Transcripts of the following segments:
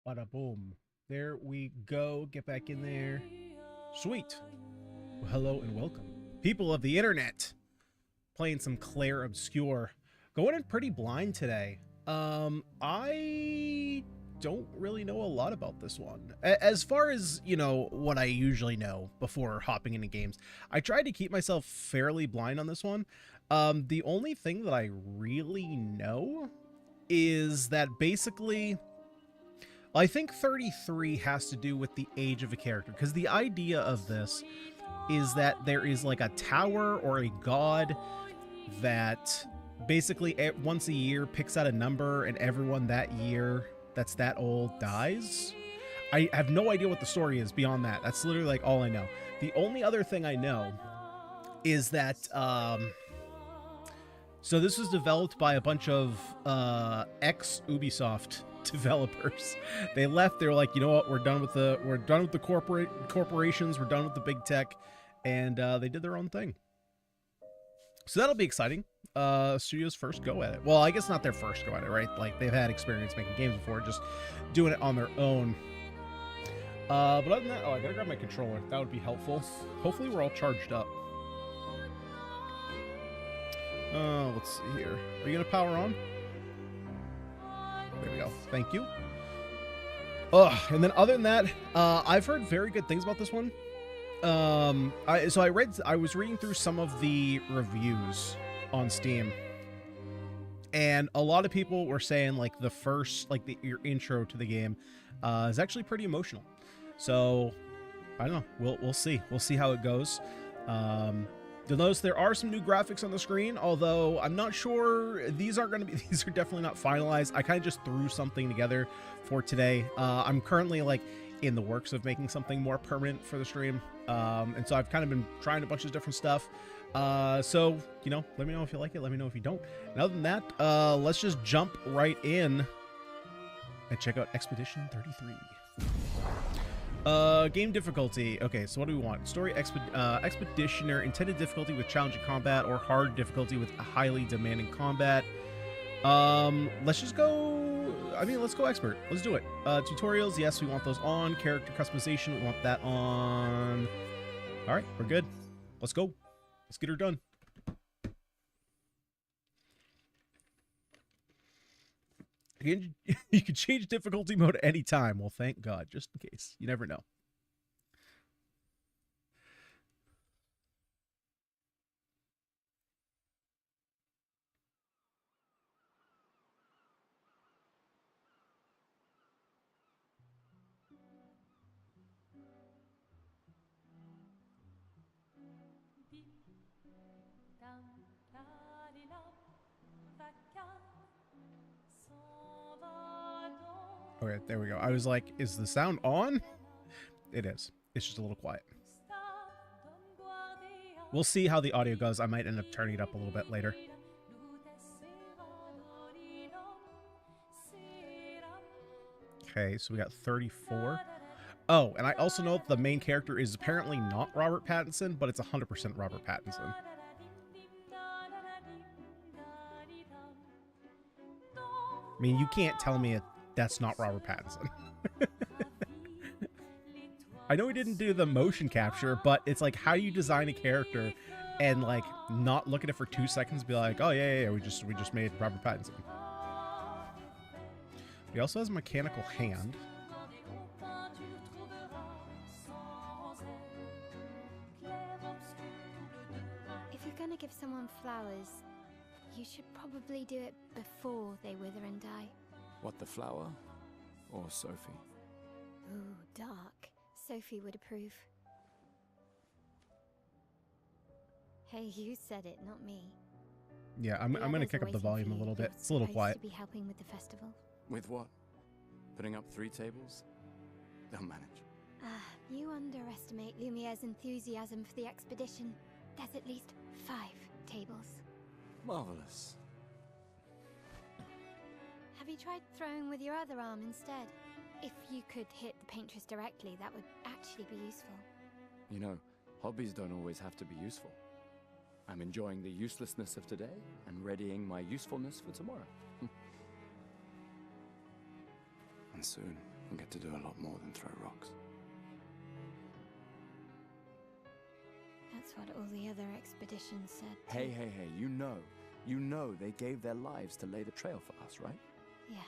Bada boom. There we go. Get back in there. Sweet. Well, hello and welcome. People of the internet. Playing some Clair Obscur. Going in pretty blind today. I don't really know a lot about this one. As far as, you know, what I usually know before hopping into games, I tried to keep myself fairly blind on this one. The only thing that I really know is that basically, I think 33 has to do with the age of a character, because the idea of this is that there is like a tower or a god that basically once a year picks out a number, and everyone that year that's that old dies. I have no idea what the story is beyond that. That's literally like all I know. The only other thing I know is that so this was developed by a bunch of ex-Ubisoft developers. They left. They were like, you know what, we're done with the corporations, we're done with the big tech, and they did their own thing. So that'll be exciting. Studio's first go at it. Well, I guess not their first go at it, right? Like, they've had experience making games before, just doing it on their own. But other than that, oh, I gotta grab my controller. That would be helpful. Hopefully we're all charged up. Let's see here. Are you gonna power on? There we go. Thank you. And then other than that, I've heard very good things about this one. I was reading through some of the reviews on Steam, and a lot of people were saying like the first, like your intro to the game, is actually pretty emotional. So I don't know. We'll see. We'll see how it goes. You'll notice there are some new graphics on the screen, although I'm not sure these aren't going to be. These are definitely not finalized. I kind of just threw something together for today. I'm currently like in the works of making something more permanent for the stream, and so I've kind of been trying a bunch of different stuff. So you know, let me know if you like it. Let me know if you don't. And other than that, let's just jump right in and check out Expedition 33. Game difficulty. Okay, so what do we want? Story Expeditioner, intended difficulty with challenging combat, or hard difficulty with highly demanding combat. Let's just go, I mean, let's go expert. Let's do it. Tutorials, yes, we want those on. Character customization, we want that on. All right, we're good. Let's go. Let's get her done. You can change difficulty mode at any time. Well, thank God, just in case. You never know. Okay, there we go. I was like, is the sound on? It is. It's just a little quiet. We'll see how the audio goes. I might end up turning it up a little bit later. Okay, so we got 34. Oh, and I also know that the main character is apparently not Robert Pattinson, but it's 100% Robert Pattinson. I mean, you can't tell me that's not Robert Pattinson. I know he didn't do the motion capture, but it's like, how do you design a character and like not look at it for 2 seconds and be like, oh yeah, we just made Robert Pattinson. He also has a mechanical hand. If you're gonna give someone flowers, you should probably do it before they wither and die. What, the flower? Or Sophie? Ooh, dark. Sophie would approve. Hey, you said it, not me. Yeah, I'm gonna kick up the volume a little bit. It's a little quiet. To be helping with the festival. With what? Putting up 3 tables? They'll manage. You underestimate Lumiere's enthusiasm for the expedition. There's at least 5 tables. Marvelous. Have you tried throwing with your other arm instead? If you could hit the Paintress directly, that would actually be useful. You know, hobbies don't always have to be useful. I'm enjoying the uselessness of today and readying my usefulness for tomorrow. And soon, we'll get to do a lot more than throw rocks. That's what all the other expeditions said. Hey, you know they gave their lives to lay the trail for us, right? Yeah,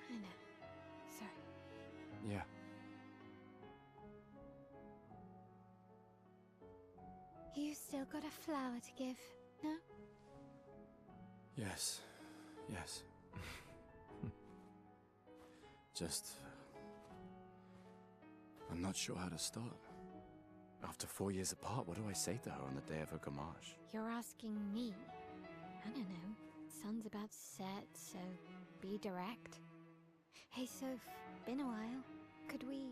I know. Sorry. Yeah. You still got a flower to give, no? Yes. Just... I'm not sure how to start. After 4 years apart, what do I say to her on the day of her gamage? You're asking me? I don't know. Sun's about to set, so be direct. Hey, Soph, been a while. Could we...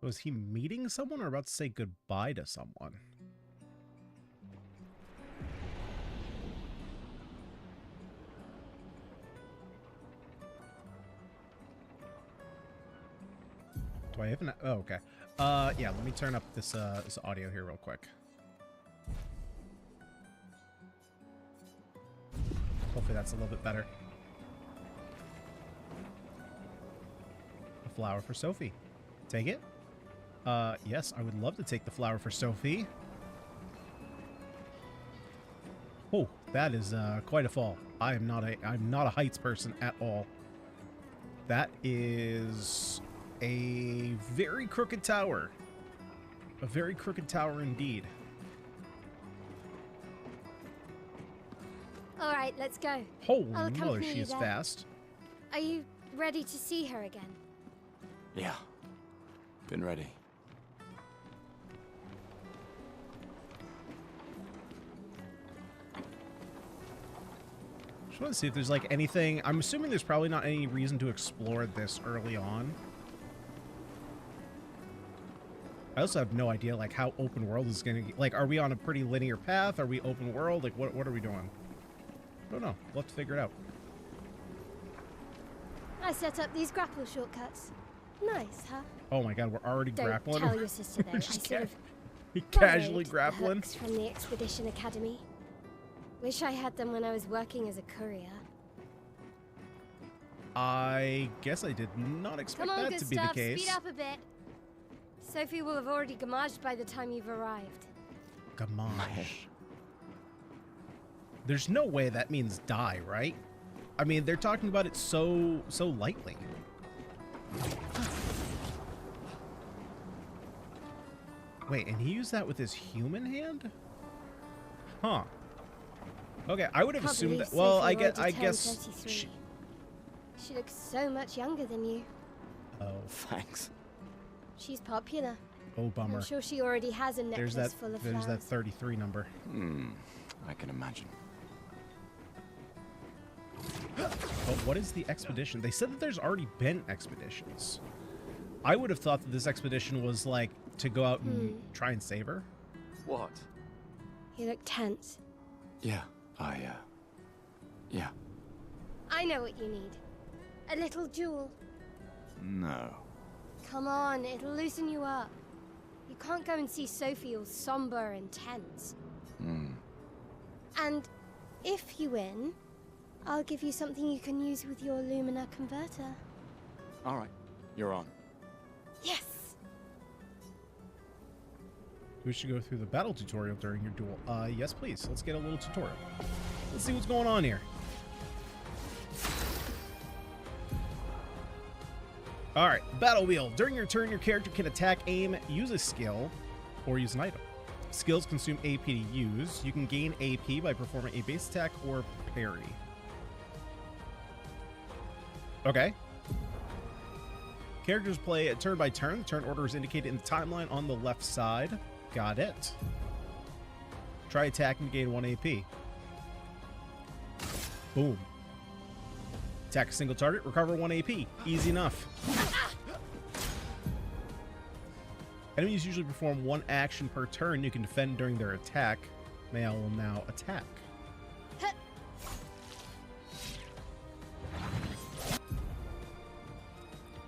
Was he meeting someone or about to say goodbye to someone? Do I have an... Oh, okay. Yeah, let me turn up this, this audio here real quick. Hopefully that's a little bit better. A flower for Sophie. Take it? Yes, I would love to take the flower for Sophie. Oh, that is, quite a fall. I'm not a heights person at all. That is a very crooked tower. A very crooked tower indeed. All right, let's go. Holy I'll mother, accompany she you is there. fast. Are you ready to see her again? Yeah. Been ready. Just want to see if there's like anything. I'm assuming there's probably not any reason to explore this early on. I also have no idea like how open world is going to like. Are we on a pretty linear path? Are we open world? Like what are we doing? I don't know. We'll have to figure it out. I set up these grapple shortcuts. Nice, huh? Oh my god, we're already Don't grappling. tell your sister though. I Just sort of casually borrowed the grappling. hooks from the Expedition Academy. Wish I had them when I was working as a courier. I guess I did not expect Come on, that to be the Gustav, case. speed up a bit. Sophie will have already gamaged by the time you've arrived. Gamage. There's no way that means die, right? I mean, they're talking about it so lightly. Wait, and he used that with his human hand? Huh. Okay, I would have Can't assumed believe that. Well, Sophie I already guess. turned 33. She looks so much younger than you. Oh, Thanks. She's popular. oh, bummer. I'm sure she already has a necklace full of There's flowers. that 33 number. I can imagine. But what is the expedition? They said that there's already been expeditions. I would have thought that this expedition was like to go out and try and save her. What? You look tense. Yeah, yeah. I know what you need. A little jewel. No. Come on, it'll loosen you up. You can't go and see Sophie all somber and tense. And if you win, I'll give you something you can use with your Lumina converter. All right, you're on. Yes! We should go through the battle tutorial during your duel. Yes, please. Let's get a little tutorial. Let's see what's going on here. All right, battle wheel. During your turn, your character can attack, aim, use a skill, or use an item. Skills consume AP to use. You can gain AP by performing a base attack or parry. Okay. Characters play turn by turn. The turn order is indicated in the timeline on the left side. Got it. Try attacking to gain 1 AP. Boom. Attack a single target, recover 1 AP. Easy enough. Enemies usually perform 1 action per turn. You can defend during their attack. Male will now attack.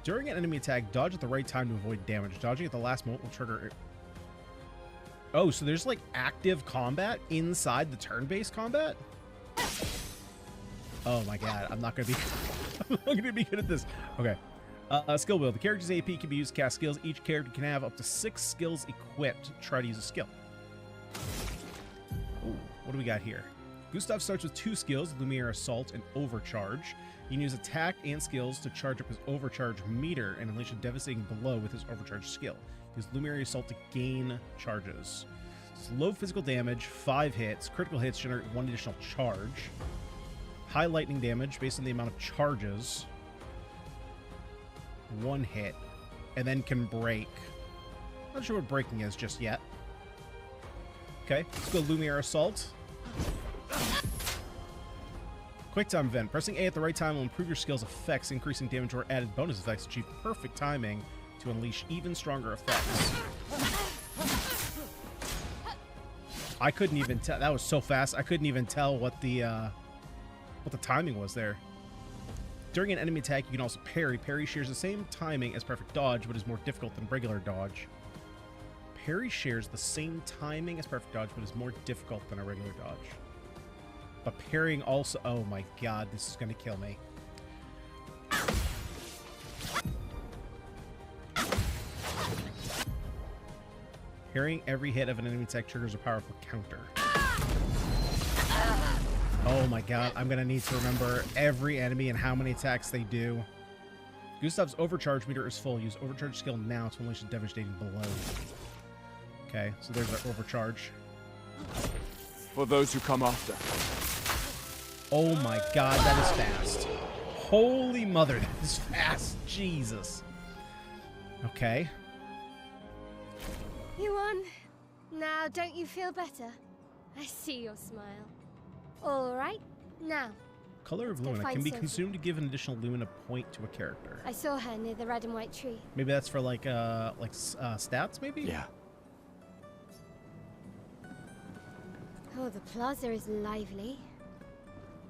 During an enemy attack, dodge at the right time to avoid damage. Dodging at the last moment will trigger... Oh, so there's like active combat inside the turn-based combat? Oh my god, I'm not gonna be I'm not gonna be good at this. Okay. Skill wheel. The character's AP can be used to cast skills. Each character can have up to 6 skills equipped. Try to use a skill. Ooh, what do we got here? Gustav starts with 2 skills, Lumiere Assault and Overcharge. He can use attack and skills to charge up his overcharge meter and unleash a devastating blow with his overcharge skill. Use Lumiere Assault to gain charges. It's low physical damage, 5 hits. Critical hits generate 1 additional charge. High lightning damage based on the amount of charges. 1 hit. And then can break. Not sure what breaking is just yet. Okay, let's go Lumiere Assault. Quick time event. Pressing A at the right time will improve your skill's effects, increasing damage or added bonus effects. Achieve perfect timing to unleash even stronger effects. I couldn't even tell. That was so fast. I couldn't even tell what the timing was there. During an enemy attack, you can also parry. Parry shares the same timing as perfect dodge, but is more difficult than regular dodge. Parry shares the same timing as perfect dodge, but is more difficult than a regular dodge. But parrying also... Oh my god, this is going to kill me. Parrying every hit of an enemy attack triggers a powerful counter. Oh my god, I'm going to need to remember every enemy and how many attacks they do. Gustav's overcharge meter is full. Use overcharge skill now to unleash a devastating blow. Okay, so there's our overcharge. For those who come after. Oh my god, that is fast. Holy mother, that is fast. Jesus. Okay. You won. Now, don't you feel better? I see your smile. All right, now. Color of Let's go Lumina find can be Sophie. consumed to give an additional Lumina point to a character. I saw her near the red and white tree. Maybe that's for like stats, maybe? Yeah. Oh, the plaza is lively.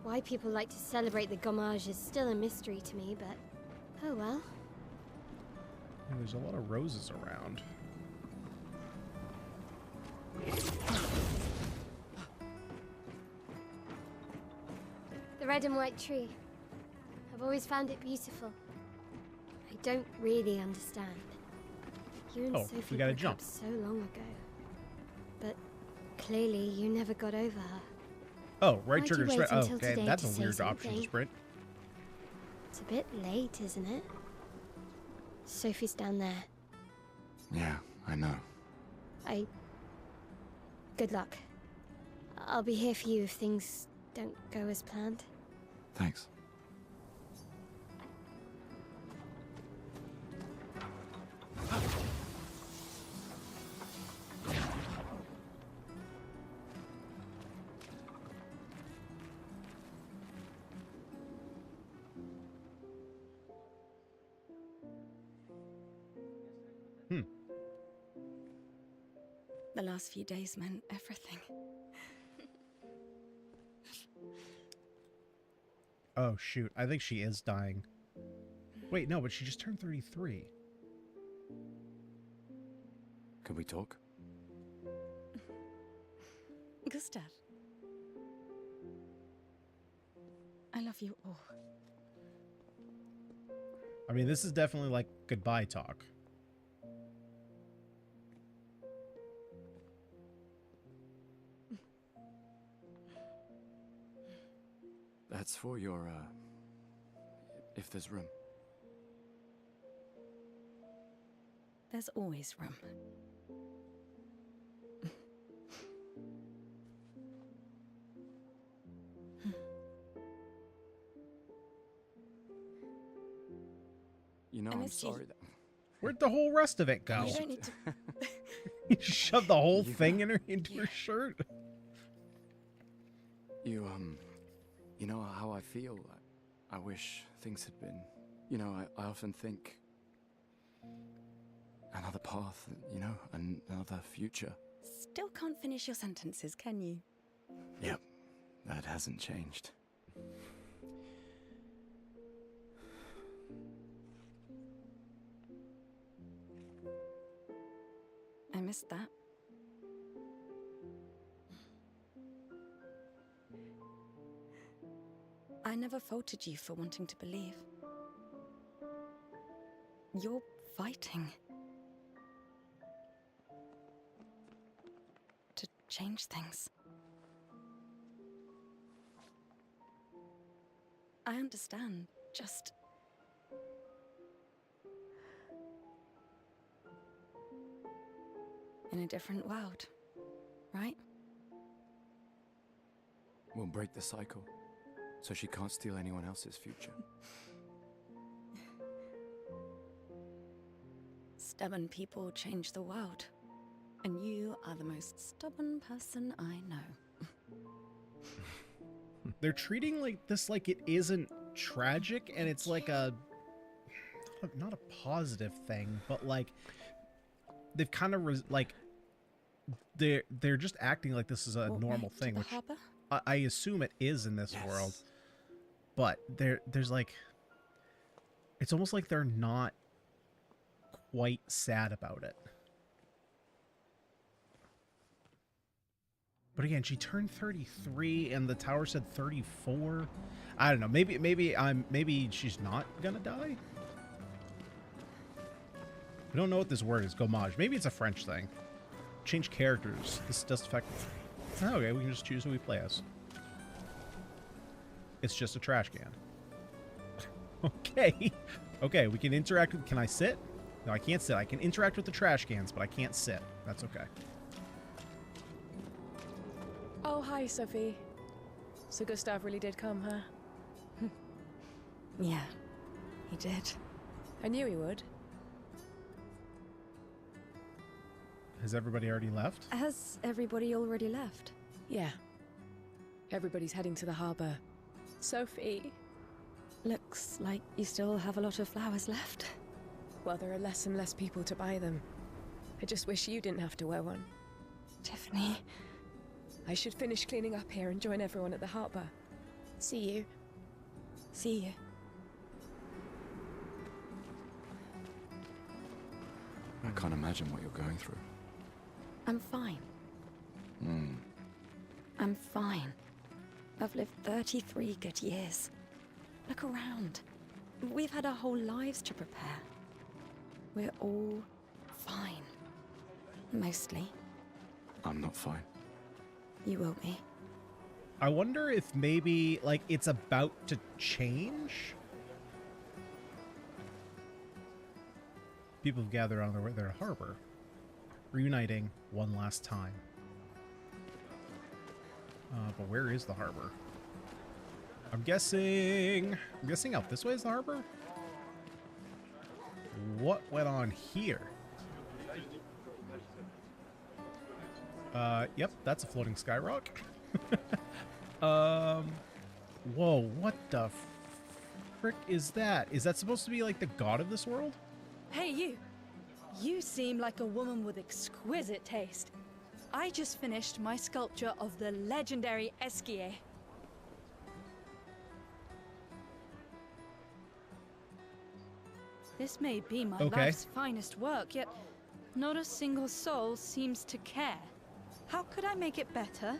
Why people like to celebrate the gommage is still a mystery to me, but oh well. Yeah, there's a lot of roses around. The red and white tree. I've always found it beautiful. I don't really understand. You and Oh, Sophie we gotta broke jump. up so long ago. But clearly you never got over her. Oh, right Why'd trigger you wait sprint. Oh, until okay, today that's to a say weird option to something? sprint. It's a bit late, isn't it? Sophie's down there. Yeah, I know. Good luck. I'll be here for you if things don't go as planned. Thanks. The last few days meant everything. Oh, shoot. I think she is dying. Wait, no, but she just turned 33. Can we talk? Gustav. I love you all. I mean, this is definitely like goodbye talk. That's for your, if there's room. There's always room. You know, I I'm missed you. sorry that... Where'd the whole rest of it go? You don't need to... You shoved the whole You- thing into her shirt. You know how I feel? I wish things had been... You know, I often think... Another path, you know, another future. Still can't finish your sentences, can you? Yep, that hasn't changed. missed that. I never faulted you for wanting to believe. You're fighting to change things. I understand, just... in a different world, right? We'll break the cycle, so she can't steal anyone else's future. Stubborn people change the world. And you are the most stubborn person I know. They're treating like this like it isn't tragic, and it's like a not a positive thing, but like they've kind of like they're just acting like this is a normal thing, which I assume it is in this world. But there's like, it's almost like they're not quite sad about it. But again, she turned 33 and the tower said 34. I don't know. Maybe she's not gonna die. I don't know what this word is. Gommage. Maybe it's a French thing. Change characters. This does affect... Oh, okay, we can just choose who we play as. It's just a trash can. Okay. Okay, we can interact with... Can I sit? No, I can't sit. I can interact with the trash cans, but I can't sit. That's okay. Oh, hi, Sophie. So Gustav really did come, huh? Yeah, he did. I knew he would. Has everybody already left? Has everybody already left? Yeah. Everybody's heading to the harbor. Sophie. Looks like you still have a lot of flowers left. Well, there are less and less people to buy them. I just wish you didn't have to wear one. Tiffany. I should finish cleaning up here and join everyone at the harbor. See you. See you. I can't imagine what you're going through. I'm fine. I'm fine. I've lived 33 good years. Look around. We've had our whole lives to prepare. We're all fine. Mostly. I'm not fine. You will be. I wonder if maybe, like, it's about to change? People have gathered on their harbor, reuniting one last time. But where is the harbor? I'm guessing out this way is the harbor? What went on here? Yep, that's a floating skyrock. Whoa, what the frick is that? Is that supposed to be like the god of this world? Hey, you! You seem like a woman with exquisite taste. I just finished my sculpture of the legendary Esquier. This may be my life's finest work, yet not a single soul seems to care. How could I make it better?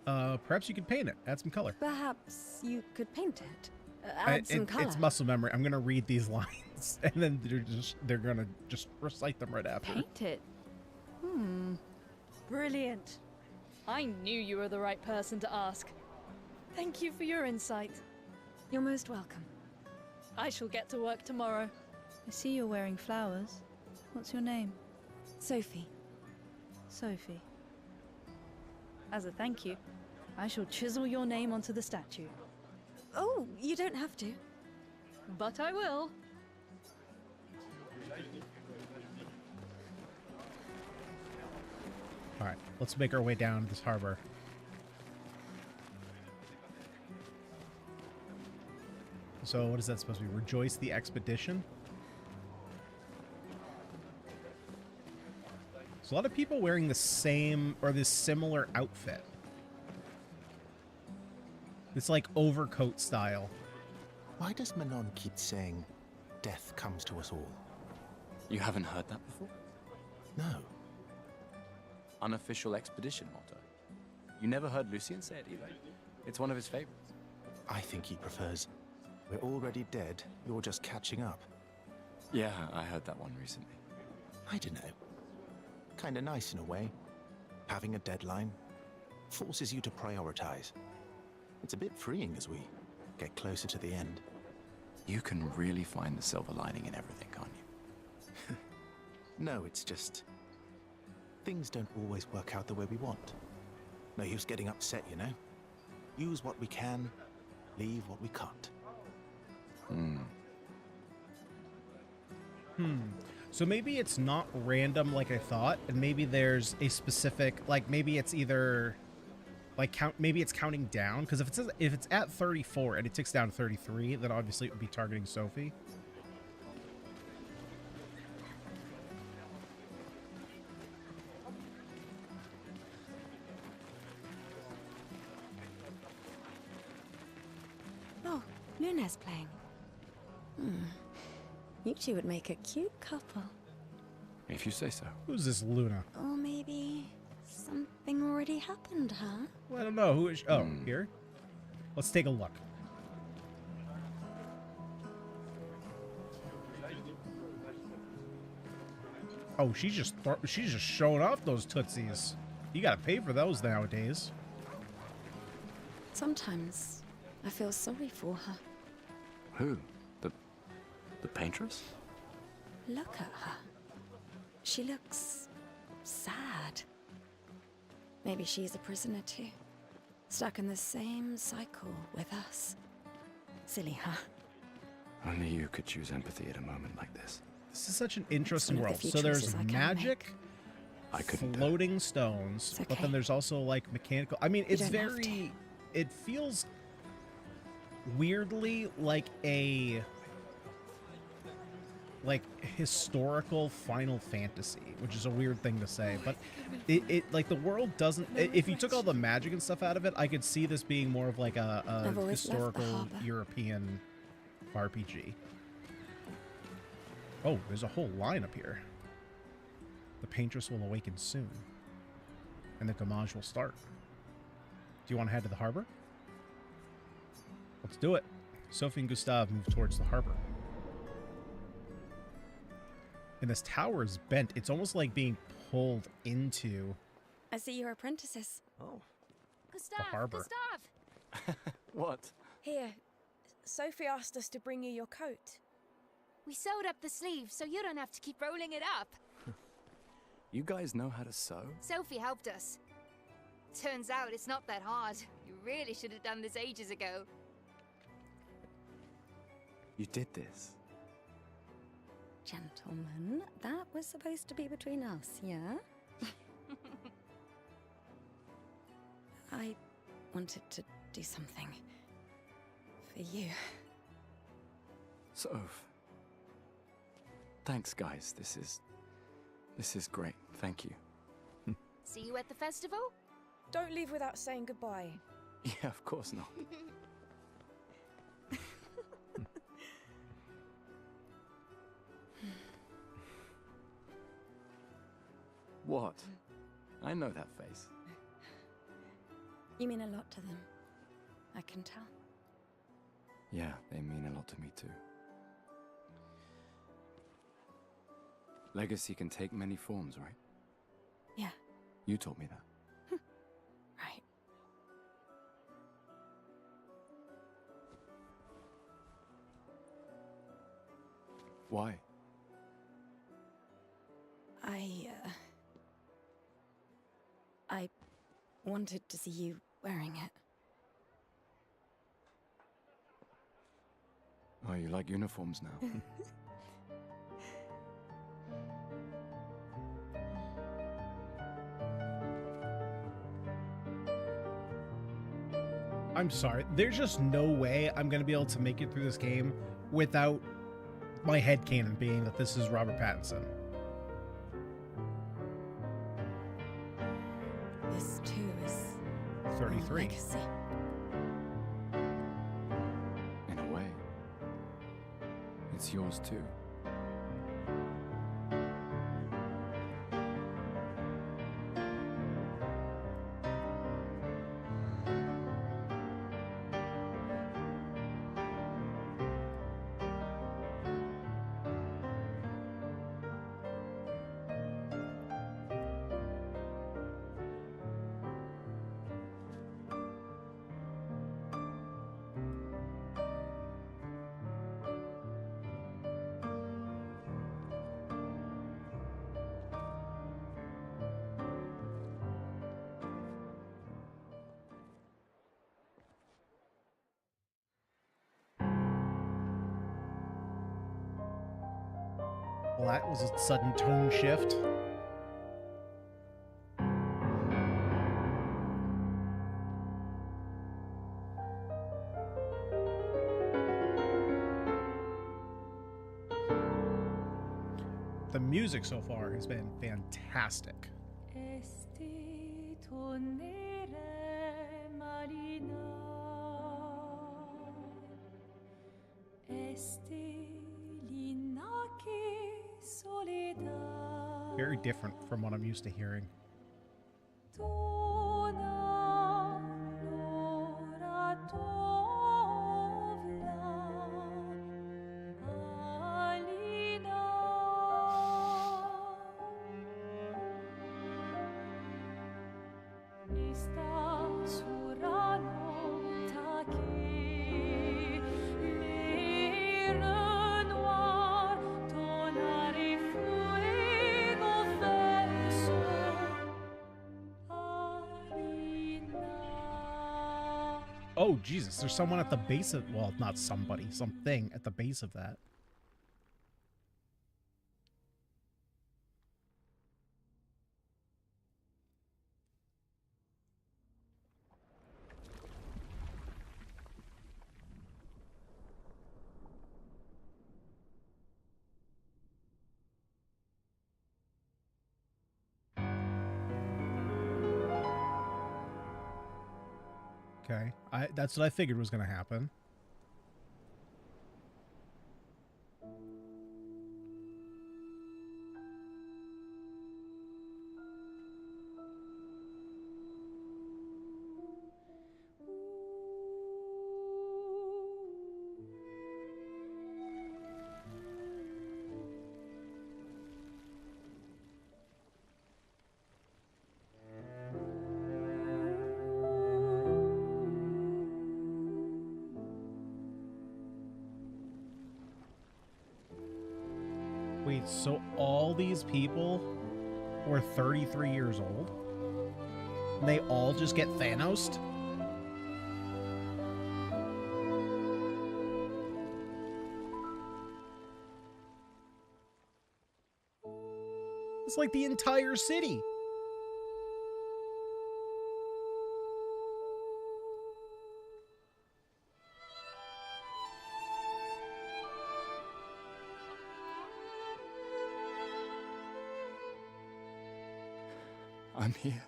Perhaps you could paint it. Add some color. Perhaps you could paint it. Add some color. It's muscle memory. I'm gonna read these lines, and then they're gonna just recite them right after. Paint it? Brilliant. I knew you were the right person to ask. Thank you for your insight. You're most welcome. I shall get to work tomorrow. I see you're wearing flowers. What's your name? Sophie. Sophie. As a thank you, I shall chisel your name onto the statue. Oh, you don't have to. But I will. All right, let's make our way down to this harbor. So what is that supposed to be? Rejoice the expedition? There's a lot of people wearing the same or this similar outfit. It's like overcoat style. Why does Manon keep saying death comes to us all? You haven't heard that before? No. Unofficial expedition motto. You never heard Lucien say it either. It's one of his favorites. I think he prefers, we're already dead, you're just catching up. Yeah, I heard that one recently. I don't know. Kinda nice in a way. Having a deadline forces you to prioritize. It's a bit freeing as we get closer to the end. You can really find the silver lining in everything, can't you? No, it's just... things don't always work out the way we want. No use getting upset, you know? Use what we can, leave what we can't. So maybe it's not random like I thought, and maybe there's a specific, like maybe it's either like maybe it's counting down, because if it's at 34 and it ticks down to 33, then obviously it would be targeting Sophie. Oh, Luna's playing. You two would make a cute couple. If you say so. Who's this Luna? Or maybe something already happened, huh? Well, I don't know. Who is... Oh, here? Let's take a look. Oh, she's just showing off those tootsies. You gotta pay for those nowadays. Sometimes I feel sorry for her. Who? The Paintress? Look at her. She looks sad. Maybe she's a prisoner too. Stuck in the same cycle with us. Silly, huh? Only you could choose empathy at a moment like this. This is such an interesting one of world. the few So there's choices I can magic, I couldn't. floating stones, It's but then okay. there's also like mechanical. I mean, it's don't have very. to. It feels weirdly like a historical Final Fantasy, which is a weird thing to say, but it like the world doesn't. If you took all the magic and stuff out of it, I could see this being more of like a I've always loved the historical harbor. European RPG. Oh, there's a whole line up here. The Paintress will awaken soon, and the Ganyonz will start. Do you want to head to the harbor? Let's do it. Sophie and Gustav move towards the harbor. And this tower is bent. It's almost like being pulled into I see you're apprentices. Oh, Gustav, harbor. Gustav! What? Here, Sophie asked us to bring you your coat. We sewed up the sleeve so you don't have to keep rolling it up. You guys know how to sew? Sophie helped us. Turns out it's not that hard. You really should have done this ages ago. You did this? Gentlemen, that was supposed to be between us, yeah? I wanted to do something for you. Soph. Thanks, guys. This is great. Thank you. See you at the festival? Don't leave without saying goodbye. Yeah, of course not. What? I know that face. You mean a lot to them. I can tell. Yeah, they mean a lot to me too. Legacy can take many forms, right? Yeah, You told me that. right. Why? I wanted to see you wearing it. Oh, you like uniforms now? I'm sorry. There's just no way I'm going to be able to make it through this game without my headcanon being that this is Robert Pattinson. This too is 33. legacy. In a way. It's yours too. Well, that was a sudden tone shift. The music so far has been fantastic. Very different from what I'm used to hearing. Oh, Jesus, there's someone at the base of... Well, not somebody, something at the base of that. Okay, that's what I figured was going to happen. Wait, so all these people were 33 years old? And they all just get Thanos'd? It's like the entire city. I'm here.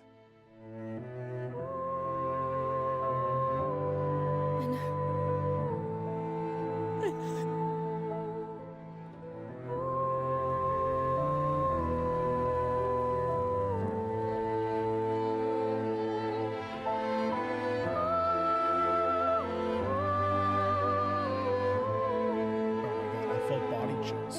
I know. I know. Oh my god, I felt body chills.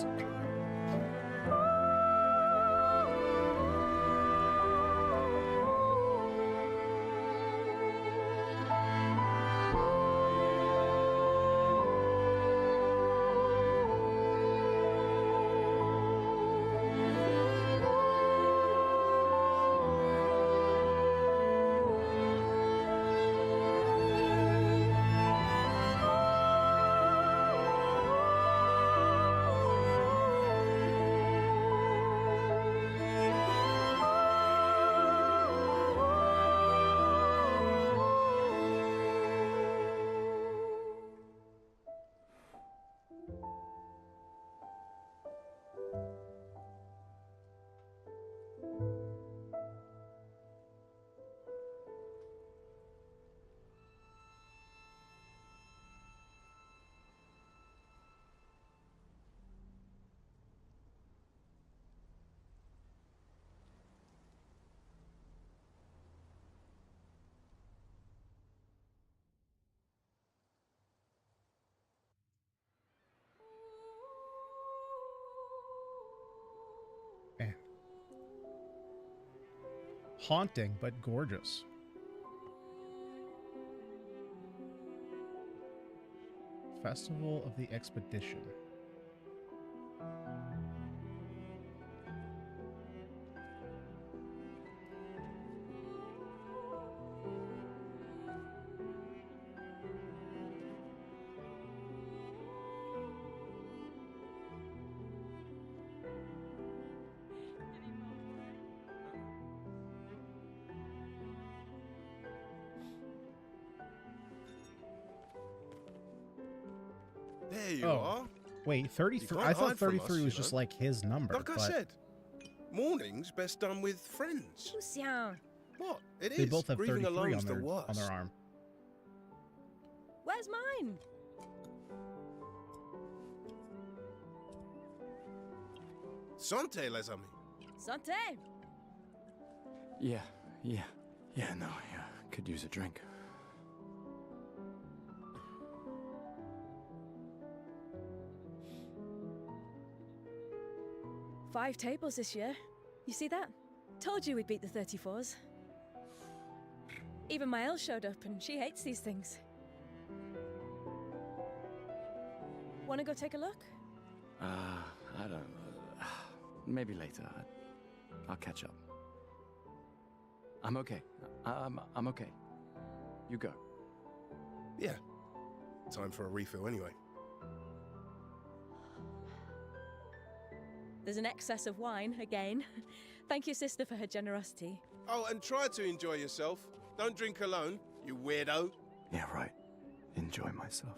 Man. Haunting, but gorgeous. Festival of the Expedition. There you Oh. are. Wait, 33. can't I thought hide from 33 us, was you just know. like his number. Like I but said, morning's best done with friends. Lucian, What? It is. they both have Grieving 33 alone's on the worst. their arm. where's mine? Santé, les amis. Santé! Yeah, no, yeah, could use a drink. Five tables this year. You see that? Told you we'd beat the 34s. Even Maëlle showed up, and she hates these things. Wanna go take a look? I don't. Maybe later. I'll catch up. I'm okay. I'm okay. You go. Yeah. Time for a refill anyway. There's an excess of wine, again. Thank your sister for her generosity. Oh, and try to enjoy yourself. Don't drink alone, you weirdo. Yeah, right. Enjoy myself.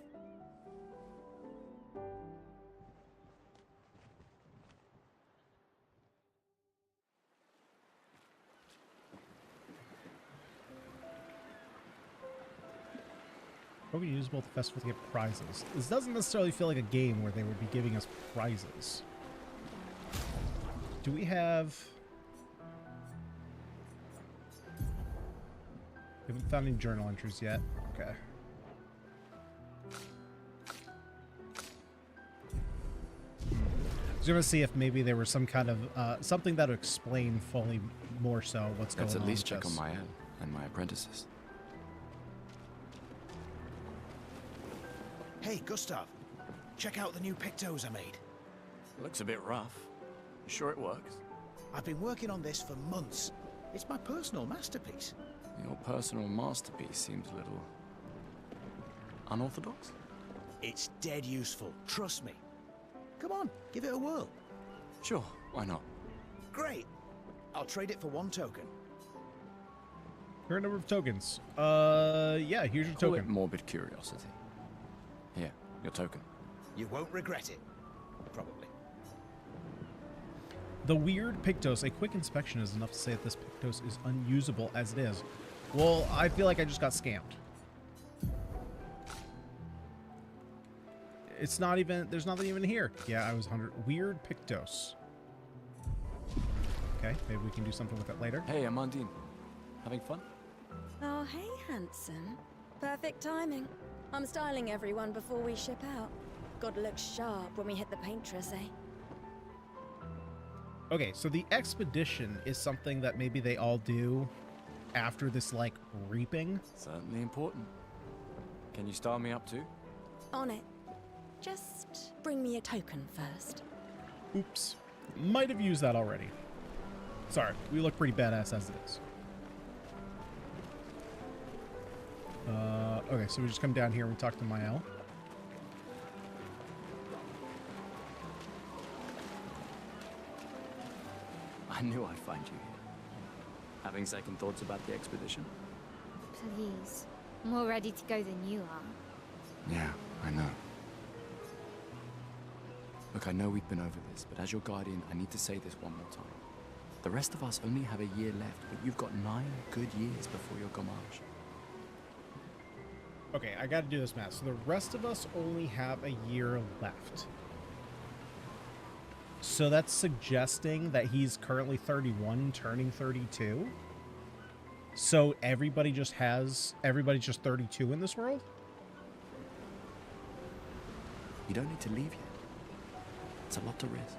Probably use both the festival to get prizes. This doesn't necessarily feel like a game where they would be giving us prizes. Do we have... We haven't found any journal entries yet. Okay. I was gonna see if maybe there was some kind of something that would explain fully more so what's going on. Let's at least with check on this. Maëlle and my apprentices. Hey, Gustav. Check out the new pictos I made. Looks a bit rough. You sure it works? I've been working on this for months. It's my personal masterpiece. Your personal masterpiece seems a little unorthodox. It's dead useful, trust me. Come on, give it a whirl. Sure, why not? Great. I'll trade it for one token. Here are a number of tokens. Yeah, here's your Call it token. morbid curiosity. Here, your token. You won't regret it. Probably. The weird Pictos. A quick inspection is enough to say that this Pictos is unusable as it is. Well, I feel like I just got scammed. It's not even, there's nothing even here. Yeah, I was 100. Weird Pictos. Okay, maybe we can do something with it later. Hey, Amandine. Having fun? Oh, hey, handsome. Perfect timing. I'm styling everyone before we ship out. Gotta look sharp when we hit the Paintress, eh? Okay, so the expedition is something that maybe they all do after this, like, reaping. Certainly important. Can you style me up too? On it. Just bring me a token first. Oops. Might have used that already. Sorry, we look pretty badass as it is. Okay, so we just come down here and we talk to Maëlle. I knew I'd find you here. Having second thoughts about the expedition? Please. More ready to go than you are. Yeah, I know. Look, I know we've been over this, but as your guardian, I need to say this one more time. The rest of us only have a year left, but you've got 9 good years before your Gommage. Okay, I gotta do this math. So the rest of us only have a year left. So that's suggesting that he's currently 31, turning 32. So everybody's just 32 in this world? You don't need to leave yet. It's a lot to risk.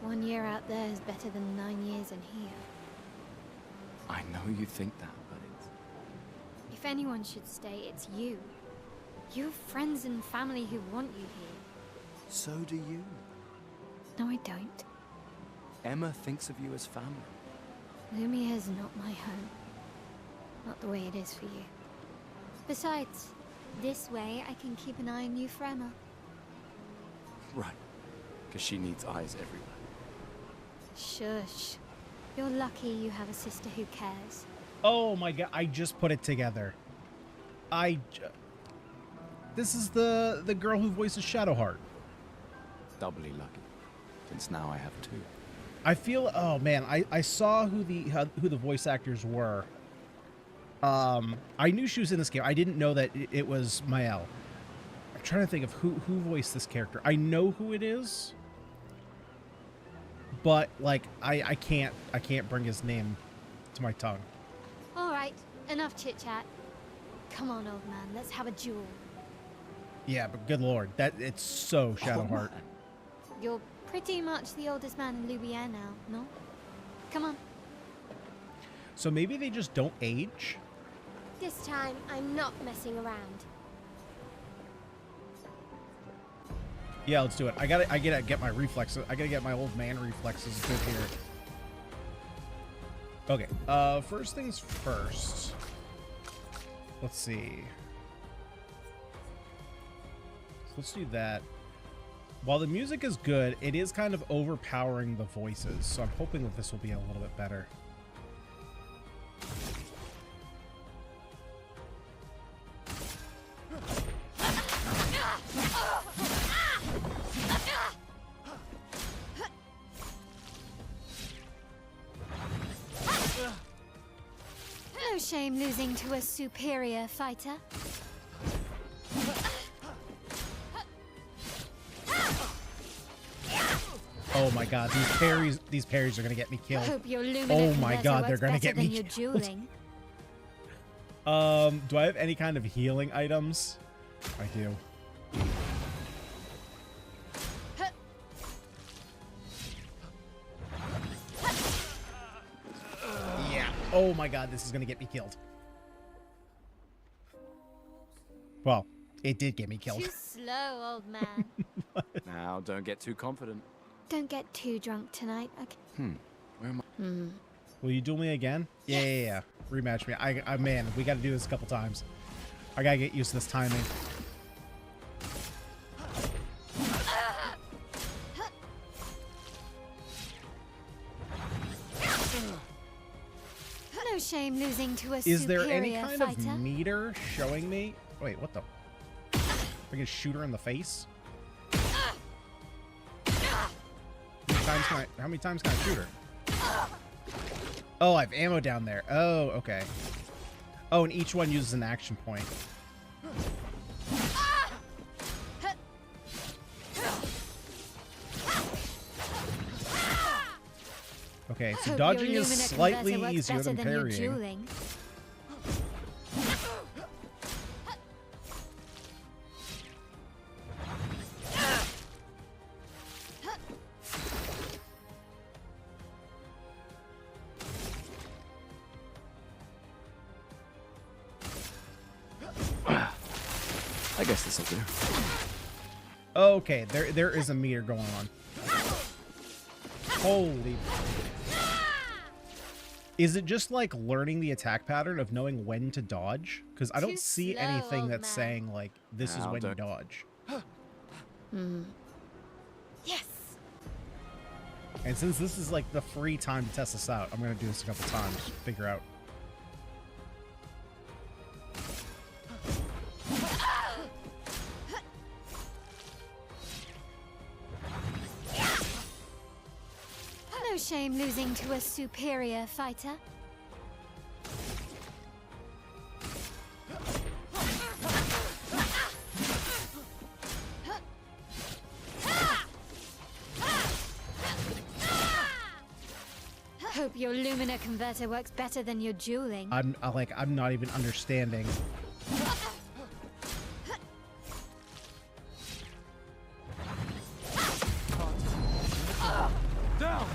1 year out there is better than 9 years in here. I know you think that, but it's... If anyone should stay, it's you. You have friends and family who want you here. So do you. No, I don't. Emma thinks of you as family. Lumia's not my home. Not the way it is for you. Besides, this way I can keep an eye on you for Emma. Right. Because she needs eyes everywhere. Shush. You're lucky you have a sister who cares. Oh my god, I just put it together. This is the girl who voices Shadowheart. Doubly lucky, since now I have two. I feel, oh man, I saw who the voice actors were. I knew she was in this game. I didn't know that it was Mael. I'm trying to think of who voiced this character. I know who it is, but like I can't bring his name to my tongue. All right, enough chit-chat. Come on, old man, let's have a duel. Yeah, but good lord, that it's so Shadowheart. You're pretty much the oldest man in Lumiere now, no? Come on. So maybe they just don't age? This time, I'm not messing around. Yeah, let's do it. I gotta get my reflexes. I gotta get my old man reflexes good here. Okay, first things first. Let's see. So let's do that. While the music is good, it is kind of overpowering the voices, so I'm hoping that this will be a little bit better. No shame losing to a superior fighter. Oh my god, these parries are gonna get me killed. Hope your Oh my god, they're gonna get me your killed. dueling. Do I have any kind of healing items? I do. Yeah. Oh my god, this is gonna get me killed. Well, it did get me killed. Too slow, old man. Now, don't get too confident. Don't get too drunk tonight, okay? Where am I? Will you duel me again? Yeah. Rematch me. I man, we gotta do this a couple times. I gotta get used to this timing. No shame losing to a Is there superior any kind fighter. of meter showing me? Wait, what the? I can shoot her in the face? How many times can I shoot her? Oh, I have ammo down there. Oh, okay. Oh, and each one uses an action point. Okay, so Hope dodging your is Lumina slightly converter works easier better than your parrying. dueling. I guess this'll do. Okay, there is a meter going on. Holy. Is it just like learning the attack pattern of knowing when to dodge? Because I Too don't see slow, anything old that's man. saying like this is Now when you don't- dodge. Yes. And since this is like the free time to test this out, I'm gonna do this a couple times to figure out. No shame losing to a superior fighter. Hope your Lumina converter works better than your dueling. I'm not even understanding. Down!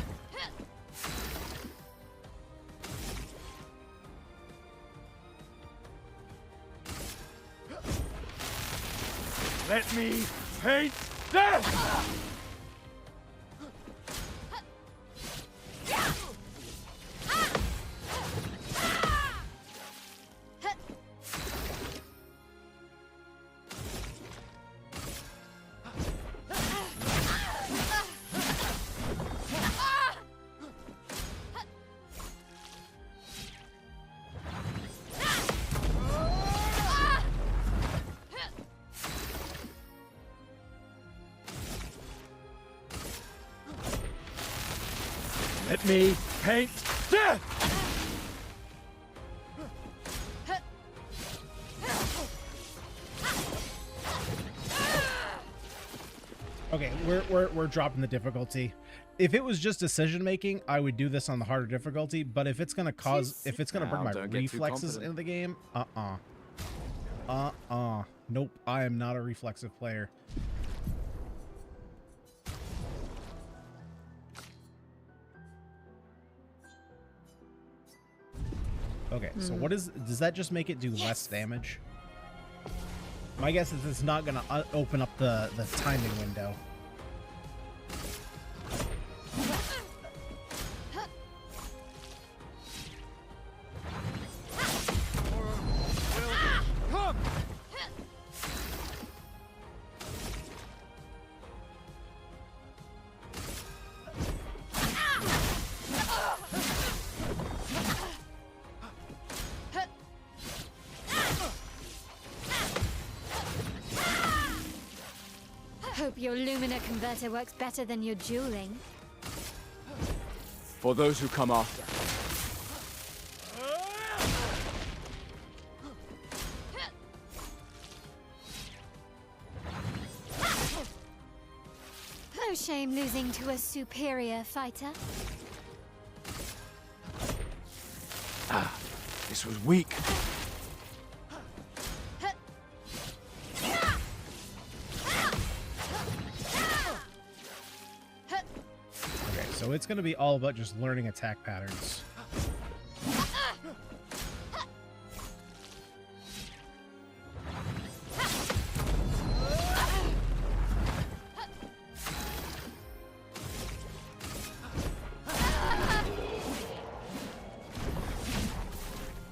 Let me paint this! me paint death! Okay, we're dropping the difficulty. If it was just decision making, I would do this on the harder difficulty. But if it's gonna if it's gonna bring my reflexes into the game, nope, I am not a reflexive player. Okay, so what does that just make it do less damage? My guess is it's not gonna open up the timing window. Hope your Lumina converter works better than your dueling. For those who come after. No shame losing to a superior fighter. Ah, this was weak. So it's going to be all about just learning attack patterns.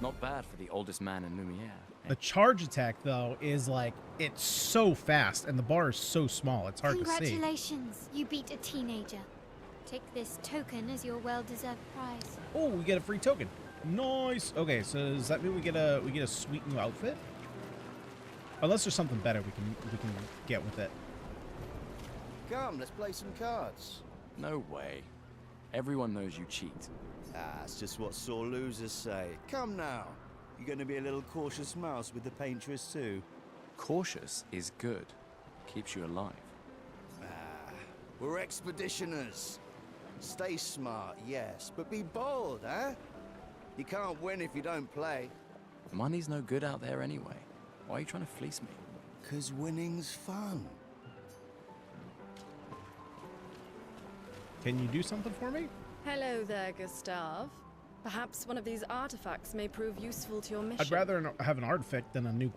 Not bad for the oldest man in Lumiere. The charge attack, though, is like, it's so fast, and the bar is so small, it's hard to see. Congratulations, you beat a teenager. Take this token as your well-deserved prize. Oh, we get a free token. Nice. Okay, so does that mean we get a sweet new outfit? Unless there's something better we can get with it. Come, let's play some cards. No way. Everyone knows you cheat. That's just what sore losers say. Come now. You're going to be a little cautious mouse with the Paintress too. Cautious is good. Keeps you alive. We're expeditioners. Stay smart, yes, but be bold, huh? You can't win if you don't play. Money's no good out there anyway. Why are you trying to fleece me? 'Cause winning's fun. Can you do something for me? Hello there, Gustav. Perhaps one of these artifacts may prove useful to your mission. I'd rather have an artifact than a new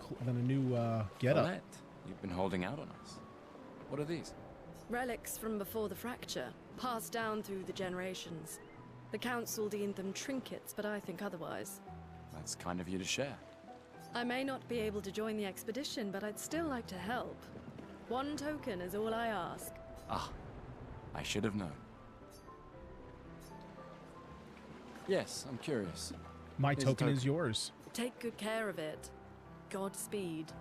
getup. Colette, you've been holding out on us. What are these? Relics from before the fracture, passed down through the generations. The council deemed them trinkets, but I think otherwise. That's kind of you to share. I may not be able to join the expedition, but I'd still like to help. One token is all I ask. Ah, I should have known. Yes, I'm curious. My Here's a token is yours. Take good care of it. Godspeed.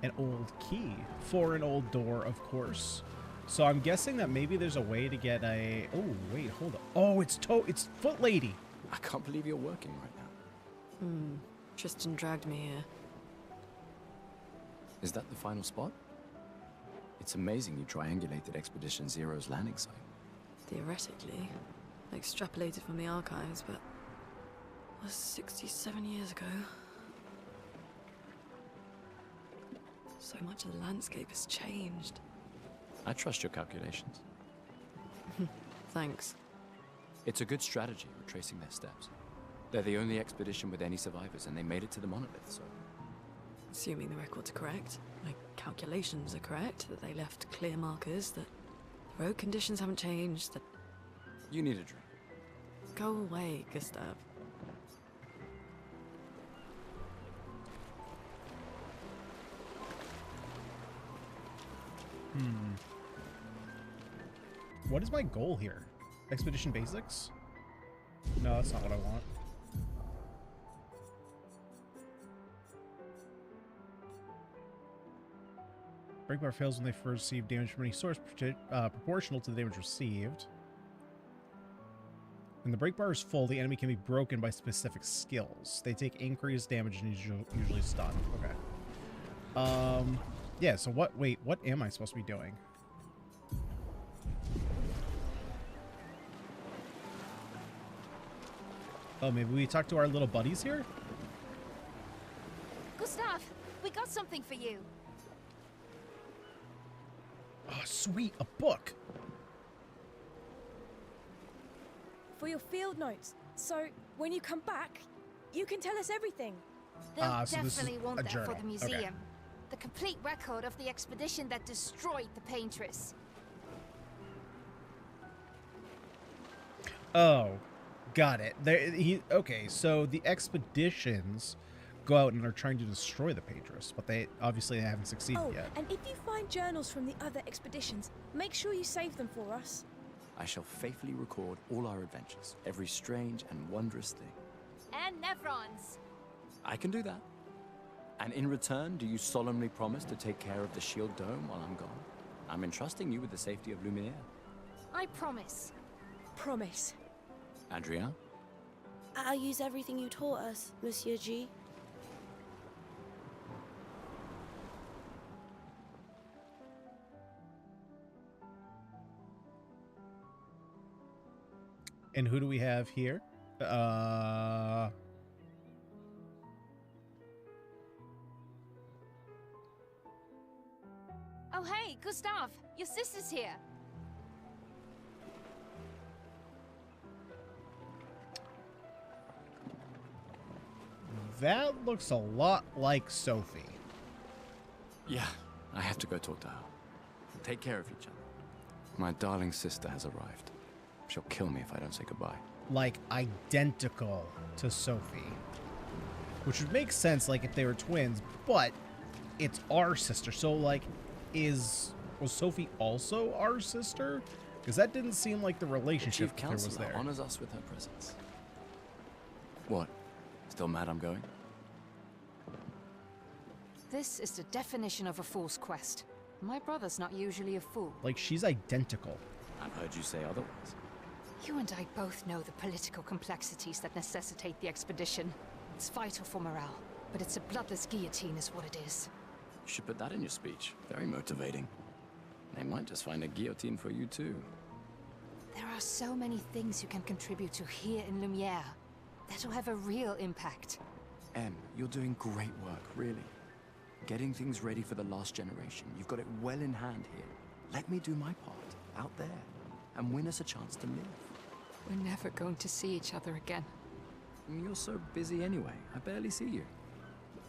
An old key for an old door, of course. So I'm guessing that maybe there's a way to get a... Oh, wait, hold up. Oh, it's Foot Lady. I can't believe you're working right now. Tristan dragged me here. Is that the final spot? It's amazing you triangulated Expedition Zero's landing site. Theoretically. Extrapolated from the archives, but... it was 67 years ago. So much of the landscape has changed. I trust your calculations. Thanks. It's a good strategy, retracing their steps. They're the only expedition with any survivors, and they made it to the monolith, so... Assuming the records are correct, my calculations are correct, that they left clear markers, that the road conditions haven't changed, that... You need a drink. Go away, Gustav. What is my goal here? Expedition basics? No, that's not what I want. Break bar fails when they first receive damage from any source proportional to the damage received. When the break bar is full, the enemy can be broken by specific skills. They take increased damage and usually stun. Okay. Yeah, so what am I supposed to be doing? Oh, maybe we talk to our little buddies here? Gustav, we got something for you. Oh, sweet, a book. For your field notes. So, when you come back, you can tell us everything. They'll So this is definitely want a that journal. for the Okay. museum. The complete record of the expedition that destroyed the Paintress. Oh, got it. Okay, so the expeditions go out and are trying to destroy the Paintress, but they haven't succeeded yet. And if you find journals from the other expeditions, make sure you save them for us. I shall faithfully record all our adventures, every strange and wondrous thing. And Nevrons. I can do that. And in return, do you solemnly promise to take care of the shield dome while I'm gone? I'm entrusting you with the safety of Lumiere. I promise. Promise. Adrien? I'll use everything you taught us, Monsieur G. And who do we have here? Oh, hey, Gustav, your sister's here. That looks a lot like Sophie. Yeah, I have to go talk to her. Take care of each other. My darling sister has arrived. She'll kill me if I don't say goodbye. Like, identical to Sophie. Which would make sense, like, if they were twins, but it's our sister. So, like, was Sophie also our sister? Because that didn't seem like the relationship Chief there was Counselor there. honors us with her presence. What? Still mad I'm going? This is the definition of a fool's quest. My brother's not usually a fool. Like, she's identical. I've heard you say otherwise. You and I both know the political complexities that necessitate the expedition. It's vital for morale, but it's a bloodless guillotine is what it is. You should put that in your speech. Very motivating. They might just find a guillotine for you too. There are so many things you can contribute to here in Lumiere that'll have a real impact. Em, you're doing great work, really. Getting things ready for the last generation. You've got it well in hand here. Let me do my part, out there, and win us a chance to live. We're never going to see each other again. And you're so busy anyway, I barely see you.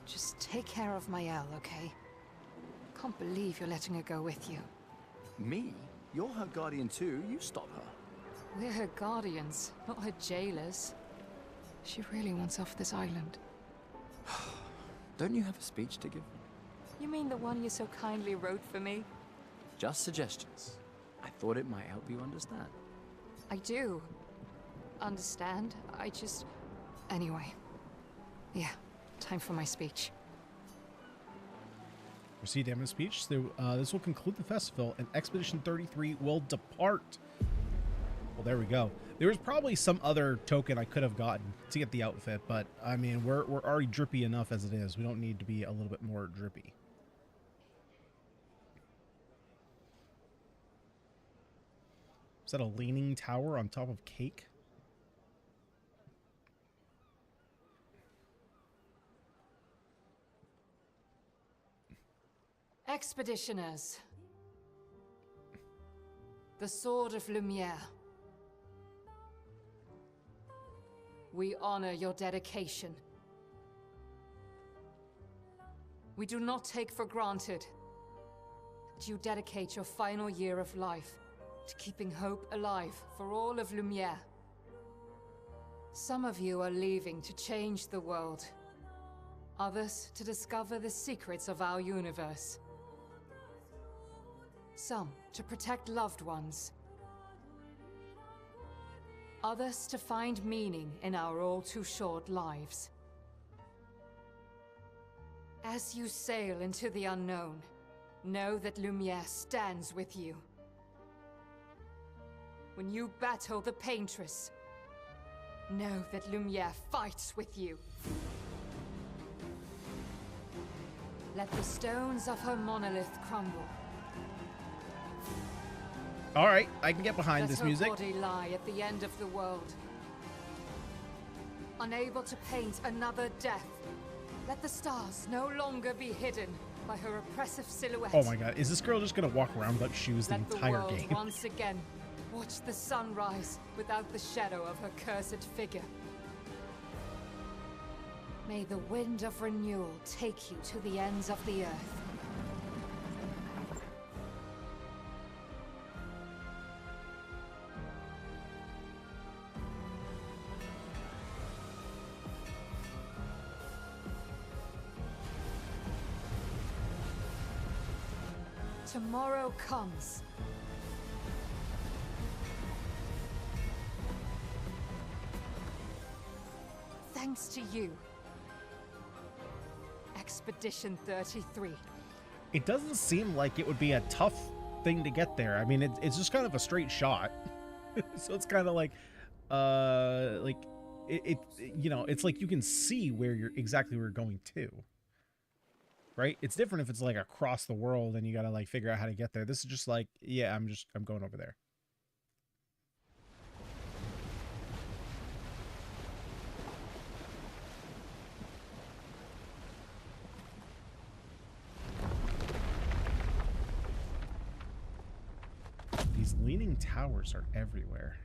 Just take care of Maëlle, okay? Can't believe you're letting her go with you. Me? You're her guardian too, you stop her. We're her guardians, not her jailers. She really wants off this island. Don't you have a speech to give? You mean the one you so kindly wrote for me? Just suggestions. I thought it might help you understand. I do. Understand? I just... Anyway. Yeah, time for my speech. Proceed to Emma's speech. So, this will conclude the festival, and Expedition 33 will depart. Well, there we go. There was probably some other token I could have gotten to get the outfit, but, I mean, we're already drippy enough as it is. We don't need to be a little bit more drippy. Is that a leaning tower on top of cake? Expeditioners. The Sword of Lumiere. We honor your dedication. We do not take for granted that you dedicate your final year of life to keeping hope alive for all of Lumiere. Some of you are leaving to change the world. Others to discover the secrets of our universe. Some to protect loved ones. Others to find meaning in our all too short lives. As you sail into the unknown, know that Lumiere stands with you. When you battle the Paintress, know that Lumiere fights with you. Let the stones of her monolith crumble. All right, I can get behind this music. Let her body lie at the end of the world. Unable to paint another death. Let the stars no longer be hidden by her oppressive silhouette. Oh my god, is this girl just gonna walk around without shoes the entire Let the world game? once again watch the sun rise without the shadow of her cursed figure. May the wind of renewal take you to the ends of the earth. Tomorrow comes. Thanks to you. Expedition 33. It doesn't seem like it would be a tough thing to get there. I mean, it's just kind of a straight shot. So it's kind of like you know, it's like you can see where you're exactly where you're going to. Right? It's different if it's like across the world and you gotta like figure out how to get there. This is just like, yeah, I'm going over there. These leaning towers are everywhere.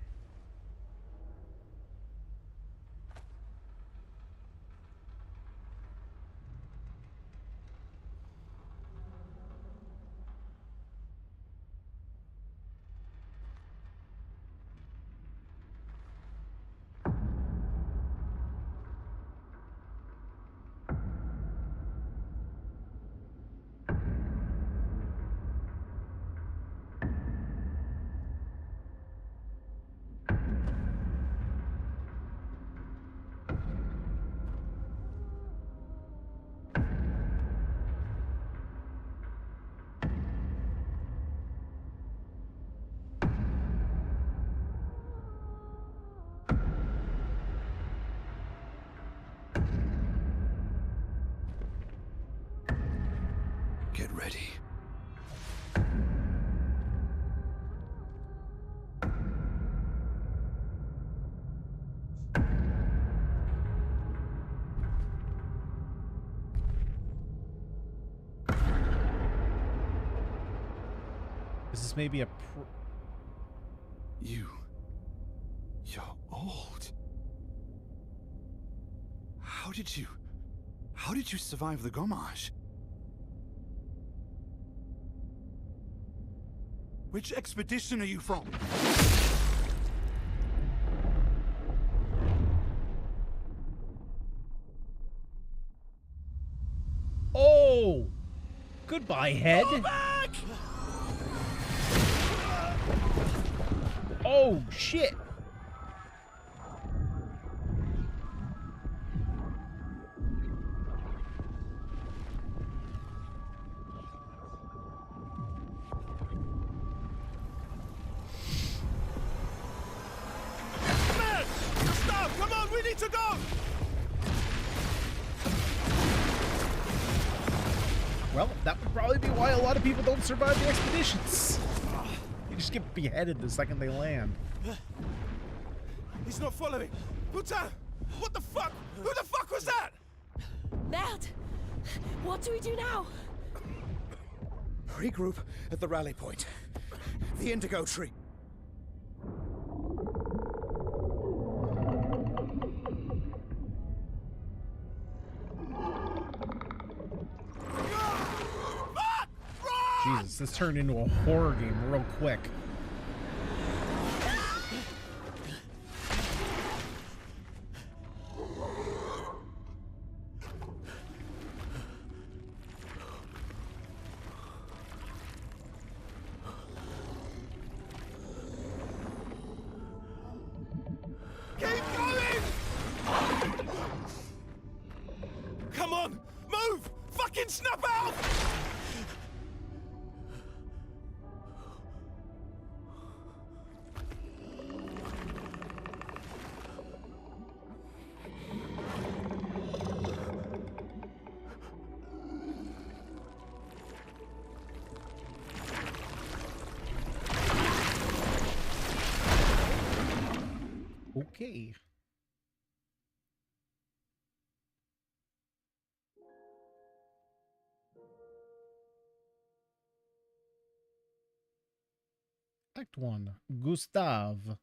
Get ready. Is this maybe a You're old. How did you survive the Gommage? Which expedition are you from? Oh! Goodbye, head. Oh, shit. Man! Stop! Come on, we need to go! Well, that would probably be why a lot of people don't survive the expeditions. They just get beheaded the second they land. He's not following. Putain! What the fuck? Who the fuck was that? Merde! What do we do now? Regroup at the rally point. The Indigo Tree. Jesus, this turned into a horror game real quick. Keep going! Come on! Move! Fucking snap out! Okay. Act 1. Gustave.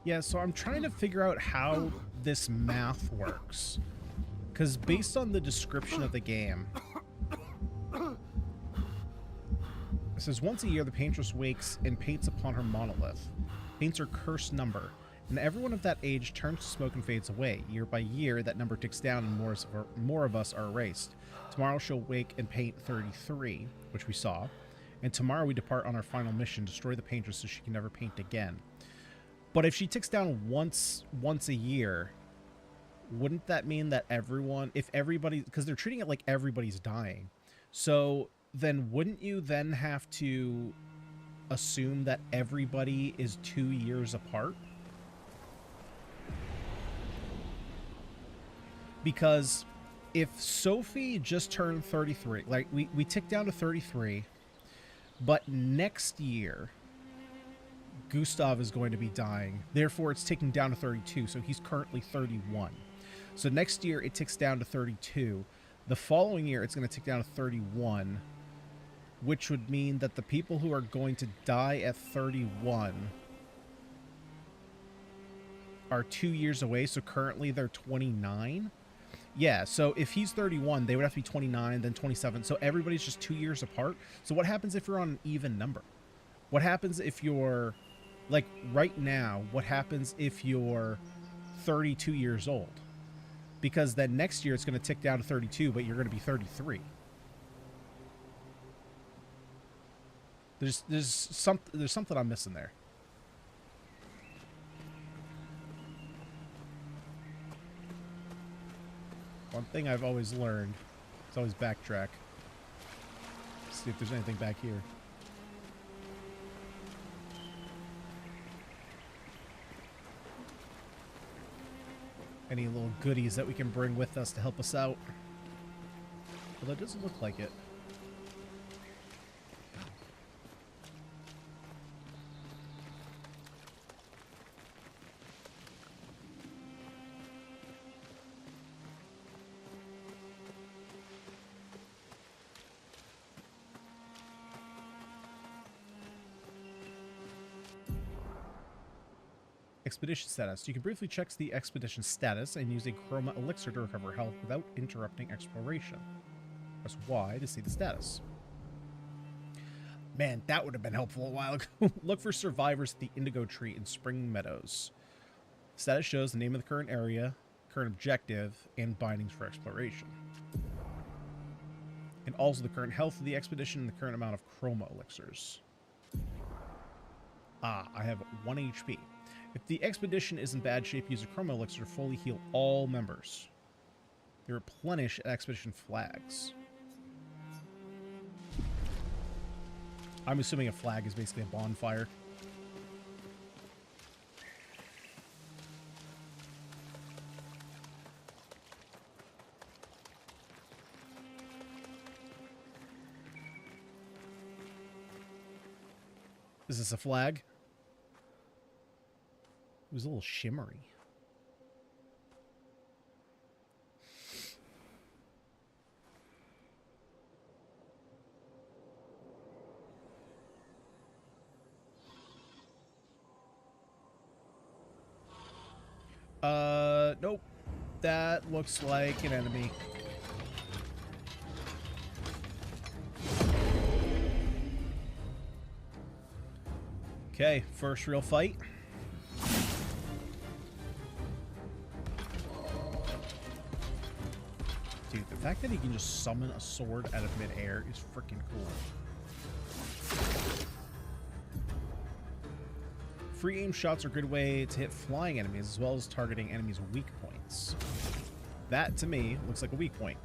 Yeah, so I'm trying to figure out how this math works. Because based on the description of the game, it says once a year the paintress wakes and paints upon her monolith, paints her cursed number, and everyone of that age turns to smoke and fades away. Year by year, that number ticks down and more of us are erased. Tomorrow she'll wake and paint 33, which we saw, and tomorrow we depart on our final mission, destroy the paintress so she can never paint again. But if she ticks down once a year, wouldn't that mean that everybody, because they're treating it like everybody's dying, so then wouldn't you then have to assume that everybody is 2 years apart? Because if Sophie just turned 33, like we tick down to 33, but next year Gustav is going to be dying, therefore it's ticking down to 32, so he's currently 31. So next year it ticks down to 32. The following year it's going to tick down to 31, which would mean that the people who are going to die at 31 are 2 years away, so currently they're 29. Yeah, so if he's 31, they would have to be 29, then 27, so everybody's just 2 years apart. So what happens if you're on an even number? What happens if you're, like, right now, what happens if you're 32 years old? Because then next year it's going to tick down to 32, but you're going to be 33. There's something I'm missing there. One thing I've always learned is always backtrack. See if there's anything back here. Any little goodies that we can bring with us to help us out. Well, that doesn't look like it. Expedition status. You can briefly check the expedition status and use a chroma elixir to recover health without interrupting exploration. Press Y to see the status. Man, that would have been helpful a while ago. Look for survivors at the Indigo Tree in Spring Meadows. Status shows the name of the current area, current objective, and bindings for exploration. And also the current health of the expedition and the current amount of chroma elixirs. Ah, I have 1 HP. If the expedition is in bad shape, use a chroma elixir to fully heal all members. They replenish expedition flags. I'm assuming a flag is basically a bonfire. Is this a flag? It was a little shimmery. Nope. That looks like an enemy. Okay, first real fight. Dude, the fact that he can just summon a sword out of midair is freaking cool. Free aim shots are a good way to hit flying enemies as well as targeting enemies' weak points. That, to me, looks like a weak point.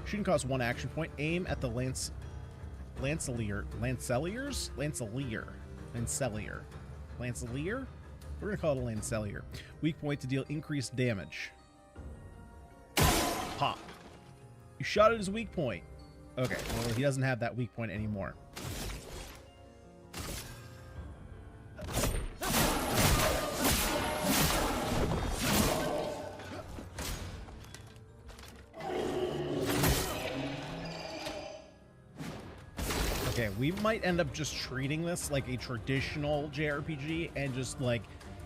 Shooting costs 1 action point. Aim at the Lancelier. We're going to call it a Lancelier. Weak point to deal increased damage. Pop. You shot at his weak point. Okay, well, he doesn't have that weak point anymore. Okay, we might end up just treating this like a traditional JRPG and just like,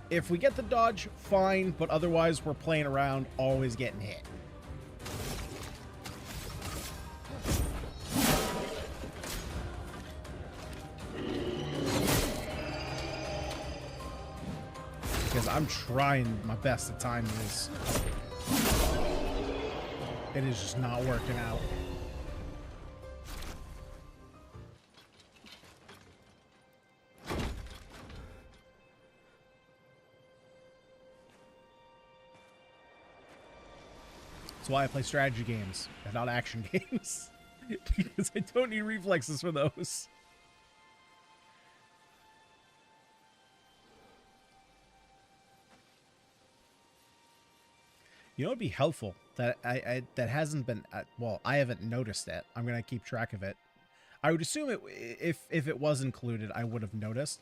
if we get the dodge, fine, but otherwise we're playing around, always getting hit. Because I'm trying my best to time this. It is just not working out. That's why I play strategy games and not action games. Because I don't need reflexes for those. You know, it'd be helpful that that hasn't been well, I haven't noticed it. I'm gonna keep track of it. I would assume it if it was included, I would have noticed.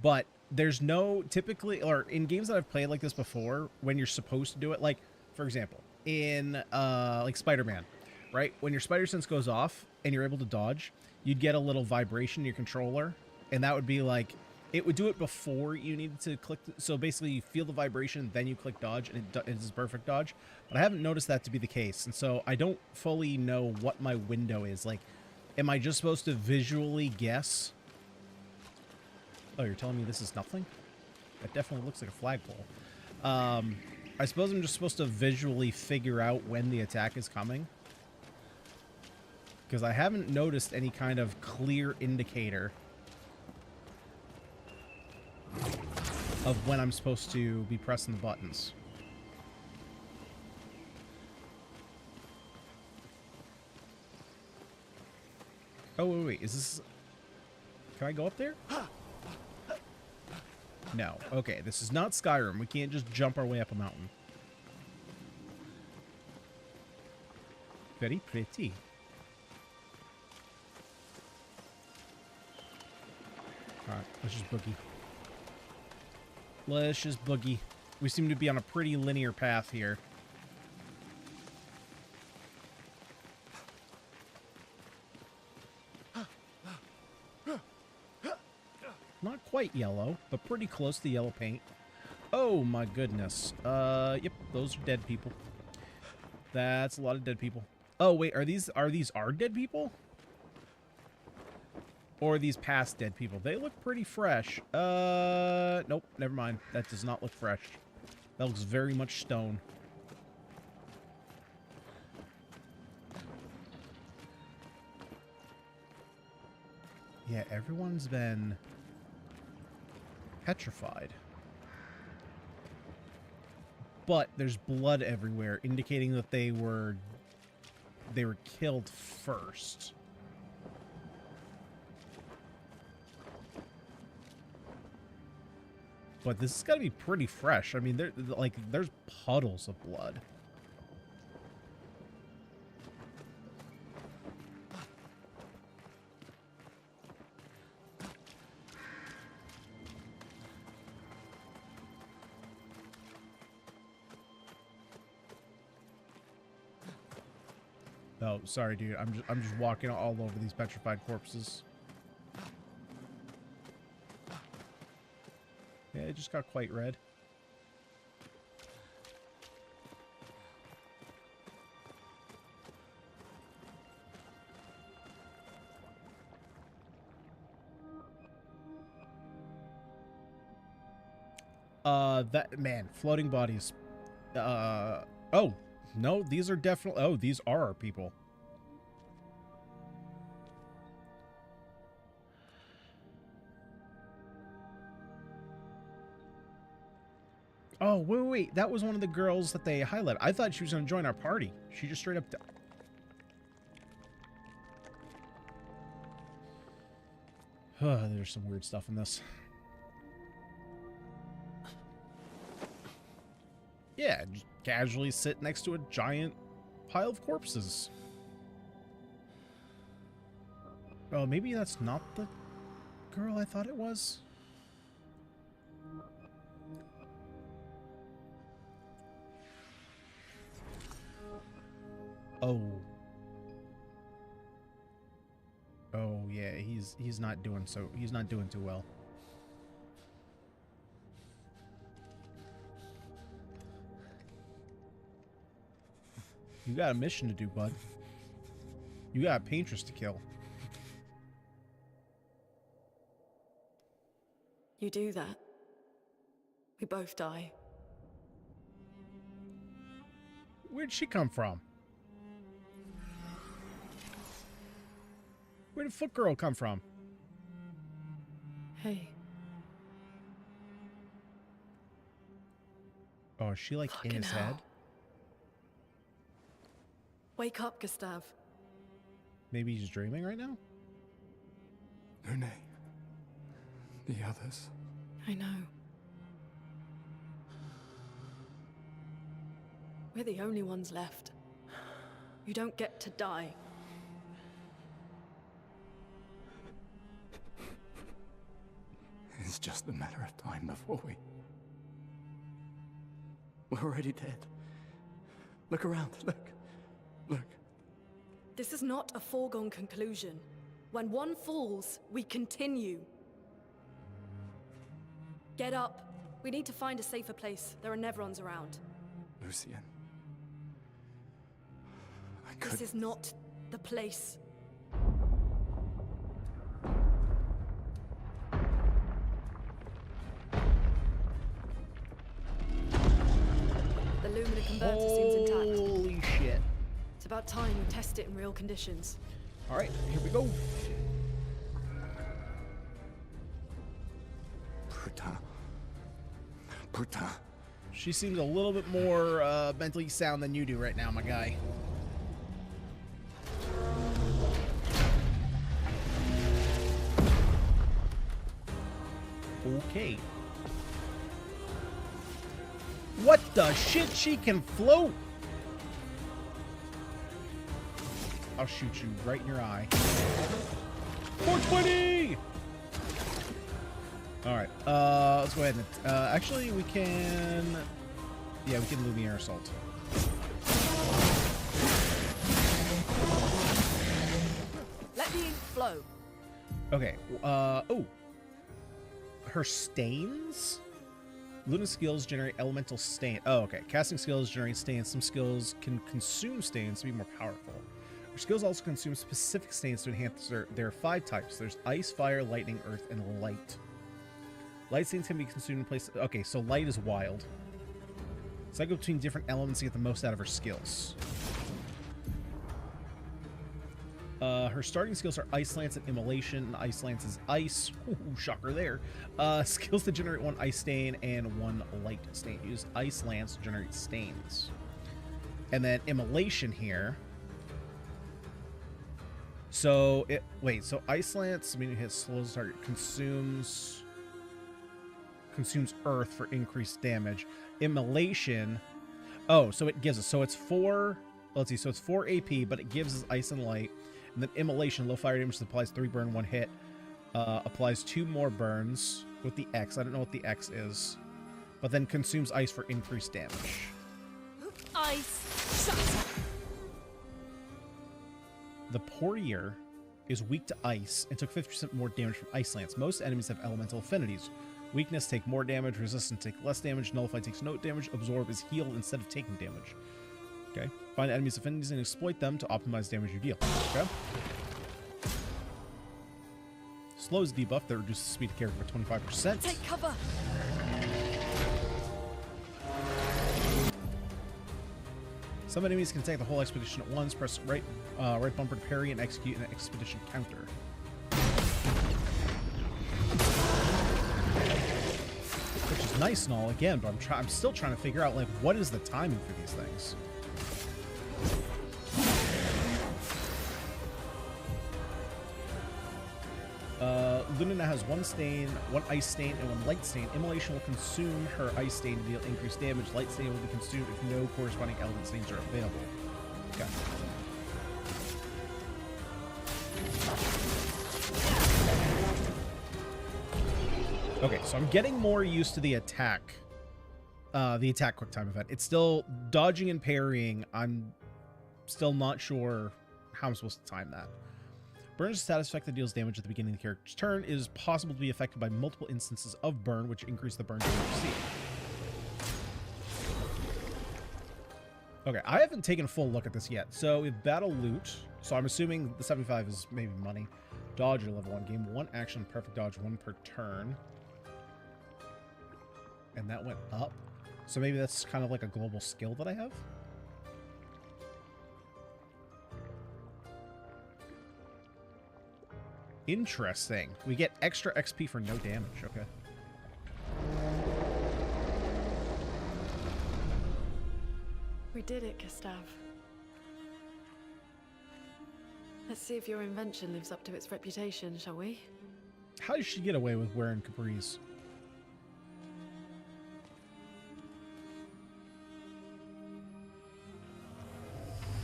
But there's no typically, or in games that I've played like this before, when you're supposed to do it, like for example, in like Spider-Man, right? When your spider sense goes off and you're able to dodge, you'd get a little vibration in your controller, and that would be like, it would do it before you needed to click. So basically you feel the vibration, then you click dodge, and it is perfect dodge. But I haven't noticed that to be the case. And so I don't fully know what my window is. Like, am I just supposed to visually guess? Oh, you're telling me this is nothing? That definitely looks like a flagpole. I suppose I'm just supposed to visually figure out when the attack is coming. Because I haven't noticed any kind of clear indicator of when I'm supposed to be pressing the buttons. Oh, wait, is this... Can I go up there? No. Okay, this is not Skyrim. We can't just jump our way up a mountain. Very pretty. Alright, let's just boogie. Let's just boogie. We seem to be on a pretty linear path here. Not quite yellow, but pretty close to yellow paint. Oh my goodness. Yep, those are dead people. That's a lot of dead people. Oh wait, are these our dead people? Or are these past dead people? They look pretty fresh. Nope, never mind. That does not look fresh. That looks very much stone. Yeah, everyone's been petrified. But there's blood everywhere, indicating that they were killed first. But this has got to be pretty fresh. I mean, there's puddles of blood. Oh, sorry, dude. I'm just walking all over these petrified corpses. Yeah, it just got quite red. That man, floating bodies. Oh no, these are definitely. Oh, these are our people. Oh, wait. That was one of the girls that they highlighted. I thought she was going to join our party. She just straight up... There's some weird stuff in this. Yeah, just casually sit next to a giant pile of corpses. Oh, maybe that's not the girl I thought it was. Oh. Oh yeah, he's not doing too well. You got a mission to do, bud. You got a Paintress to kill. You do that, we both die. Where'd she come from? Where did Foot Girl come from? Hey. Oh, is she like in his head? Wake up, Gustave. Maybe he's dreaming right now? Lune. The others. I know. We're the only ones left. You don't get to die. It's just a matter of time before we're already dead. Look around, look. This is not a foregone conclusion. When one falls, we continue. Get up. We need to find a safer place. There are Nevrons around. Lucien. This is not the place. The Lumina converter seems intact. Holy shit. It's about time we test it in real conditions. Alright, here we go. Putain. She seems a little bit more mentally sound than you do right now, my guy. Okay. What the shit? She can float! I'll shoot you right in your eye. 420! Alright, let's go ahead and... actually, we can... Yeah, we can Lumiere Assault. Let the ink flow. Okay, oh. Her stains? Luna skills generate elemental stain. Oh, okay. Casting skills generate stains. Some skills can consume stains to be more powerful. Her skills also consume specific stains to enhance there are 5 types. There's ice, fire, lightning, earth, and light. Light stains can be consumed in place... Okay, so light is wild. Cycle between different elements to get the most out of her skills. Her starting skills are Ice Lance and Immolation. Ice Lance is ice. Ooh, shocker there. Skills to generate 1 ice stain and 1 light stain. Use Ice Lance to generate stains. And then Immolation here. So, so Ice Lance, meaning it hits slows target, consumes earth for increased damage. Immolation, oh, so it gives us, so it's 4, let's see, so it's 4 AP, but it gives us ice and light. And then Immolation, low fire damage, applies 3 burn, 1 hit. Applies 2 more burns with the X. I don't know what the X is. But then consumes ice for increased damage. Ice. The Portier is weak to ice and took 50% more damage from Ice Lance. Most enemies have elemental affinities. Weakness take more damage, resistant take less damage, nullify takes no damage, absorb is healed instead of taking damage. Okay. Find enemies' affinities and exploit them to optimize damage you deal. Okay. Slow is debuff that reduces speed of character by 25%. Take cover. Some enemies can take the whole expedition at once. Press right bumper to parry and execute an expedition counter. Which is nice and all, again, but I'm still trying to figure out, like, what is the timing for these things? Lunina has one stain, one ice stain, and one light stain. Immolation will consume her ice stain to deal increased damage. Light stain will be consumed if no corresponding element stains are available. Okay. Okay, so I'm getting more used to the attack quick time event. It's still dodging and parrying. I'm still not sure how I'm supposed to time that. Burn is a status effect that deals damage at the beginning of the character's turn. It is possible to be affected by multiple instances of burn, which increase the burn damage received. Okay, I haven't taken a full look at this yet. So with battle loot, so I'm assuming the 75 is maybe money. Dodger level 1. Gain 1 action, perfect dodge, 1 per turn. And that went up. So maybe that's kind of like a global skill that I have. Interesting. We get extra XP for no damage. Okay. We did it, Gustav. Let's see if your invention lives up to its reputation, shall we? How did she get away with wearing capris?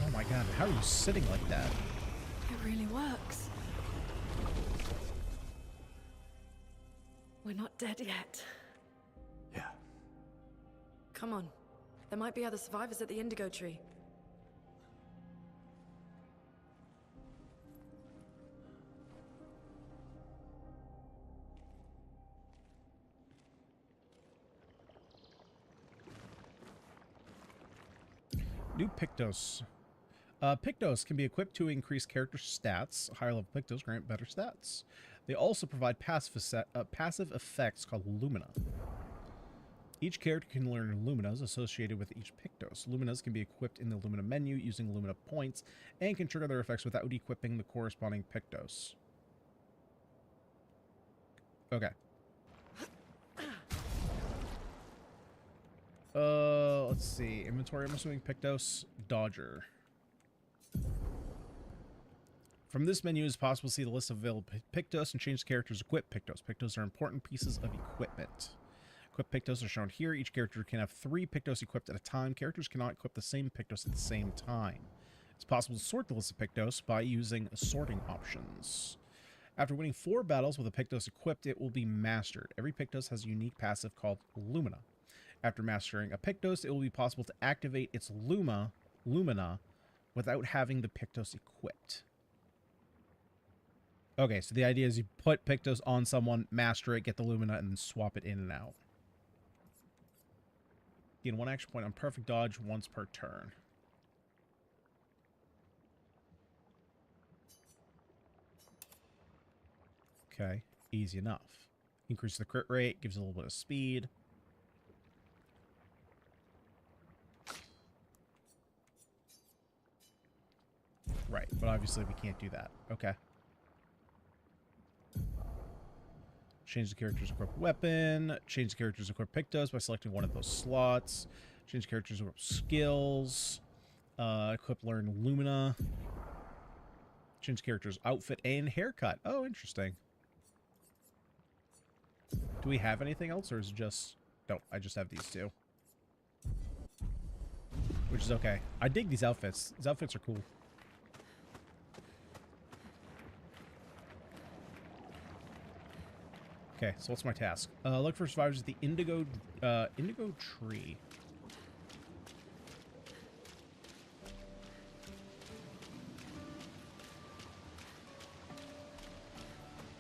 Oh my god, how are you sitting like that? It really works. We're not dead yet. Yeah. Come on. There might be other survivors at the Indigo Tree. New Pictos. Pictos can be equipped to increase character stats. Higher level Pictos grant better stats. They also provide passive effects called Lumina. Each character can learn Luminas associated with each Pictos. Luminas can be equipped in the Lumina menu using Lumina points and can trigger their effects without equipping the corresponding Pictos. Okay. Let's see. Inventory, I'm assuming Pictos. Dodger. From this menu, it's possible to see the list of available Pictos and change the character's equipped Pictos. Pictos are important pieces of equipment. Equipped Pictos are shown here. Each character can have 3 Pictos equipped at a time. Characters cannot equip the same Pictos at the same time. It's possible to sort the list of Pictos by using sorting options. After winning 4 battles with a Pictos equipped, it will be mastered. Every Pictos has a unique passive called Lumina. After mastering a Pictos, it will be possible to activate its Lumina without having the Pictos equipped. Okay, so the idea is you put Pictos on someone, master it, get the Lumina, and then swap it in and out. Gain 1 action point on perfect dodge once per turn. Okay, easy enough. Increase the crit rate, gives a little bit of speed. Right, but obviously we can't do that. Okay. Change the character's equipped weapon. Change the character's equipped Pictos by selecting one of those slots. Change the character's equipped skills. Equip learn Lumina. Change the character's outfit and haircut. Oh, interesting. Do we have anything else, or is it just... No, I just have these 2. Which is okay. I dig these outfits. These outfits are cool. Okay, so what's my task? Look for survivors at the Indigo Tree.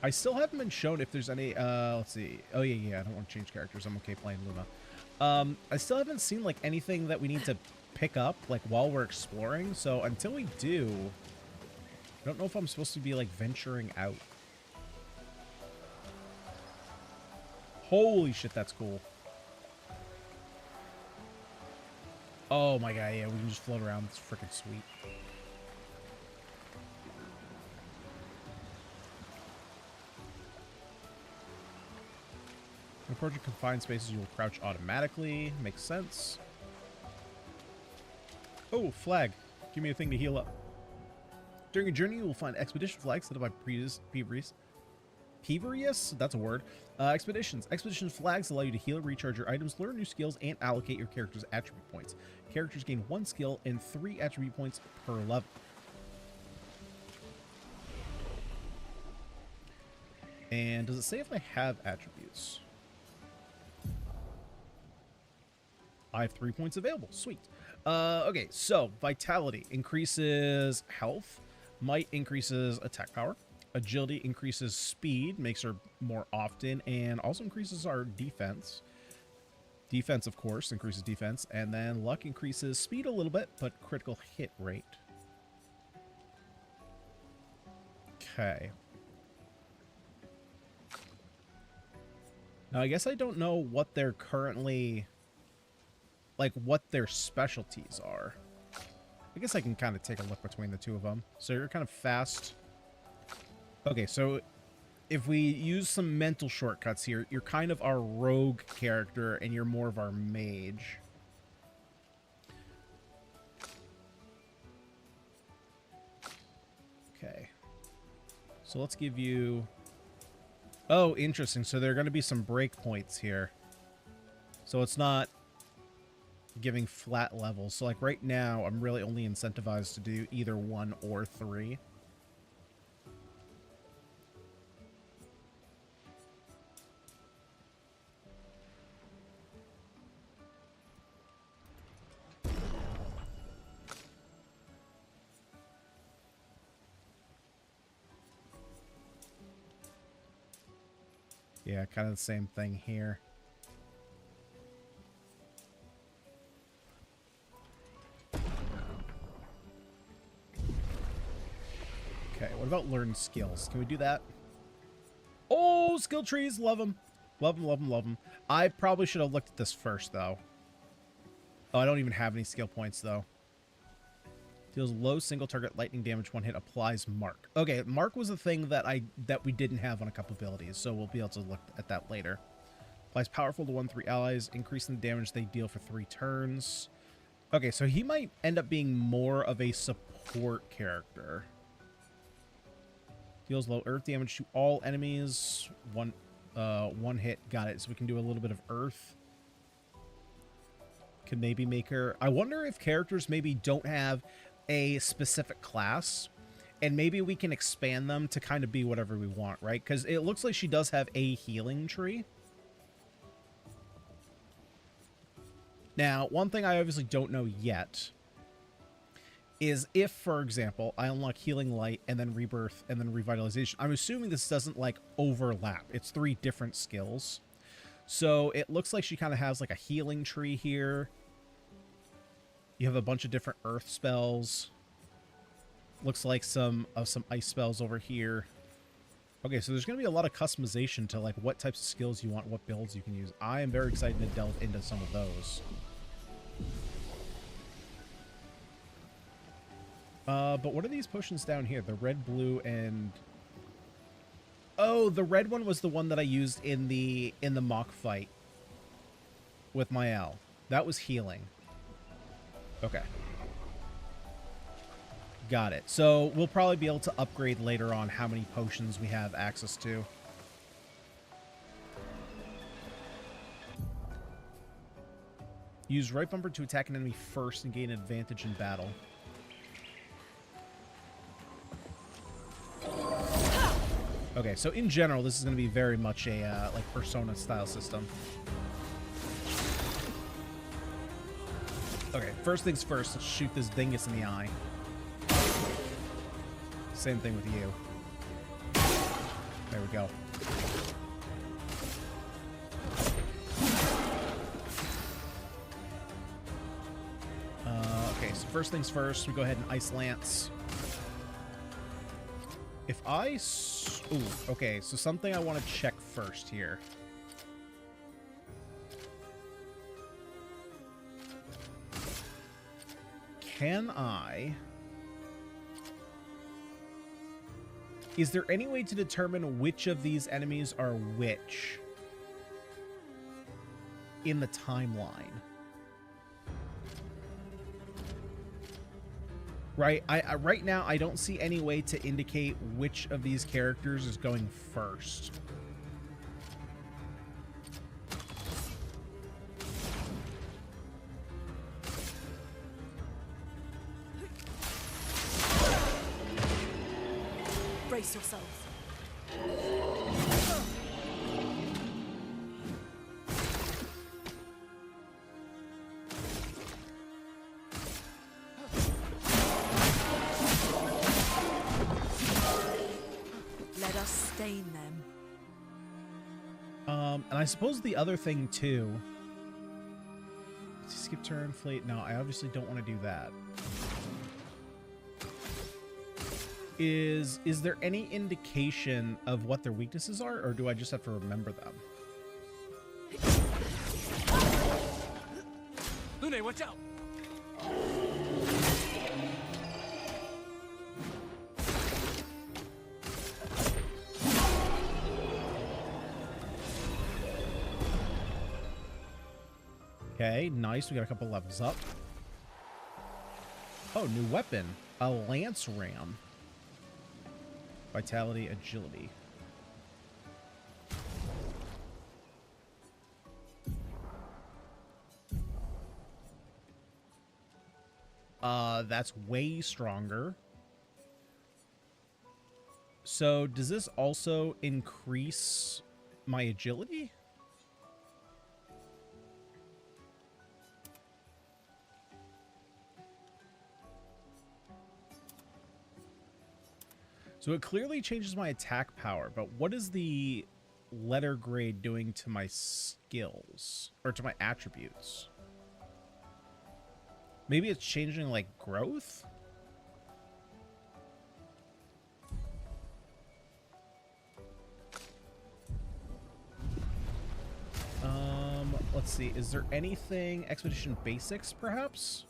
I still haven't been shown if there's any, let's see. Oh, yeah, I don't want to change characters. I'm okay playing Luma. I still haven't seen, like, anything that we need to pick up, like, while we're exploring. So until we do, I don't know if I'm supposed to be, like, venturing out. Holy shit, that's cool. Oh my god, yeah, we can just float around. It's freaking sweet. When approaching confined spaces, you will crouch automatically. Makes sense. Oh, flag. Give me a thing to heal up. During a journey, you will find expedition flags set up by Peaverius. That's a word. Expeditions. Expedition flags allow you to heal, recharge your items, learn new skills, and allocate your character's attribute points. Characters gain 1 skill and 3 attribute points per level. And does it say if I have attributes? I have 3 points available. Sweet. Okay, so Vitality increases health. Might increases attack power. Agility increases speed, makes her more often, and also increases our defense. Defense, of course, increases defense. And then luck increases speed a little bit, but critical hit rate. Okay. Now, I guess I don't know what they're currently... like, what their specialties are. I guess I can kind of take a look between the two of them. So you're kind of fast. Okay, so if we use some mental shortcuts here, you're kind of our rogue character, and you're more of our mage. Okay. So let's give you... Oh, interesting. So there are going to be some breakpoints here. So it's not giving flat levels. So like right now, I'm really only incentivized to do either 1 or 3. Yeah, kind of the same thing here. Okay, what about learn skills? Can we do that? Oh, skill trees, love them. Love them, love them, love them. I probably should have looked at this first, though. Oh, I don't even have any skill points, though. Deals low single target lightning damage, 1 hit, applies mark. Okay, mark was a thing that we didn't have on a couple abilities, so we'll be able to look at that later. Applies powerful to 1/3 allies, increasing the damage they deal for 3 turns. Okay, so he might end up being more of a support character. Deals low earth damage to all enemies. One hit. Got it. So we can do a little bit of earth. Can maybe make her... I wonder if characters maybe don't have a specific class, and maybe we can expand them to kind of be whatever we want, right? Because it looks like she does have a healing tree. Now, one thing I obviously don't know yet is if, for example, I unlock Healing Light and then Rebirth and then Revitalization. I'm assuming this doesn't, like, overlap. It's 3 different skills. So it looks like she kind of has, like, a healing tree here. You have a bunch of different earth spells. Looks like some ice spells over here. Okay, so there's going to be a lot of customization to, like, what types of skills you want, what builds you can use. I am very excited to delve into some of those. But what are these potions down here? The red, blue, and... Oh, the red one was the one that I used in the mock fight with my L. That was healing. Okay. Got it. So we'll probably be able to upgrade later on how many potions we have access to. Use right bumper to attack an enemy first and gain advantage in battle. Okay, so in general, this is going to be very much a like Persona style system. Okay, first things first, let's shoot this dingus in the eye. Same thing with you. There we go. Okay, so first things first, we go ahead and Ice Lance. If I... Ooh, okay, so something I want to check first here. can I... Is there any way to determine which of these enemies are which in the timeline? Right, right now I don't see any way to indicate which of these characters is going first. Brace yourselves. Let us stain them. And I suppose the other thing too... Skip turn, fleet. No, I obviously don't want to do that. Is there any indication of what their weaknesses are, or do I just have to remember them? Lune, watch out! Okay, nice. We got a couple levels up. Oh, new weapon. A lance ram. Vitality, agility. That's way stronger. So, does this also increase my agility? So it clearly changes my attack power, but what is the letter grade doing to my skills? Or to my attributes? Maybe it's changing, like, growth? Let's see. Is there anything... Expedition Basics, perhaps?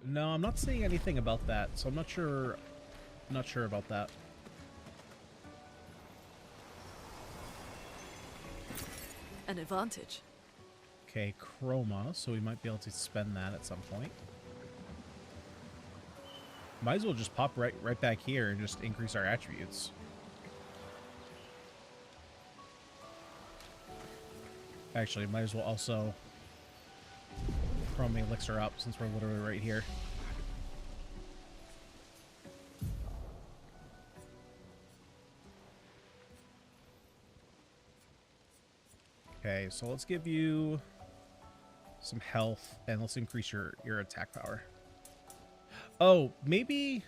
No, I'm not seeing anything about that, so I'm not sure about that. An advantage. Okay, chroma, so we might be able to spend that at some point. Might as well just pop right back here and just increase our attributes. Actually, might as well also chroma elixir up since we're literally right here. Okay, so let's give you some health and let's increase your attack power. Oh, maybe...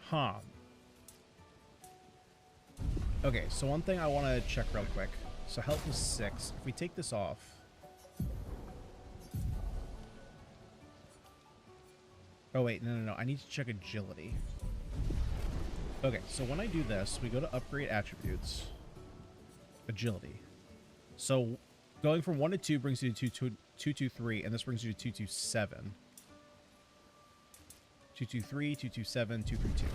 Huh. Okay, so one thing I want to check real quick. So health is 6. If we take this off... Oh, wait, no. I need to check agility. Okay, so when I do this, we go to upgrade attributes. Agility. So going from 1 to 2 brings you to 223, and this brings you to 227. 223, 227, 232.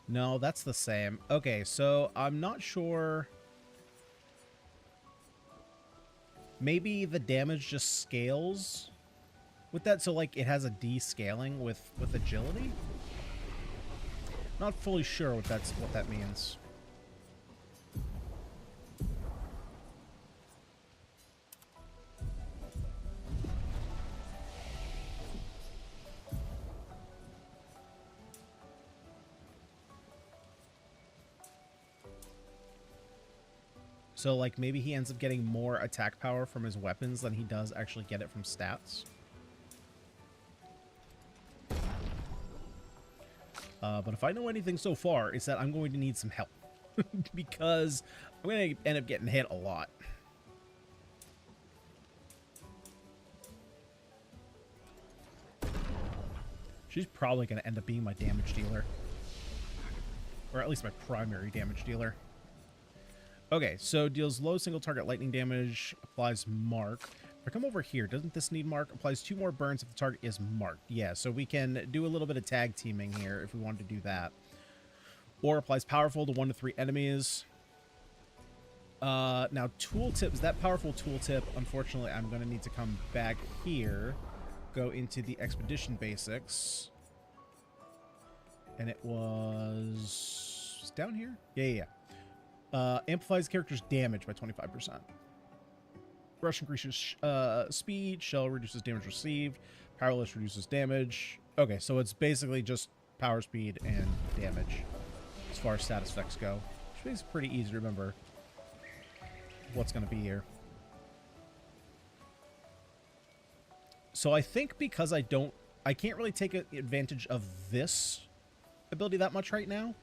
No, that's the same. Okay, so I'm not sure. Maybe the damage just scales with that, so like it has a descaling with agility. Not fully sure what that means. So, like, maybe he ends up getting more attack power from his weapons than he does actually get it from stats. But if I know anything so far, it's that I'm going to need some help. Because I'm going to end up getting hit a lot. She's probably going to end up being my damage dealer. Or at least my primary damage dealer. Okay, so deals low single target lightning damage, applies mark. If I come over here, doesn't this need mark? Applies 2 more burns if the target is marked. Yeah, so we can do a little bit of tag teaming here if we wanted to do that. Or applies powerful to 1 to 3 enemies. Now, tooltips, that powerful tooltip, unfortunately, I'm going to need to come back here, go into the expedition basics. And it was down here? Yeah. Amplifies character's damage by 25%. Rush increases speed. Shell reduces damage received. Powerless reduces damage. Okay, so it's basically just power, speed, and damage as far as status effects go. Which makes it pretty easy to remember what's going to be here. So I think because I can't really take advantage of this ability that much right now,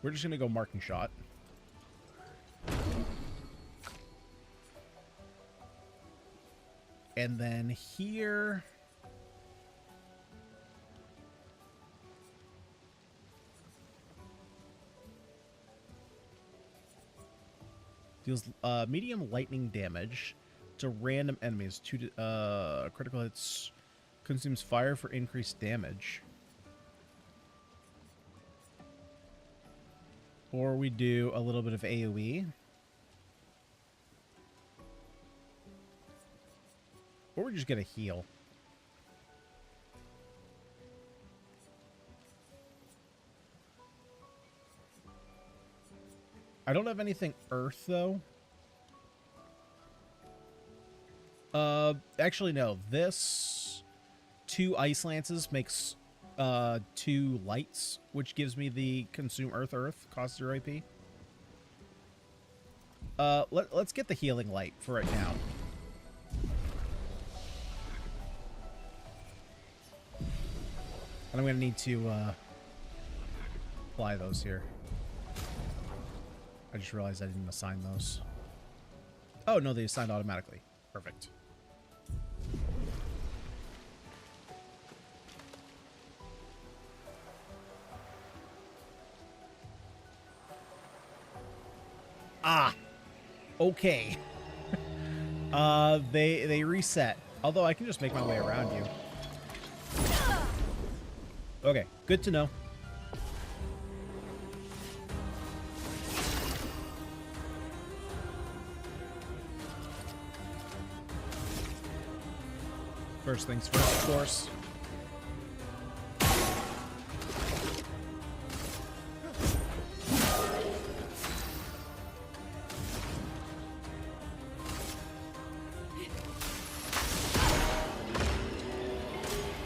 we're just going to go marking shot. And then here, deals medium lightning damage to random enemies. Critical hits, consumes fire for increased damage. Or we do a little bit of AoE. Or we just get a heal. I don't have anything earth, though. Actually, no. This 2 ice lances makes 2 lights, which gives me the consume earth, cost 0 AP. Let's get the healing light for right now. And I'm going to need to apply those here. I just realized I didn't assign those. Oh, no, they assigned automatically. Perfect. Ah! Okay. They reset. Although I can just make my way around you. Okay, good to know. First things first, of course.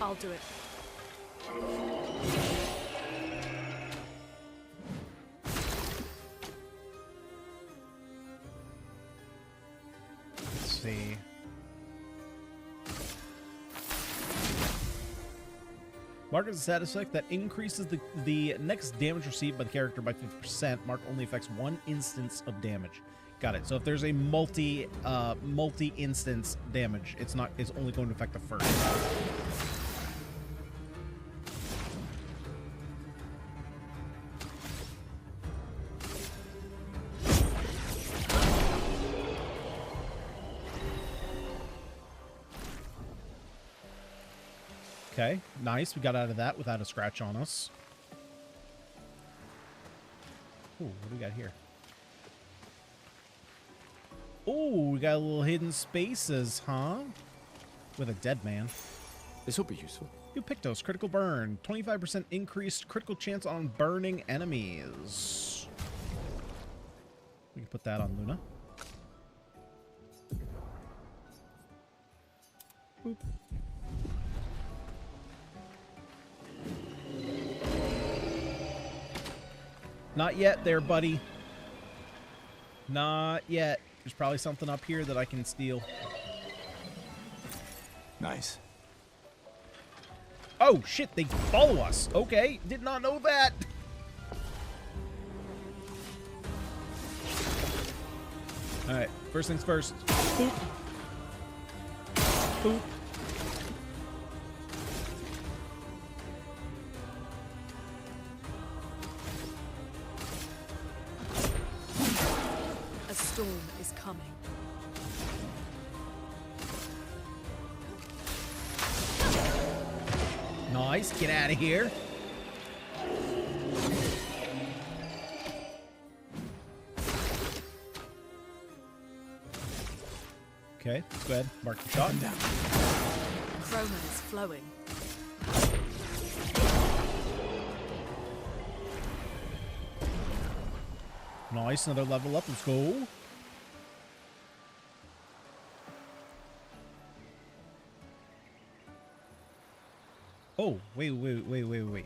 I'll do it. Let's see. Mark is a status effect that increases the next damage received by the character by 50%. Mark only affects 1 instance of damage. Got it. So if there's a multi-instance damage, it's only going to affect the first. Okay, nice. We got out of that without a scratch on us. Ooh, what do we got here? Oh, we got a little hidden spaces, huh? With a dead man. This will be useful. New Pictos, critical burn. 25% increased critical chance on burning enemies. We can put that on Luna. Boop. Not yet there, buddy. Not yet. There's probably something up here that I can steal. Nice. Oh, shit, they follow us. Okay, did not know that. All right, first things first. Boop. Boop. A storm is coming. Nice, get out of here. Okay, let's go ahead. Mark the shot. Chroma is flowing. Nice, another level up. Let's go. Oh, wait.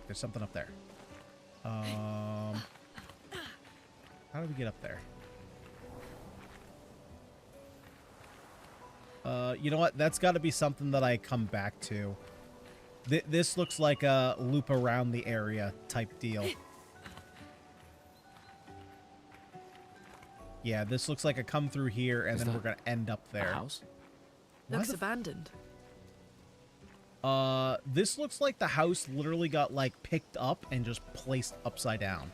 There's something up there. How do we get up there? You know what? That's got to be something that I come back to. This looks like a loop around the area type deal. Yeah, this looks like a come through here, and then we're gonna end up there. House? Looks abandoned. This looks like the house literally got, like, picked up and just placed upside down.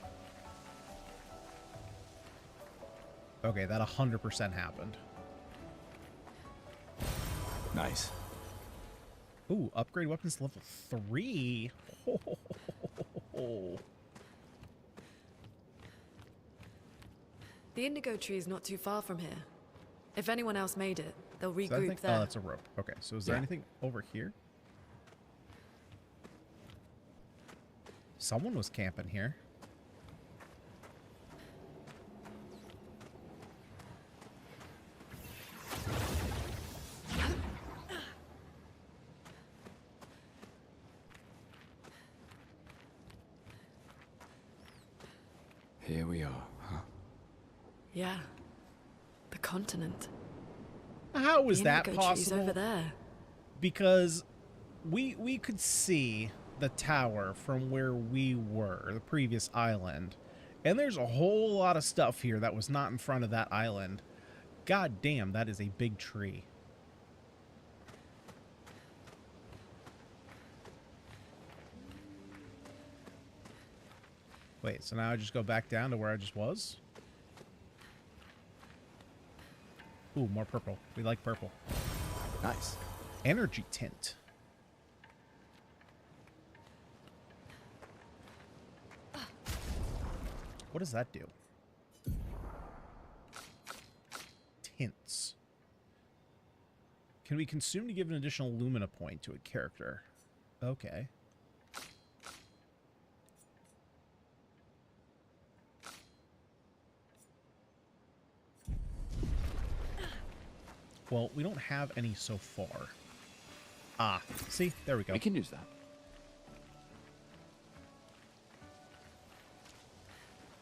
Okay, that 100% happened. Nice. Ooh, upgrade weapons to level 3. The indigo tree is not too far from here. If anyone else made it, they'll regroup Oh, there. that's a rope. Okay, so is there anything over here? Someone was camping here. Here we are, huh? Yeah. The continent. How is that indigo tree's possible? over there. Because we could see the tower from where we were, the previous island. And there's a whole lot of stuff here that was not in front of that island. God damn, that is a big tree. Wait, so now I just go back down to where I just was? Ooh, more purple. We like purple. Nice. Energy tint. What does that do? Tints. Can be consumed to give an additional Lumina point to a character. Okay. Well, we don't have any so far. Ah, see? There we go. We can use that.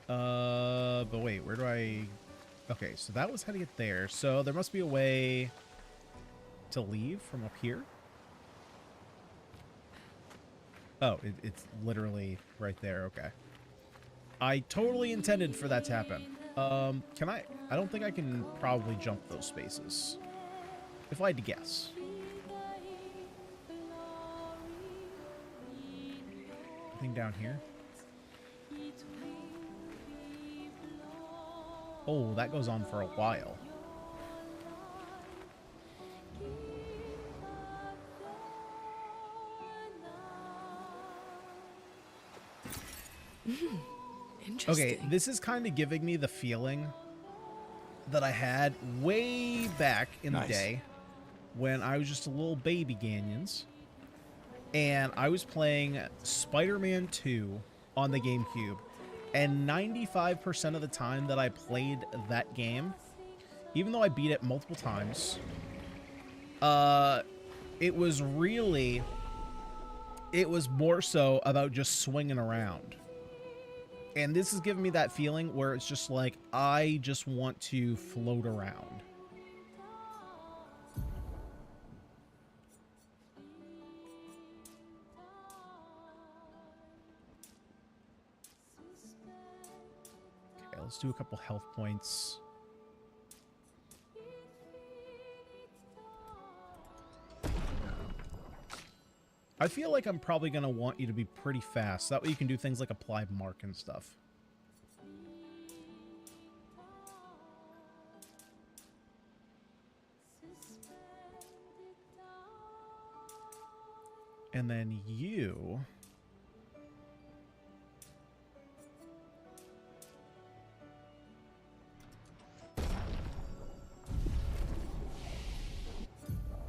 But wait, where do I... Okay, so that was how to get there. So there must be a way to leave from up here. Oh, it's literally right there. Okay. I totally intended for that to happen. Can I... I don't think I can probably jump those spaces. If I had to guess. Anything down here? Oh, that goes on for a while. Interesting. Okay, this is kind of giving me the feeling that I had way back in the day when I was just a little baby Ganyonz and I was playing Spider-Man 2 on the GameCube, and 95% of the time that I played that game, even though I beat it multiple times, it was more so about just swinging around. And this is giving me that feeling where it's just like, I just want to float around. Okay, let's do a couple health points. I feel like I'm probably going to want you to be pretty fast. That way you can do things like apply mark and stuff. And then you...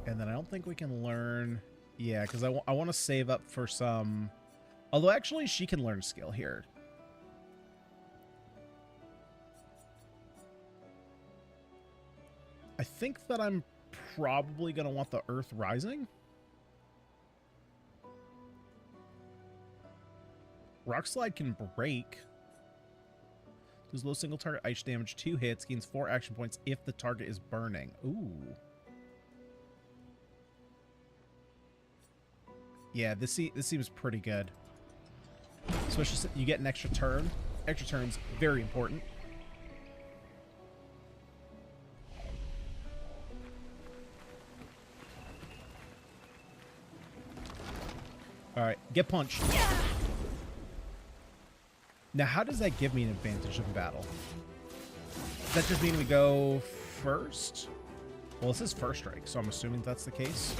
And then I don't think we can learn... Yeah, because I want to save up for some... Although, actually, she can learn skill here. I think that I'm probably going to want the Earth Rising. Rock Slide can break. Does low single target ice damage, 2 hits, gains 4 action points if the target is burning. Ooh. Yeah, this seems pretty good. Especially since you get an extra turn. Extra turn's very important. Alright, get punched. Yeah. Now, how does that give me an advantage in battle? Does that just mean we go first? Well, this is first strike, so I'm assuming that's the case.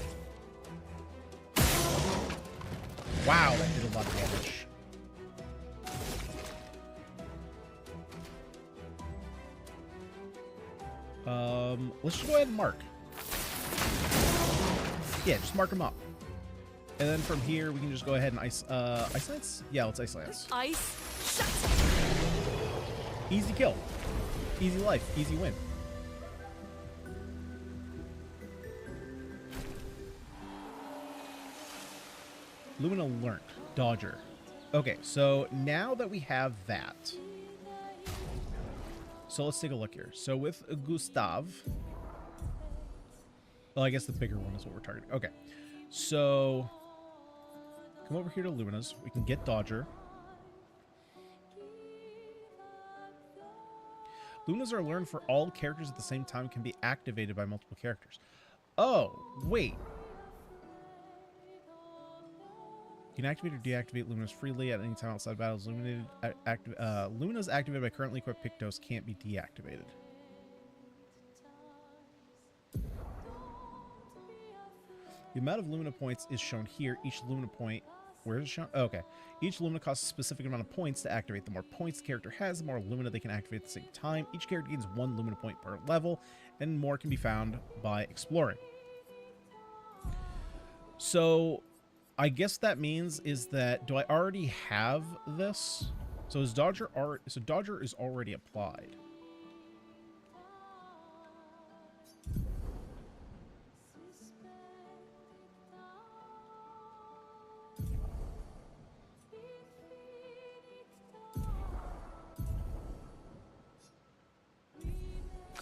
Wow, that did a lot of damage. Let's just go ahead and mark. Yeah, just mark them up. And then from here, we can just go ahead and ice lance? Yeah, let's ice lance. Ice. Shut. Easy kill. Easy life. Easy win. Lumina learned. Dodger. Okay, so now that we have that... So let's take a look here. So with Gustav... Well, I guess the bigger one is what we're targeting. Okay. So... Come over here to Lumina's. We can get Dodger. Lumina's are learned for all characters at the same time, can be activated by multiple characters. Oh, wait. You can activate or deactivate Lumina's freely at any time outside battles. Lumina's activated by currently equipped Pictos can't be deactivated. The amount of Lumina points is shown here. Each Lumina point... Where is it shown? Oh, okay. Each Lumina costs a specific amount of points to activate. The more points the character has, the more Lumina they can activate at the same time. Each character gains 1 Lumina point per level, and more can be found by exploring. So... I guess that means is that, do I already have this? So is Dodger is already applied.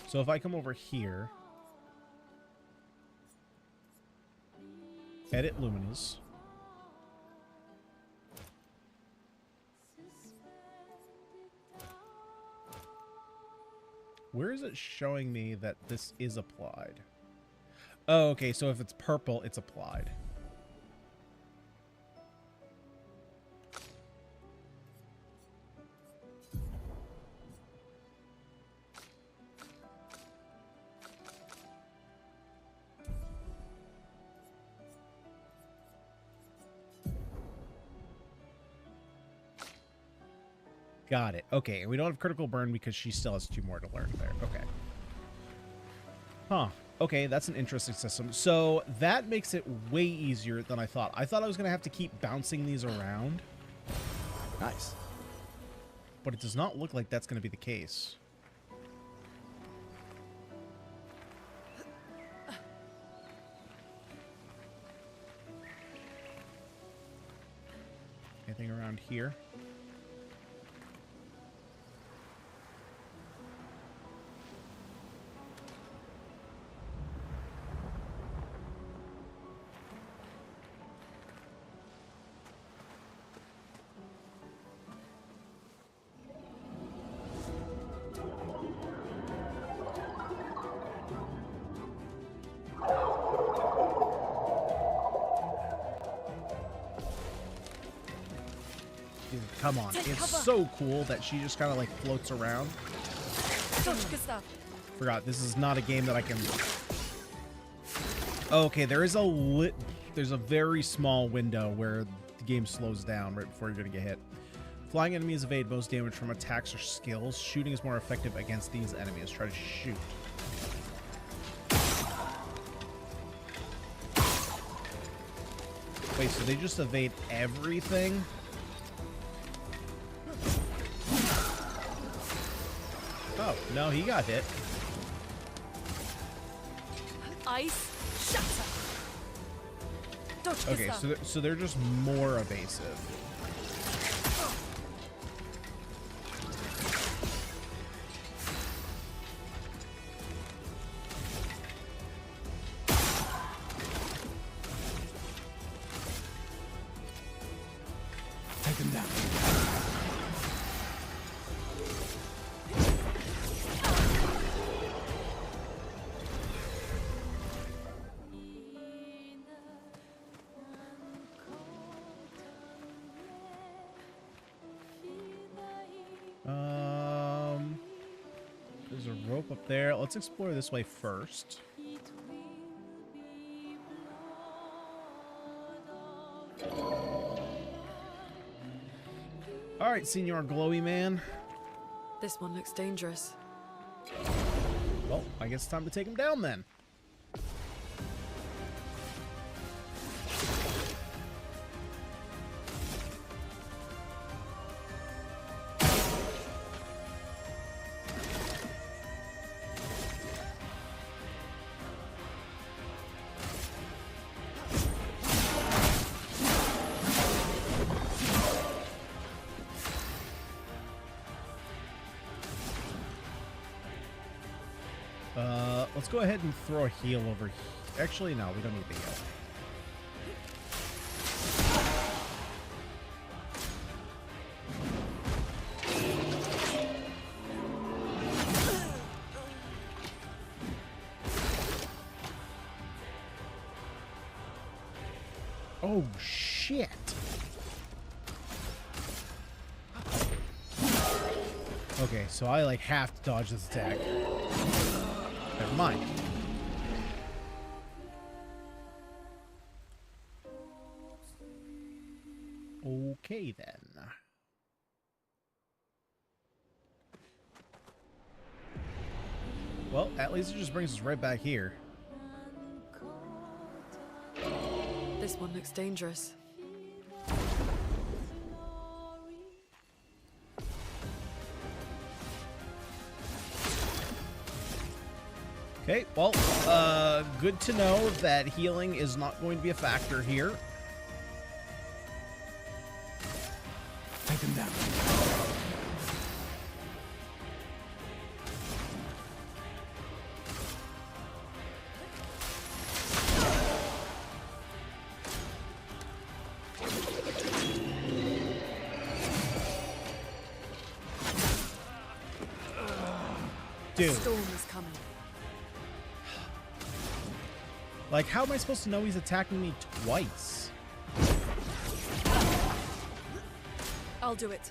So if I come over here, edit Luminas. Where is it showing me that this is applied? Oh, okay, so if it's purple, it's applied. Got it. Okay, and we don't have critical burn because she still has 2 more to learn there. Okay. Huh. Okay, that's an interesting system. So that makes it way easier than I thought. I thought I was going to have to keep bouncing these around. Nice. But it does not look like that's going to be the case. Anything around here? come on. It's so cool that she just kind of like floats around. Forgot, this is not a game that I can... Okay, there's a very small window where the game slows down right before you're going to get hit. Flying enemies evade most damage from attacks or skills. Shooting is more effective against these enemies. Try to shoot. Wait, so they just evade everything? Oh, no, he got hit. Ice shatter. Okay, so they're just more evasive. Take him down. There's a rope up there. Let's explore this way first. All right, Senor Glowy Man. This one looks dangerous. Well, I guess it's time to take him down then. Let's go ahead and throw a heal over here. Actually, no, we don't need the heal. Oh, shit. Okay, so I like have to dodge this attack. Never mind. Okay, then. Well, at least it just brings us right back here. This one looks dangerous. Okay, well, good to know that healing is not going to be a factor here. Take him down. Dude. Storm is coming. Like, how am I supposed to know he's attacking me twice? I'll do it.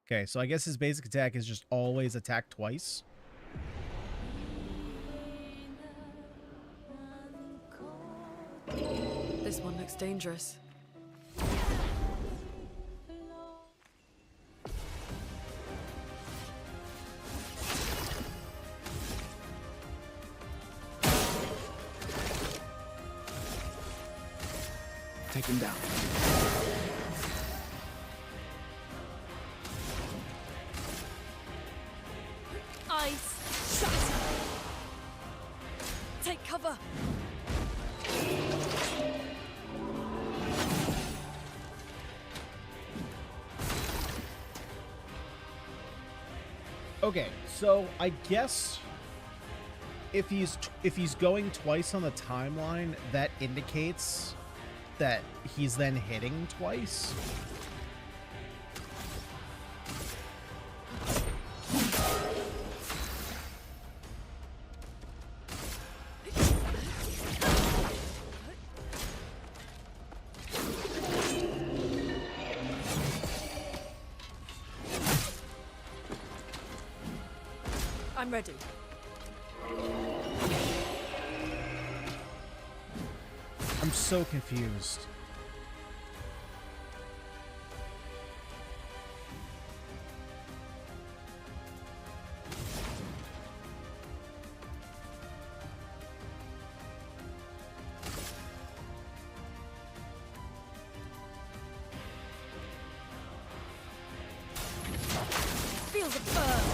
Okay, so I guess his basic attack is just always attack twice. This one looks dangerous. Take him down. Ice shatter. Take cover. Okay, so I guess if he's going twice on the timeline, that indicates that he's then hitting twice. I'm ready. I'm so confused. Feel the burn.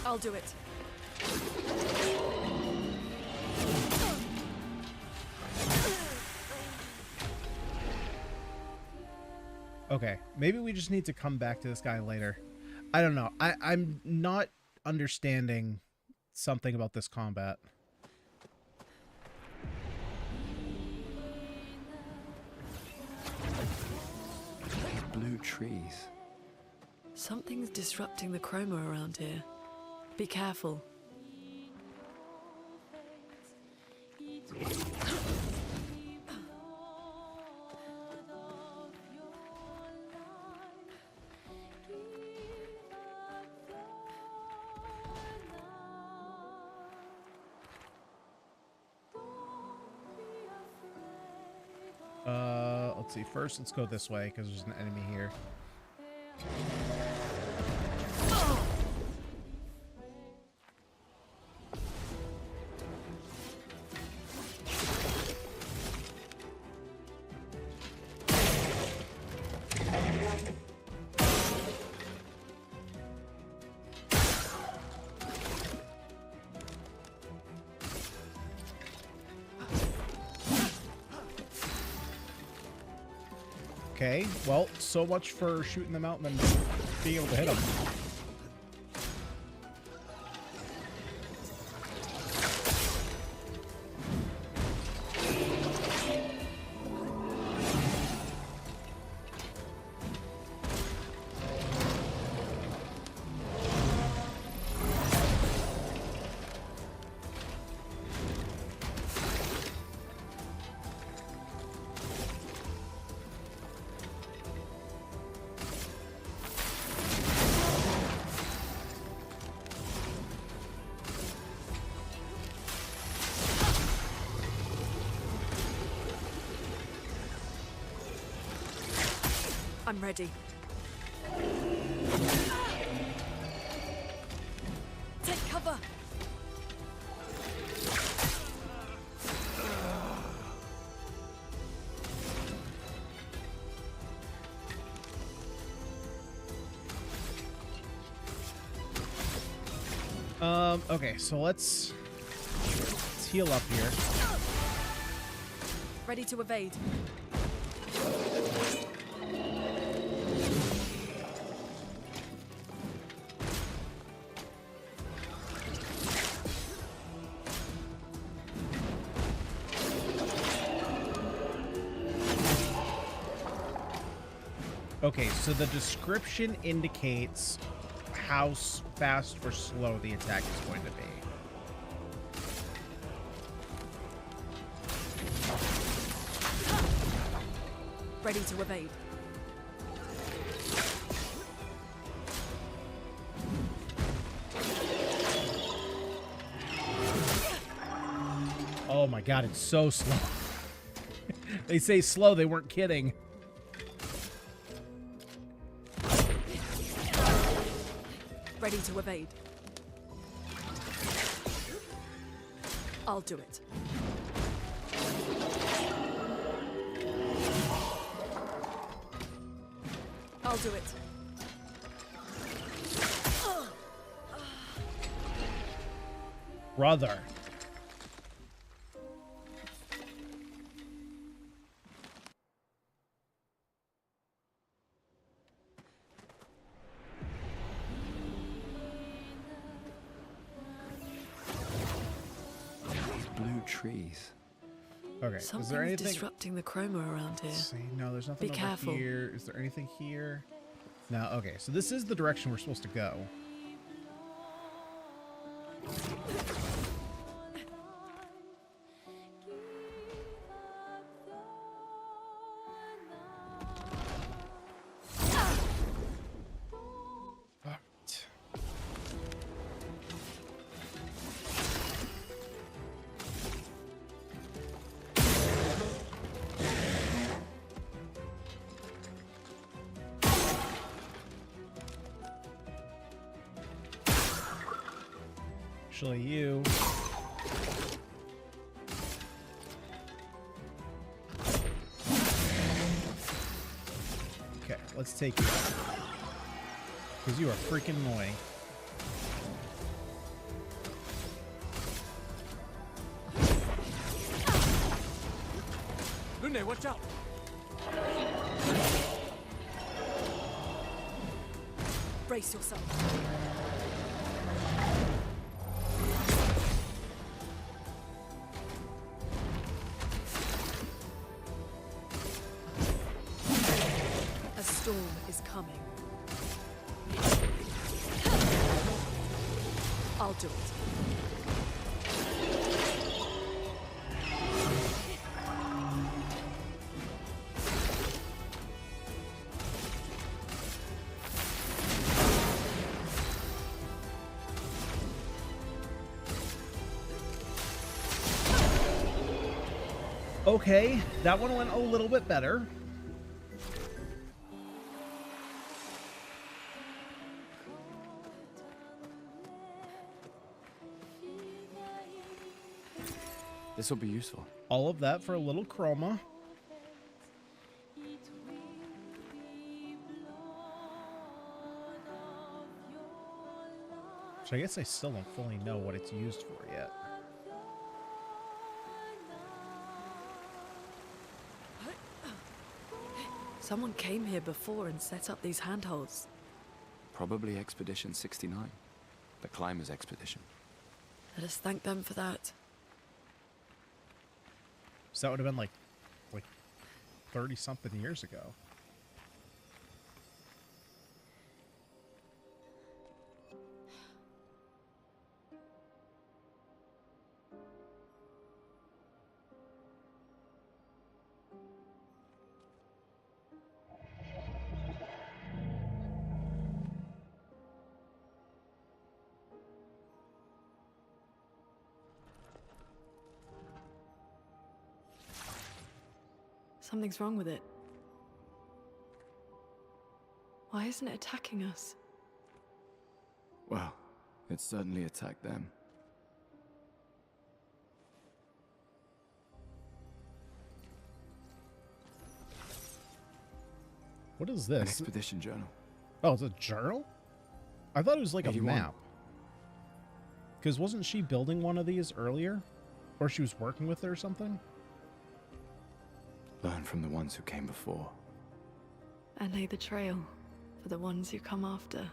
I'll do it. Okay, maybe we just need to come back to this guy later. I don't know. I'm not understanding something about this combat. These blue trees. Something's disrupting the chroma around here. Be careful. Let's see. First, let's go this way because there's an enemy here. Okay, well, so much for shooting them out and then being able to hit them. I'm ready. Take cover. Okay, so let's heal up here. Ready to evade. Okay, so the description indicates how fast or slow the attack is going to be. Ready to evade. Oh my god, it's so slow. They say slow, they weren't kidding. Ready to evade. I'll do it. I'll do it. Brother. Trees. Okay, Something's is there anything disrupting the chroma around here? Let's see. No, there's nothing Be over careful. here. Is there anything here? No. Okay, so this is the direction we're supposed to go. Actually, you. Okay, let's take you. Because you are freaking annoying. Lune, watch out! Brace yourself. A storm is coming. I'll do it. Okay, that one went a little bit better. This will be useful. All of that for a little chroma. So I guess I still don't fully know what it's used for yet. Someone came here before and set up these handholds. Probably Expedition 69. The Climbers Expedition. Let us thank them for that. So that would have been like 30-something years ago. Something's wrong with it. Why isn't it attacking us? Well, it certainly attacked them. What is An this? expedition journal. Oh, it's a journal? I thought it was like 81. a map. Because wasn't she building one of these earlier? Or she was working with it or something? Learn from the ones who came before. And lay the trail for the ones who come after.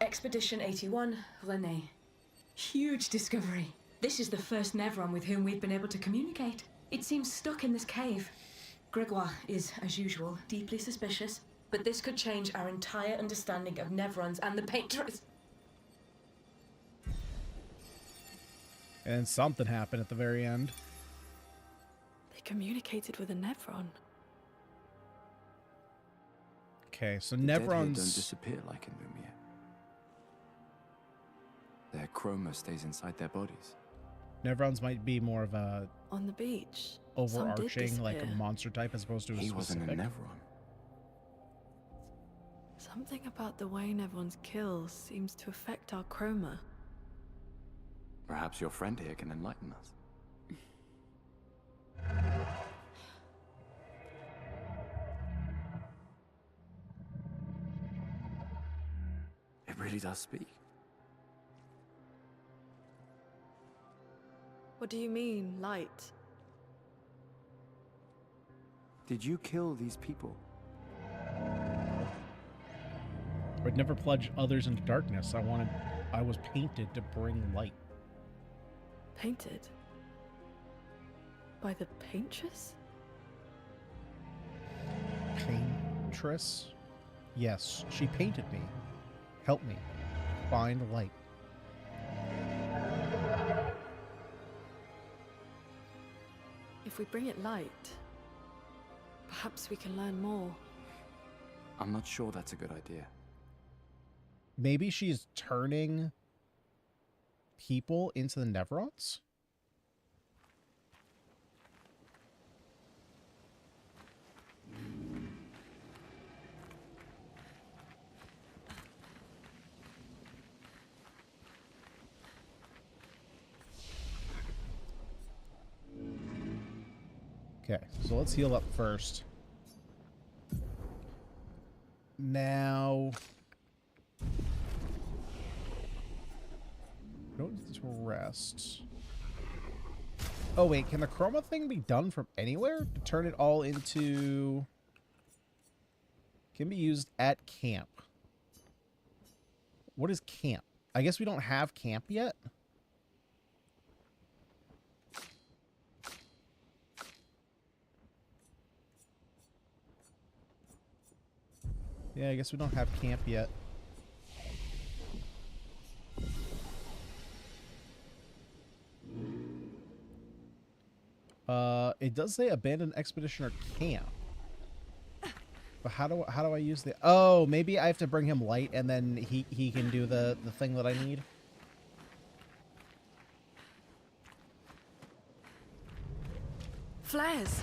Expedition 81, René. Huge discovery. This is the first Nevron with whom we've been able to communicate. It seems stuck in this cave. Gregoire is, as usual, deeply suspicious, but this could change our entire understanding of Nevrons and the Paintress. And something happened at the very end. They communicated with a Nevron. Okay, so The dead here don't Nevrons... disappear like in Lumiere. Their chroma stays inside their bodies. Nevrons might be more of a On the beach. overarching, like a monster type as opposed to a He specific. wasn't a Nevron. Something about the way Nevrons kill seems to affect our chroma. Perhaps your friend here can enlighten us. It really does speak. What do you mean, light? Did you kill these people? I'd never plunge others into darkness. I was painted to bring light. Painted? By the Paintress? Paintress? Yes, she painted me. Help me find light. If we bring it light, perhaps we can learn more. I'm not sure that's a good idea. Maybe she's turning people into the Nevrons? Okay, so let's heal up first. Now... Go to rest. Oh wait, can the chroma thing be done from anywhere? To turn it all into... Can be used at camp. What is camp? I guess we don't have camp yet? Yeah, I guess we don't have camp yet. It does say abandoned expedition or camp. But how do I use the... Oh, maybe I have to bring him light and then he can do the thing that I need. Flares!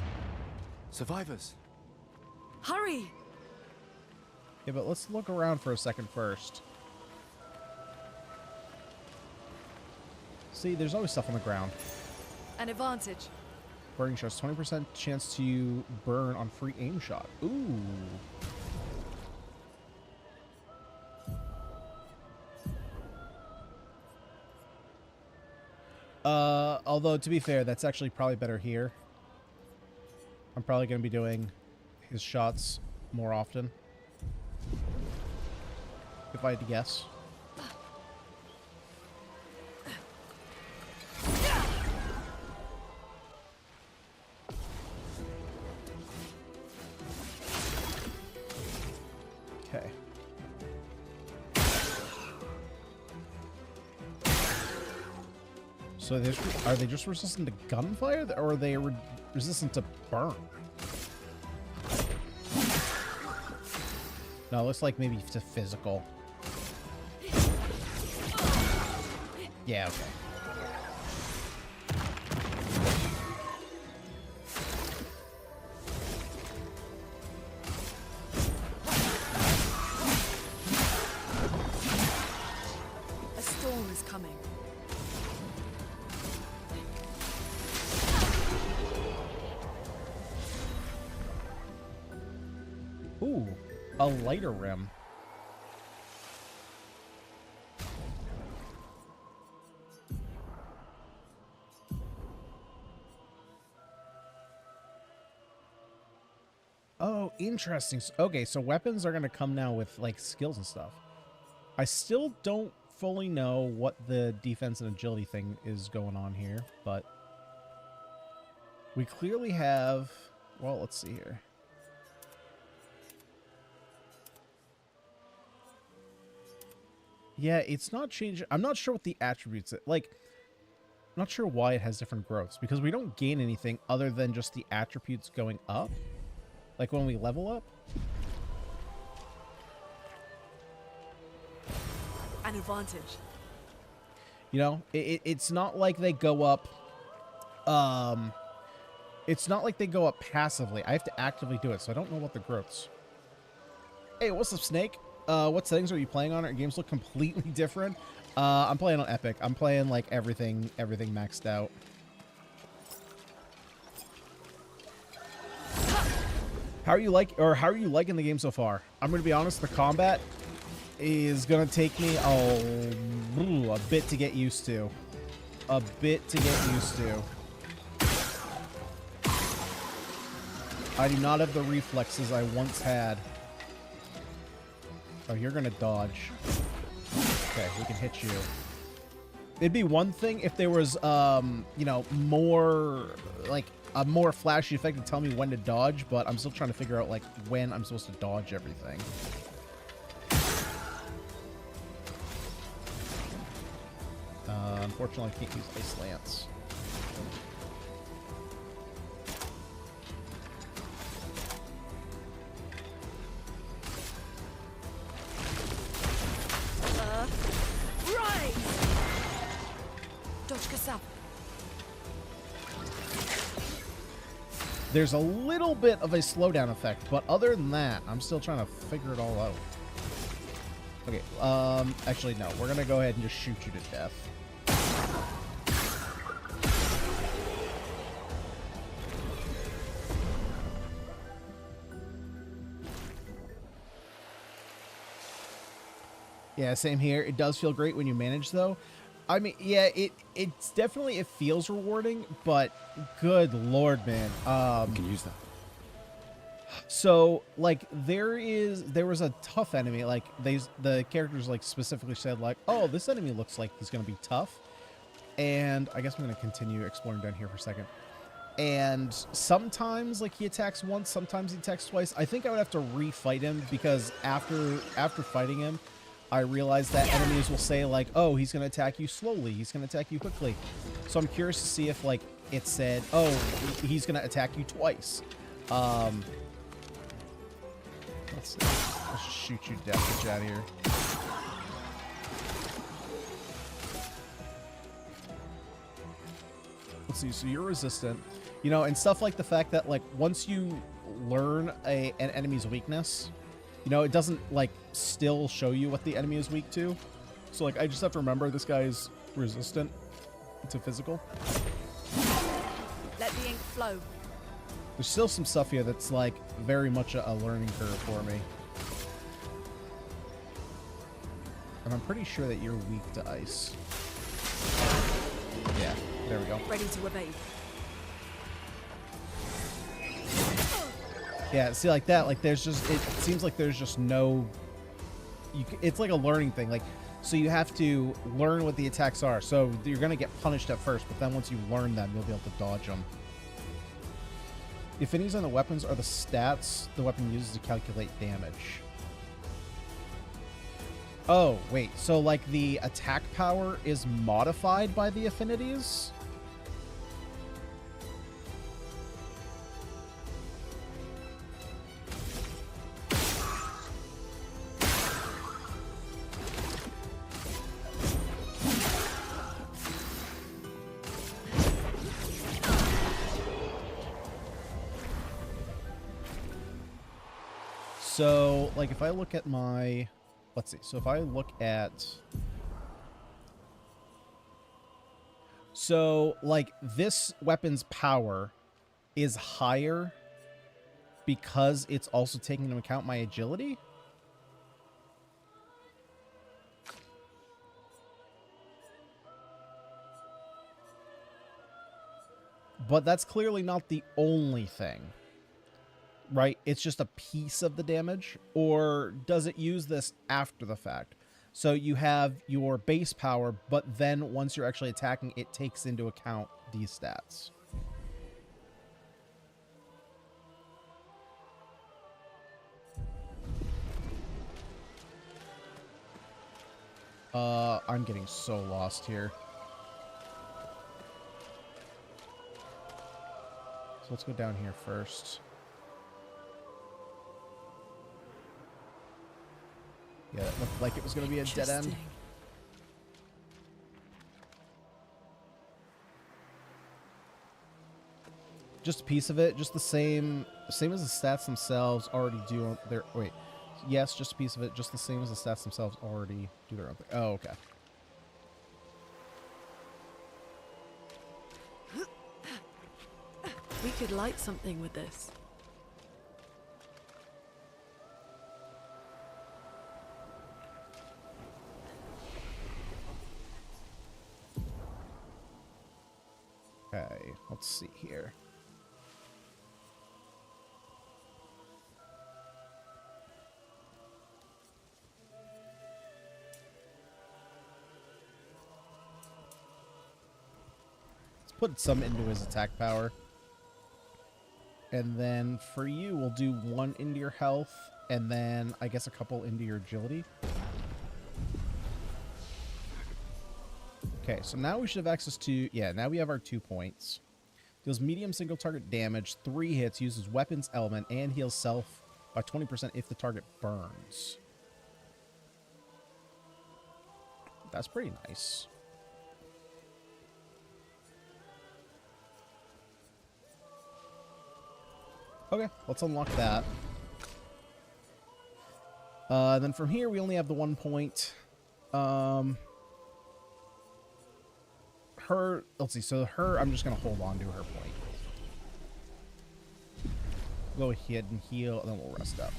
Survivors! Hurry! Yeah, but let's look around for a second first. See, there's always stuff on the ground. An advantage. Burning shots, 20% chance to burn on free aim shot. Ooh. Although, to be fair, that's actually probably better here. I'm probably going to be doing his shots more often. If I had to guess. Okay. So are they just resistant to gunfire, or are they resistant to burn? No, it looks like maybe to physical. Yeah, okay. A storm is coming. Ooh, a lighter rim. Oh, interesting. Okay, so weapons are going to come now with, like, skills and stuff. I still don't fully know what the defense and agility thing is going on here, but we clearly have... Well, let's see here. Yeah, it's not changing. I'm not sure what the attributes... Like, I'm not sure why it has different growths, because we don't gain anything other than just the attributes going up. Like when we level up? An advantage. You know, it's not like they go up... It's not like they go up passively. I have to actively do it, so I don't know what the growths. Hey, what's up, Snake? What settings are you playing on? Our games look completely different. I'm playing on Epic. I'm playing, like, everything maxed out. How are you liking the game so far? I'm gonna be honest, the combat is gonna take me a bit to get used to. A bit to get used to. I do not have the reflexes I once had. Oh, you're gonna dodge. Okay, we can hit you. It'd be one thing if there was, you know, more, like, a more flashy effect to tell me when to dodge, but I'm still trying to figure out, like, when I'm supposed to dodge everything. Unfortunately, I can't use Ice Lance. Right! Dodge Kasap. There's a little bit of a slowdown effect, but other than that, I'm still trying to figure it all out. Okay, actually, no. We're gonna go ahead and just shoot you to death. Yeah, same here. It does feel great when you manage, though. I mean, yeah, it's definitely, it feels rewarding, but good lord, man. You can use that. So, like, there was a tough enemy. Like, the characters, like, specifically said, like, oh, this enemy looks like he's gonna be tough. And I guess I'm gonna continue exploring down here for a second. And sometimes, like, he attacks once, sometimes he attacks twice. I think I would have to refight him, because after fighting him, I realized that enemies will say, like, oh, he's gonna attack you slowly, he's gonna attack you quickly. So I'm curious to see if, like, it said, oh, he's gonna attack you twice. Let's see. Let's just shoot you down, get you out of here. Let's see, so you're resistant. You know, and stuff like the fact that, like, once you learn an enemy's weakness, you know, it doesn't, like, still show you what the enemy is weak to. So, like, I just have to remember this guy is resistant to physical. Let the ink flow. There's still some stuff here that's, like, very much a learning curve for me. And I'm pretty sure that you're weak to ice. Yeah, there we go. Ready to evade. Yeah, see, like that, like, there's just, it seems like there's just no, it's like a learning thing. Like, so you have to learn what the attacks are. So you're going to get punished at first, but then once you learn them, you'll be able to dodge them. The affinities on the weapons are the stats the weapon uses to calculate damage. Oh, wait. So, like, the attack power is modified by the affinities? So, like, if I look at my... Let's see. So, if I look at... So, like, this weapon's power is higher because it's also taking into account my agility? But that's clearly not the only thing. Right? It's just a piece of the damage, or does it use this after the fact? So you have your base power, but then once you're actually attacking, it takes into account these stats. I'm getting so lost here. So let's go down here first. Yeah, it looked like it was going to be a dead end. Just a piece of it, just the same as the stats themselves already do on their... Wait, yes, just a piece of it, just the same as the stats themselves already do their own thing. Oh, okay. We could light something with this. Okay, let's see here. Let's put some into his attack power. And then for you, we'll do one into your health, and then I guess a couple into your agility. Okay, so now we should have access to... Yeah, now we have our 2 points. Deals medium single target damage, 3 hits, uses weapons element, and heals self by 20% if the target burns. That's pretty nice. Okay, let's unlock that. Then from here, we only have the 1 point. Her, let's see, so her, I'm just going to hold on to her point. Go ahead and heal, and then we'll rest up.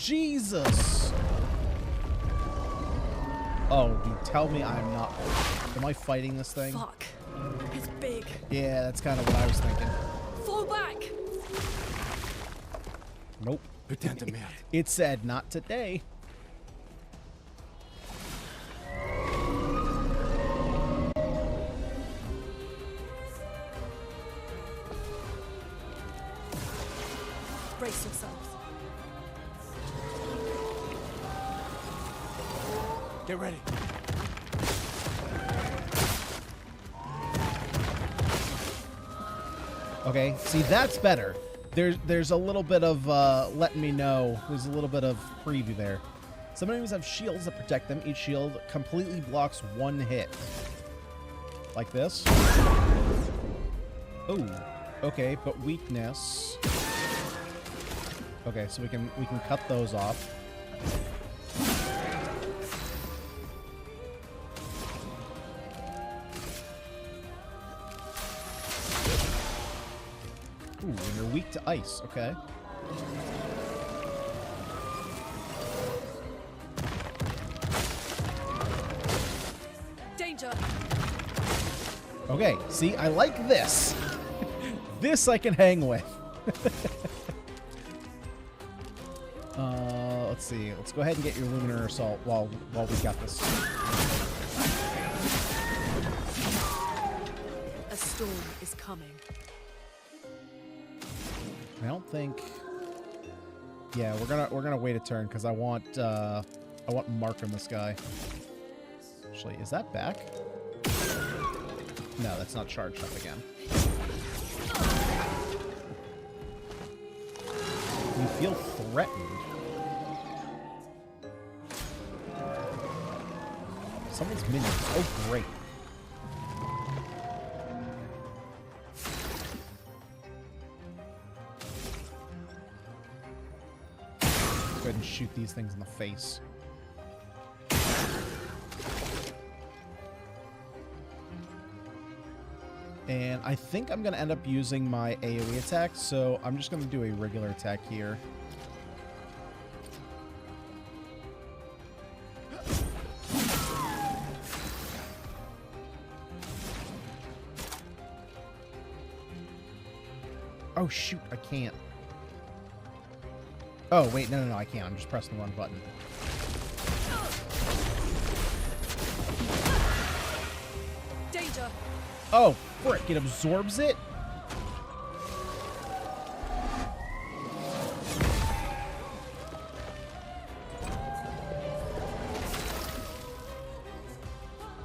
Jesus! Oh, you tell me I'm not... Am I fighting this thing? Fuck. It's big. Yeah, that's kind of what I was thinking. Fall back! Nope. Putain de merde. It said, not today. Brace yourselves. Get ready. Okay, see, that's better. There's a little bit of letting me know. There's a little bit of preview there. Some enemies have shields that protect them. Each shield completely blocks one hit. Like this. Oh, okay, but weakness. Okay, so we can cut those off. Ooh, and you're weak to ice, okay. Danger! Okay, see, I like this. This I can hang with. Let's see. Let's go ahead and get your Luminar Assault while we got this. A storm is coming. I don't think. Yeah, we're gonna wait a turn because I want Mark on this guy. Actually, is that back? No, that's not charged up again. You feel threatened. Someone's minions. Oh, great. Go ahead and shoot these things in the face. And I think I'm going to end up using my AoE attack, so I'm just going to do a regular attack here. Oh, shoot, I can't. Oh, wait, no, I can't. I'm just pressing the wrong button. Danger! Oh, frick, it absorbs it?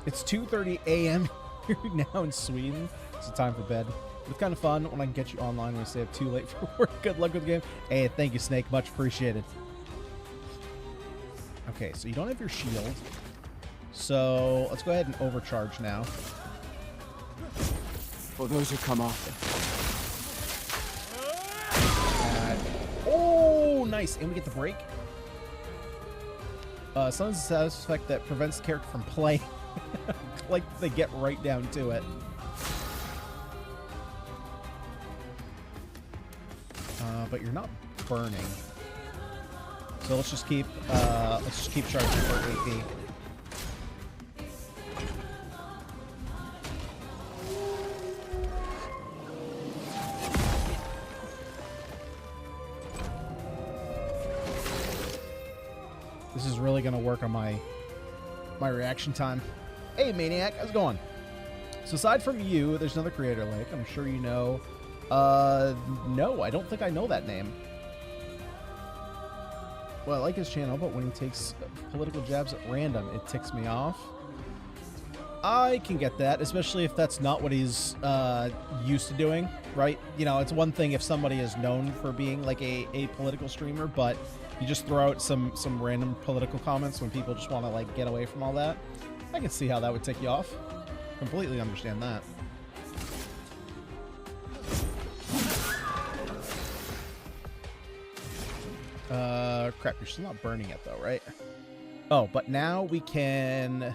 It's 2:30 a.m. here now in Sweden. It's time for bed. It's kind of fun when I can get you online when I stay up too late for work. Good luck with the game. Hey, thank you, Snake. Much appreciated. Okay, so you don't have your shield. So let's go ahead and overcharge now. For those who come after. Oh, nice. And we get the break. Summons a status effect that prevents the character from playing. Like they get right down to it. But you're not burning. So let's just keep charging for AP. This is really gonna work on my reaction time. Hey Maniac, how's it going? So aside from you, there's another creator, Lake. I'm sure you know. No, I don't think I know that name. Well, I like his channel, but when he takes political jabs at random, it ticks me off. I can get that, especially if that's not what he's used to doing, right? You know, it's one thing if somebody is known for being like a political streamer, but you just throw out some random political comments when people just want to like get away from all that. I can see how that would tick you off. Completely understand that. Crap, you're still not burning it though, right? Oh, but now we can...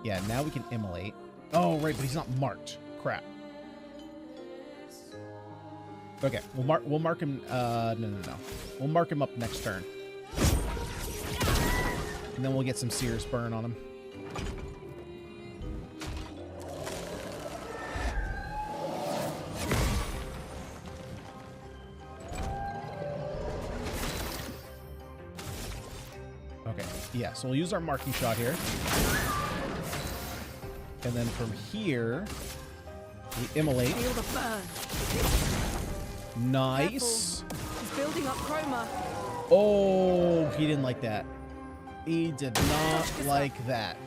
Yeah, now we can immolate. Oh, right, but he's not marked. Crap. Okay, we'll mark him. No. We'll mark him up next turn, and then we'll get some Seer's Burn on him. Okay, yeah. So we'll use our marking shot here, and then from here we immolate. Feel the burn. Nice. Careful. He's building up chroma. Oh, he didn't like that. He did not like that.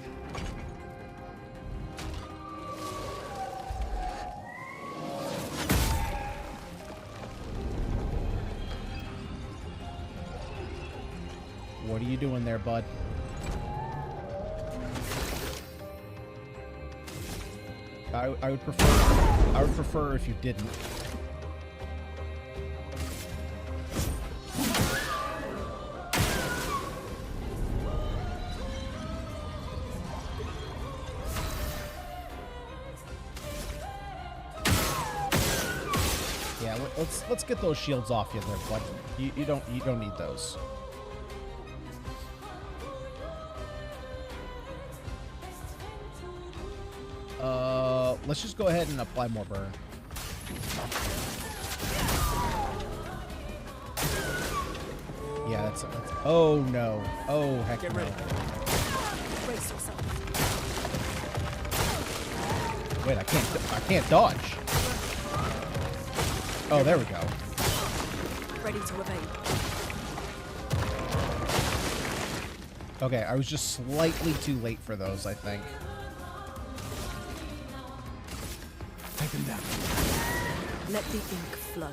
What are you doing there, bud? I would prefer if you didn't. Yeah, let's get those shields off you there, bud. You don't need those. Let's just go ahead and apply more burn. Yeah, that's oh no. Oh heck no. Brace yourself. Wait, I can't dodge. Oh, there we go. Ready to evade. Okay, I was just slightly too late for those, I think. Take them down. Let the ink flow.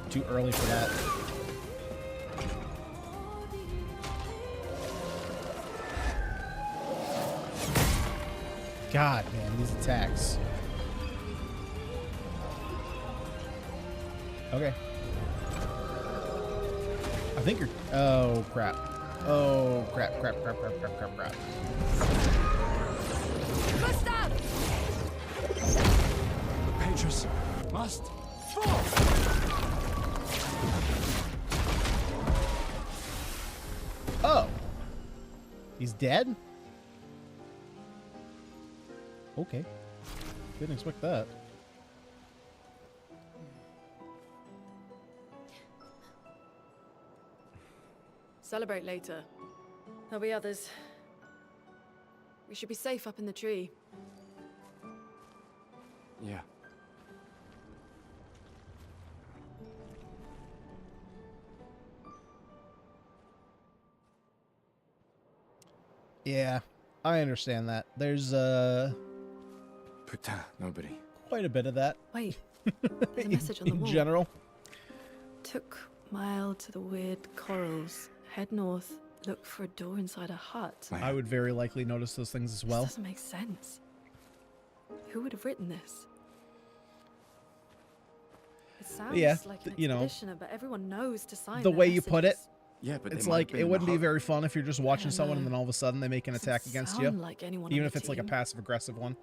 Too early for that. God, man, these attacks. Okay. I think you're... Oh, crap. Oh, crap. Gustav! Paintress must fall! Oh. He's dead? Okay. Didn't expect that. Celebrate later. There'll be others. We should be safe up in the tree. Yeah. Yeah, I understand that. There's Putain, nobody. quite a bit of that. Wait, there's a message on the in wall. general. Took mile to the weird corals. Head north. Look for a door inside a hut. I would very likely notice those things as well. This doesn't make sense. Who would have written this? It sounds Yeah, like an you know, expeditioner, but everyone knows to sign The their way you put it, messages. Yeah, but it's they might like have been it in wouldn't the be hut. very fun if you're just watching don't someone and know. then all of a sudden they make an attack against you, sound like anyone on even the if it's like a team. passive aggressive one.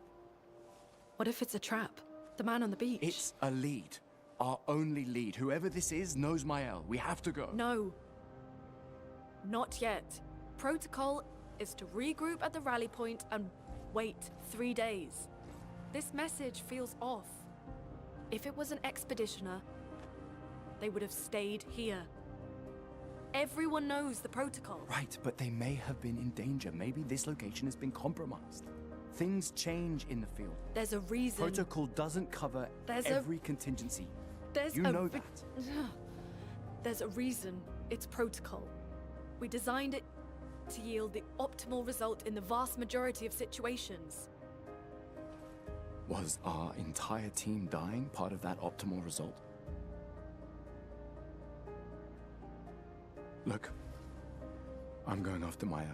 What if it's a trap? The man on the beach. It's a lead. Our only lead. Whoever this is knows Mael. We have to go. No. Not yet. Protocol is to regroup at the rally point and wait 3 days. This message feels off. If it was an expeditioner, they would have stayed here. Everyone knows the protocol. Right, but they may have been in danger. Maybe this location has been compromised. Things change in the field. There's a reason. Protocol doesn't cover There's every contingency. There's You a know re- that. There's a reason it's protocol. We designed it to yield the optimal result in the vast majority of situations. Was our entire team dying part of that optimal result? Look, I'm going after Maya.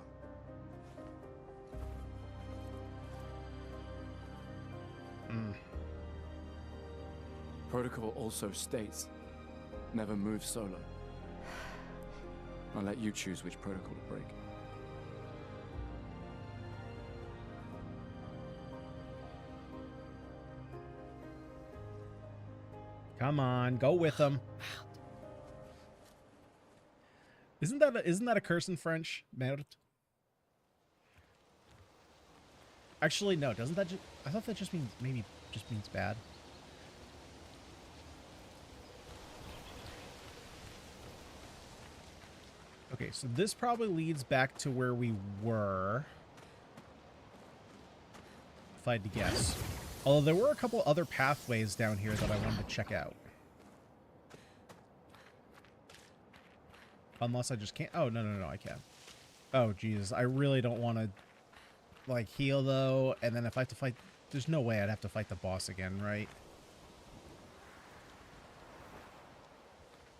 Protocol also states, never move solo. I'll let you choose which protocol to break. Come on, go with them. Isn't that a curse in French? Merde. Actually, no. Doesn't that? I thought that just means means bad. Okay, so this probably leads back to where we were, if I had to guess. Although there were a couple other pathways down here that I wanted to check out. Unless I just can't. Oh, no, I can. Oh, Jesus. I really don't want to, like, heal, though. And then if I have to fight... There's no way I'd have to fight the boss again, right?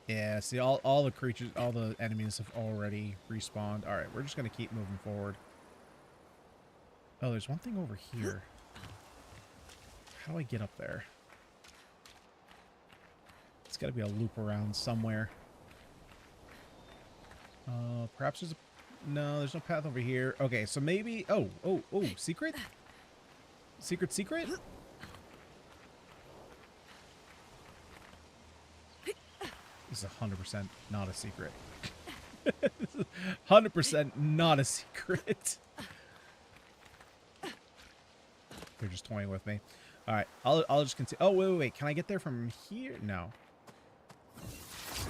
Yeah, see, all the creatures, all the enemies have already respawned. Alright, we're just going to keep moving forward. Oh, there's one thing over here. How do I get up there? It's got to be a loop around somewhere. Perhaps there's a... No, there's no path over here. Okay, so maybe... Oh, secret? Secret? This is 100% not a secret. 100% not a secret. They're just toying with me. All right, I'll just continue. Oh, wait. Can I get there from here? No.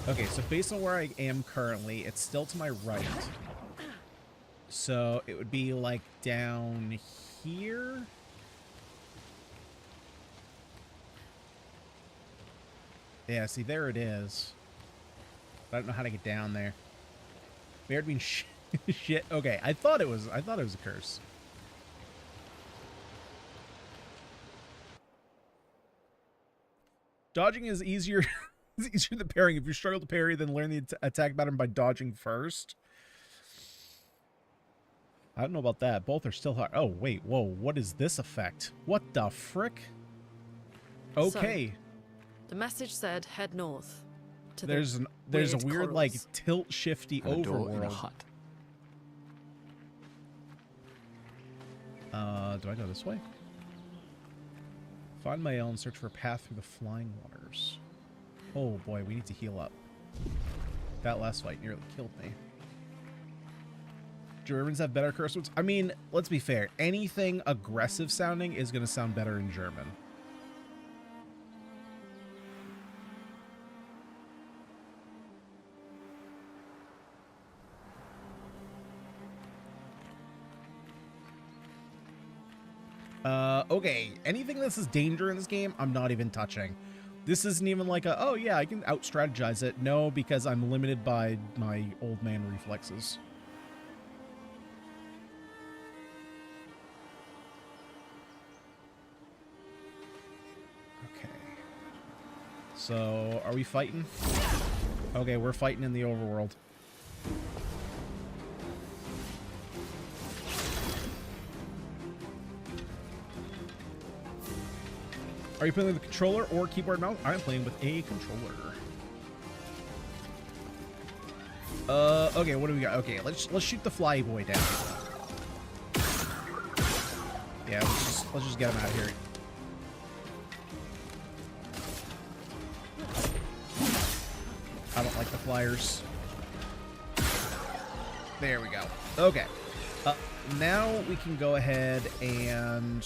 Okay, so based on where I am currently, it's still to my right. So it would be like down here. Yeah, see, there it is. I don't know how to get down there. Weird being shit. Okay, I thought it was a curse. Dodging is easier. It's easier than parrying. If you struggle to parry, then learn the attack pattern by dodging first. I don't know about that. Both are still hard. Oh, wait. Whoa. What is this effect? What the frick? Okay. So, the message said head north. To there's a weird like tilt shifty overworld. Do I go this way? Find my own, search for a path through the flying waters. Oh boy, we need to heal up. That last fight nearly killed me. Germans have better curse words. I mean, let's be fair. Anything aggressive sounding is going to sound better in German. Okay, anything that says danger in this game, I'm not even touching. This isn't even like a, oh yeah, I can out-strategize it. No, because I'm limited by my old man reflexes. Okay. So, are we fighting? Okay, we're fighting in the overworld. Are you playing with a controller or keyboard mouse? I'm playing with a controller. Okay, what do we got? Okay, let's shoot the fly boy down. Yeah, let's just get him out of here. I don't like the flyers. There we go. Okay. Now we can go ahead and...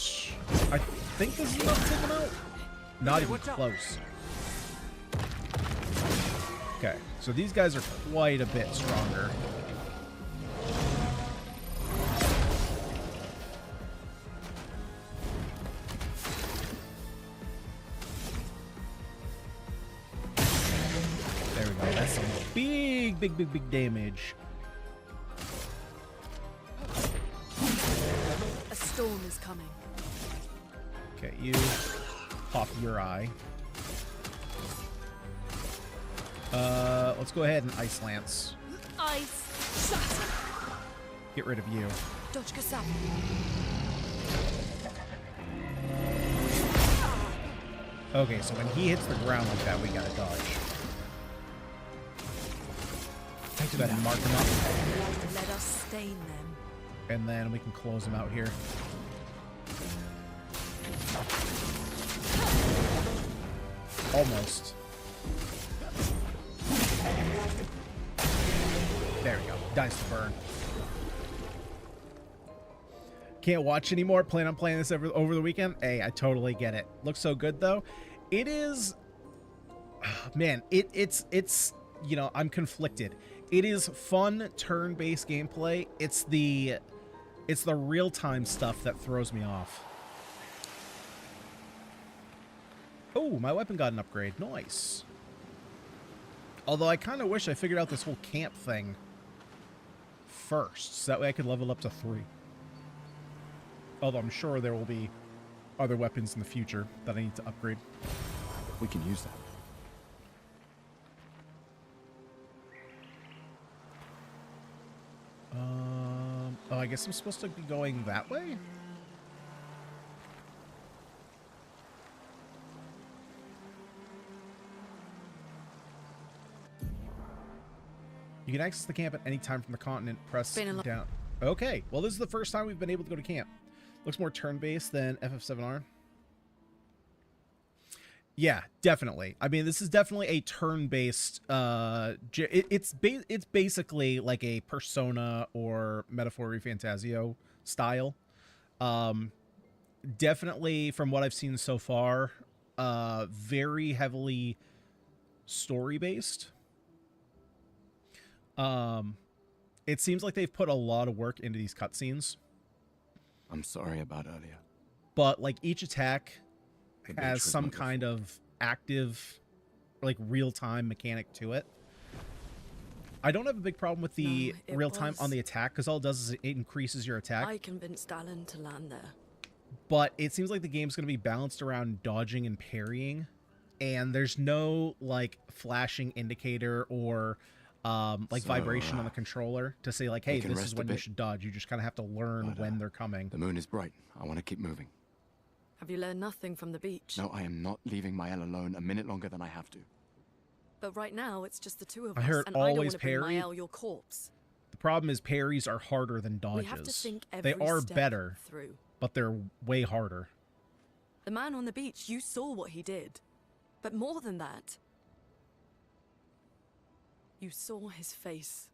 I think this is enough to take him out. Not even close. Okay, so these guys are quite a bit stronger. There we go. That's some big damage. A storm is coming. Okay, you pop your eye. Let's go ahead and Ice Lance. Ice. Get rid of you. Okay, so when he hits the ground like that, we gotta dodge. Too bad and mark him up. Let us stain them. And then we can close him out here. Almost. Dice to burn. Can't watch anymore. Plan on playing this over the weekend. Hey, I totally get it. Looks so good though. It is, man. It's you know, I'm conflicted. It is fun turn-based gameplay. It's the real-time stuff that throws me off. Oh, my weapon got an upgrade. Nice. Although I kind of wish I figured out this whole camp thing first, so that way I could level up to 3. Although I'm sure there will be other weapons in the future that I need to upgrade. We can use that. Oh, I guess I'm supposed to be going that way? You can access the camp at any time from the continent. Press down. Okay, well, this is the first time we've been able to go to camp. Looks more turn-based than FF7R. Yeah, definitely. I mean, this is definitely a turn-based. It's basically like a Persona or Metaphor Fantasio style. Definitely, from what I've seen so far, very heavily story-based. It seems like they've put a lot of work into these cutscenes. I'm sorry about earlier. But like each attack has some kind of active, like real-time mechanic to it. I don't have a big problem with the real-time on the attack, because all it does is it increases your attack. I convinced Alan to land there. But it seems like the game's going to be balanced around dodging and parrying, and there's no like flashing indicator or like vibration on the controller to say like, hey, this is when you should dodge. You just kind of have to learn when they're coming. The moon is bright. I want to keep moving. Have you learned nothing from the beach? No, I am not leaving Mael alone a minute longer than I have to. But right now, it's just the two of I us, heard and I don't always want to bring parry. Mael your corpse. The problem is parries are harder than dodges. We have to think every they are step better, through. but they're way harder. The man on the beach, you saw what he did. But more than that, you saw his face.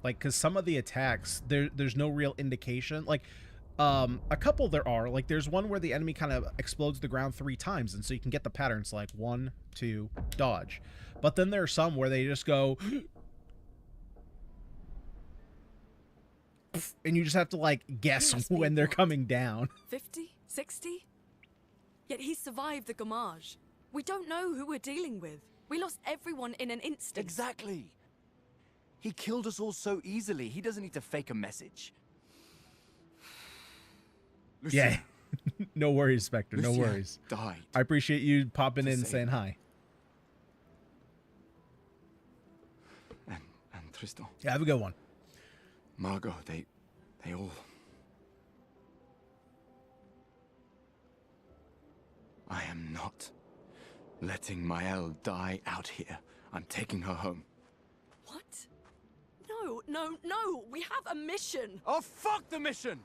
Like, because some of the attacks, there's no real indication. Like, a couple there are. Like, there's one where the enemy kind of explodes the ground 3 times, and so you can get the patterns like 1, 2, dodge. But then there are some where they just go, and you just have to like guess when they're coming down. 50? 60? Yet he survived the Gamage. We don't know who we're dealing with. We lost everyone in an instant. Exactly. He killed us all so easily. He doesn't need to fake a message. Yeah. No worries, Spectre. No worries. Died. I appreciate you popping in and saying hi. And Tristan. Yeah, have a good one. Margot, they all... I am not letting Mael die out here. I'm taking her home. What? No, no, no! We have a mission! Oh, fuck the mission!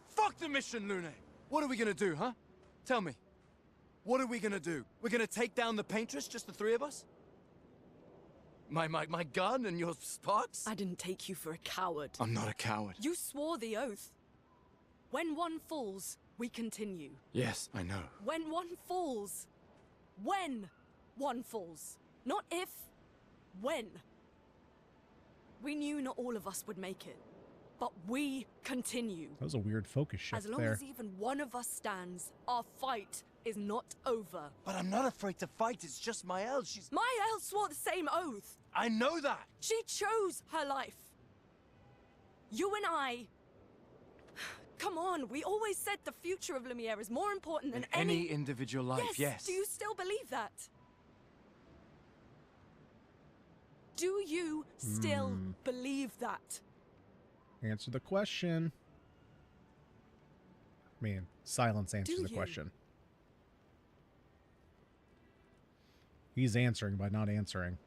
Fuck the mission, Lune! What are we gonna do, huh? Tell me. What are we gonna do? We're gonna take down the Paintress, just the 3 of us? My gun and your sparks? I didn't take you for a coward. I'm not a coward. You swore the oath. When one falls, we continue. Yes, I know. When one falls. When one falls. Not if. When. We knew not all of us would make it. But we continue. That was a weird focus shift As long there. as even one of us stands, our fight is not over. But I'm not afraid to fight. It's just Mael. She's... Mael swore the same oath. I know that. She chose her life. You and I... Come on, we always said the future of Lumiere is more important than any individual life, yes. Do you still believe that? Do you still believe that? Answer the question. I mean, silence answers the question. He's answering by not answering.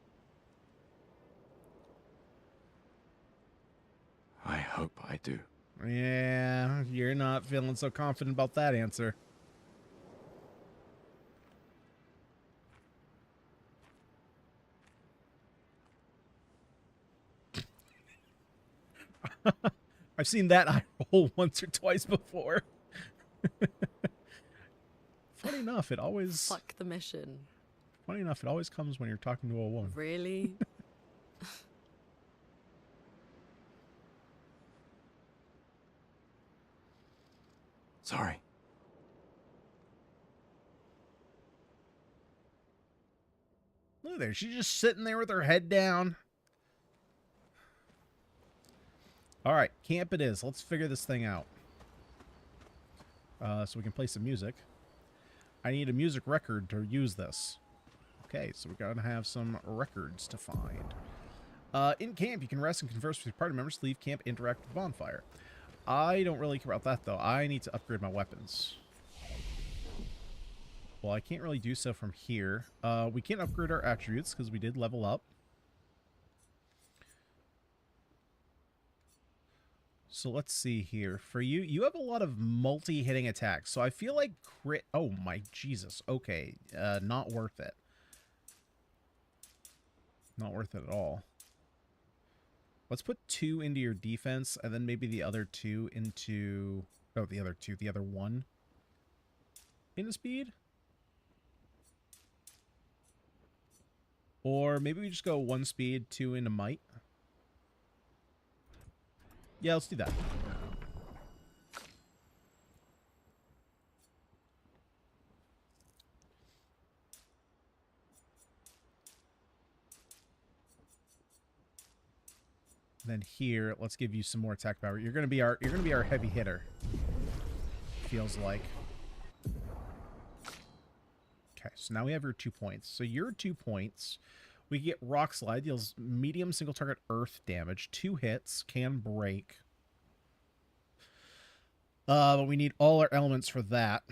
I hope I do. Yeah, you're not feeling so confident about that answer. I've seen that eye roll once or twice before. Funny enough, it always... Fuck the mission. Funny enough, it always comes when you're talking to a woman. Really? Sorry. Look at there. She's just sitting there with her head down. All right, camp it is. Let's figure this thing out. So we can play some music. I need a music record to use this. Okay, so we gotta have some records to find. In camp, you can rest and converse with your party members. Leave camp, interact with the bonfire. I don't really care about that, though. I need to upgrade my weapons. Well, I can't really do so from here. We can't upgrade our attributes because we did level up. So let's see here. For you, you have a lot of multi-hitting attacks. So I feel like crit... Oh, my Jesus. Okay. Not worth it. Not worth it at all. Let's put 2 into your defense, and then maybe the other 2 into... Oh, the other 2. The other 1 into speed? Or maybe we just go 1 speed, 2 into might. Yeah, let's do that. Then here, let's give you some more attack power. You're gonna be our heavy hitter. Feels like. Okay, so now we have your 2 points. So your 2 points, we get Rock Slide, deals medium single target earth damage, 2 hits, can break. But we need all our elements for that.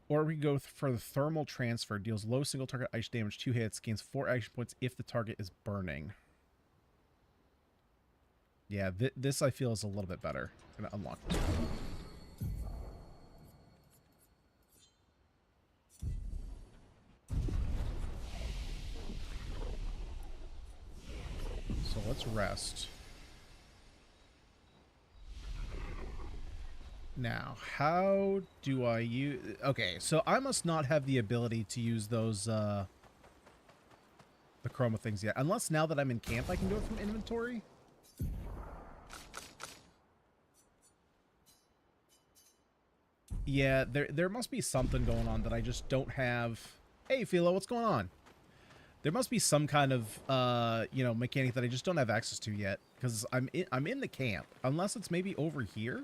Or we can go for the Thermal Transfer, deals low single target ice damage, 2 hits, gains 4 action points if the target is burning. Yeah, this I feel is a little bit better. I'm gonna unlock this one. So let's rest. Now, how do I use... Okay, so I must not have the ability to use those, the chroma things yet. Unless now that I'm in camp, I can do it from inventory. Yeah, there must be something going on that I just don't have. Hey, Philo, what's going on? There must be some kind of, you know, mechanic that I just don't have access to yet. Because I'm in the camp. Unless it's maybe over here.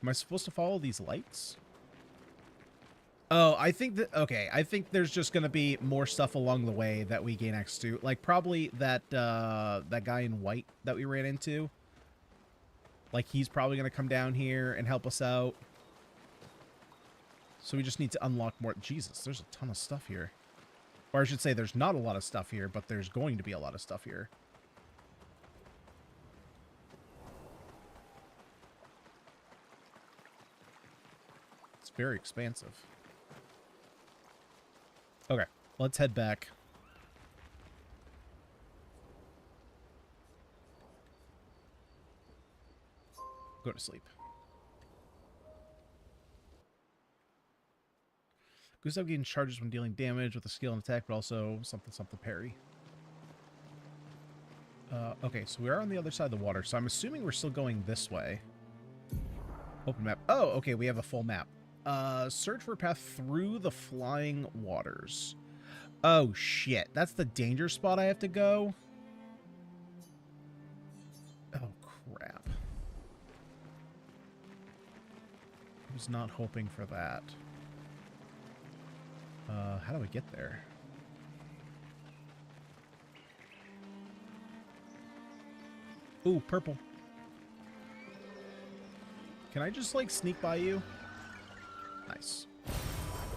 Am I supposed to follow these lights? Oh, I think that... Okay, I think there's just going to be more stuff along the way that we gain access to. Like, probably that guy in white that we ran into. Like, he's probably going to come down here and help us out. So we just need to unlock more... Jesus, there's a ton of stuff here. Or I should say there's not a lot of stuff here, but there's going to be a lot of stuff here. It's very expansive. Okay, let's head back. Go to sleep. Gustav gains charges when dealing damage with a skill and attack, but also something parry. Okay, so we are on the other side of the water, so I'm assuming we're still going this way. Open map. Oh, okay, we have a full map. Search for a path through the flying waters. Oh, shit. That's the danger spot I have to go? Oh, crap. I was not hoping for that. How do I get there? Ooh, purple. Can I just, like, sneak by you? Nice.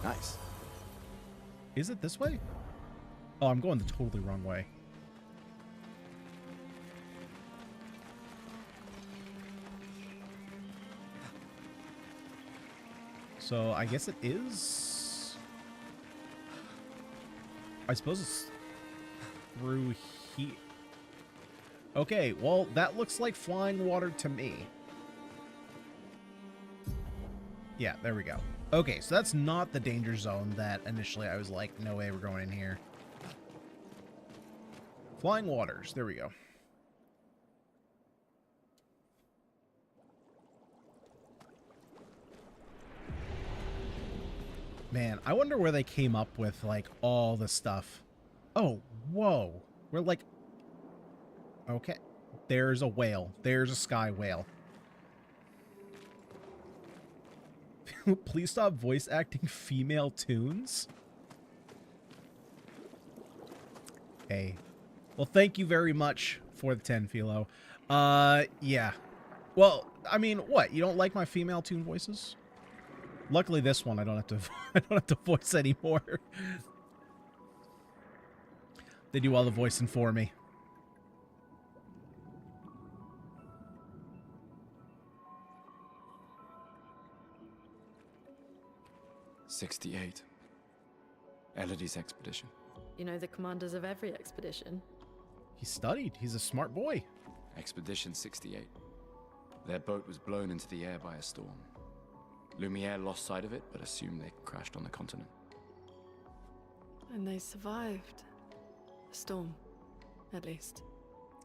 Nice. Is it this way? Oh, I'm going the totally wrong way. So, I guess it is... I suppose it's through here. Okay, well, that looks like flying water to me. Yeah, there we go. Okay, so that's not the danger zone that initially I was like, no way we're going in here. Flying waters, there we go. Man, I wonder where they came up with, like, all the stuff. Oh, whoa. We're like... Okay. There's a whale. There's a sky whale. Please stop voice acting female tunes. Hey. Well, thank you very much for the 10, Philo. Yeah. Well, I mean, what? You don't like my female tune voices? Luckily, this one I don't have to. I don't have to voice anymore. They do all the voicing for me. '68. Elodie's expedition. You know the commanders of every expedition. He studied. He's a smart boy. Expedition 68. Their boat was blown into the air by a storm. Lumiere lost sight of it, but assumed they crashed on the continent. And they survived. The storm, at least.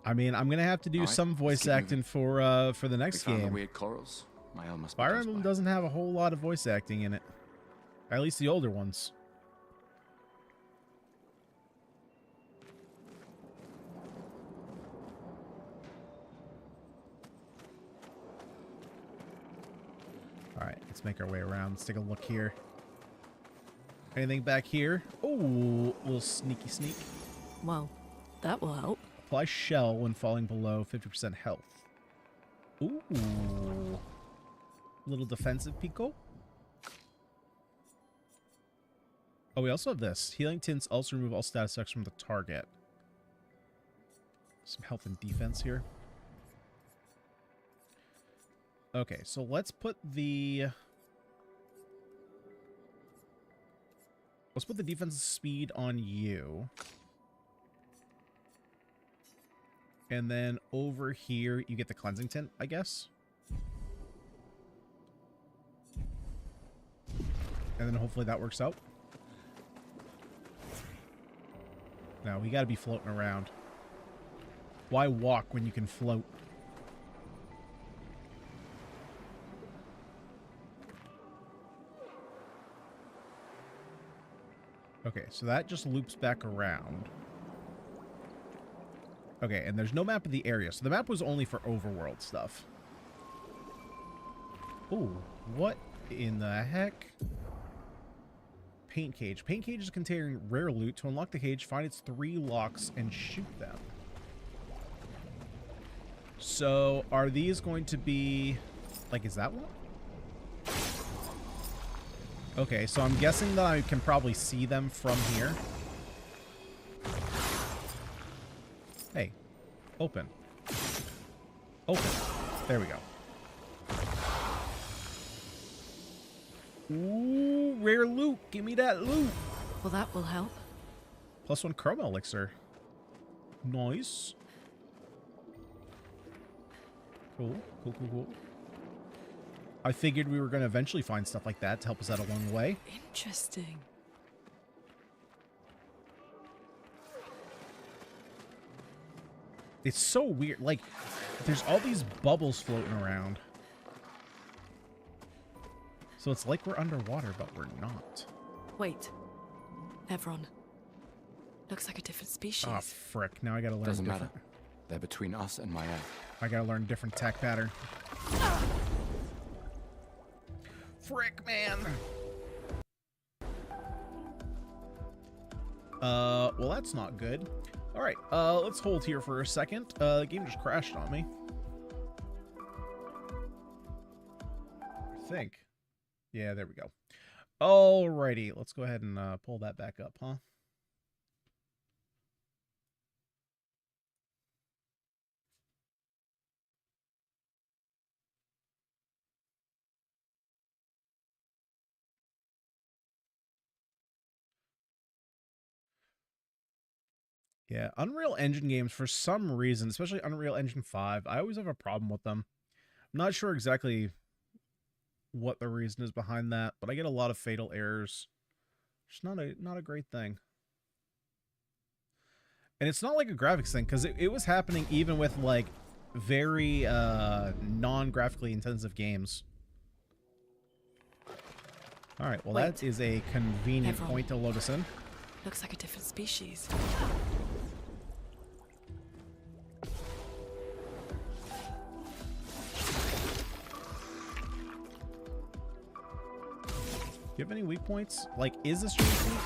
I mean, I'm gonna have to do some voice acting for the next We found game. the weird corals. My elm must be Fire close Emblem by. doesn't have a whole lot of voice acting in it. At least the older ones. Alright, let's make our way around. Let's take a look here. Anything back here? Oh, a little sneaky sneak. Well, that will help. Apply shell when falling below 50% health. Ooh. Little defensive pico. Oh, we also have this. Healing tints also remove all status effects from the target. Some health and defense here. Okay, so let's put the... Let's put the defensive speed on you. And then over here, you get the cleansing tint, I guess. And then hopefully that works out. No, we gotta be floating around. Why walk when you can float? Okay, so that just loops back around. Okay, and there's no map of the area. So the map was only for overworld stuff. Ooh, what in the heck? Paint cage. Paint cage is containing rare loot. To unlock the cage, find its 3 locks and shoot them. So, are these going to be... Like, is that one? Okay, so I'm guessing that I can probably see them from here. Hey. Open. Open. There we go. Ooh, rare loot. Give me that loot. Well, that will help. +1 chroma elixir. Nice. Cool, cool, cool, cool. I figured we were going to eventually find stuff like that to help us out along the way. Interesting. It's so weird. Like, there's all these bubbles floating around. So it's like we're underwater, but we're not. Wait. Evron. Looks like a different species. Ah, frick. Now I gotta learn Doesn't different... matter. They're between us and Maya. I gotta learn different attack pattern. Frick, man! Well, that's not good. Alright, let's hold here for a second. The game just crashed on me. I think. Yeah, there we go. Alrighty, let's go ahead and pull that back up, huh? Yeah, Unreal Engine games, for some reason, especially Unreal Engine 5, I always have a problem with them. I'm not sure exactly what the reason is behind that, but I get a lot of fatal errors. It's not a great thing. And it's not like a graphics thing, because it was happening even with, like, very non-graphically intensive games. Alright, well Wait. that is a convenient Everyone. point to load us in. Looks like a different species. Do you have any weak points? Like, is this your weak point?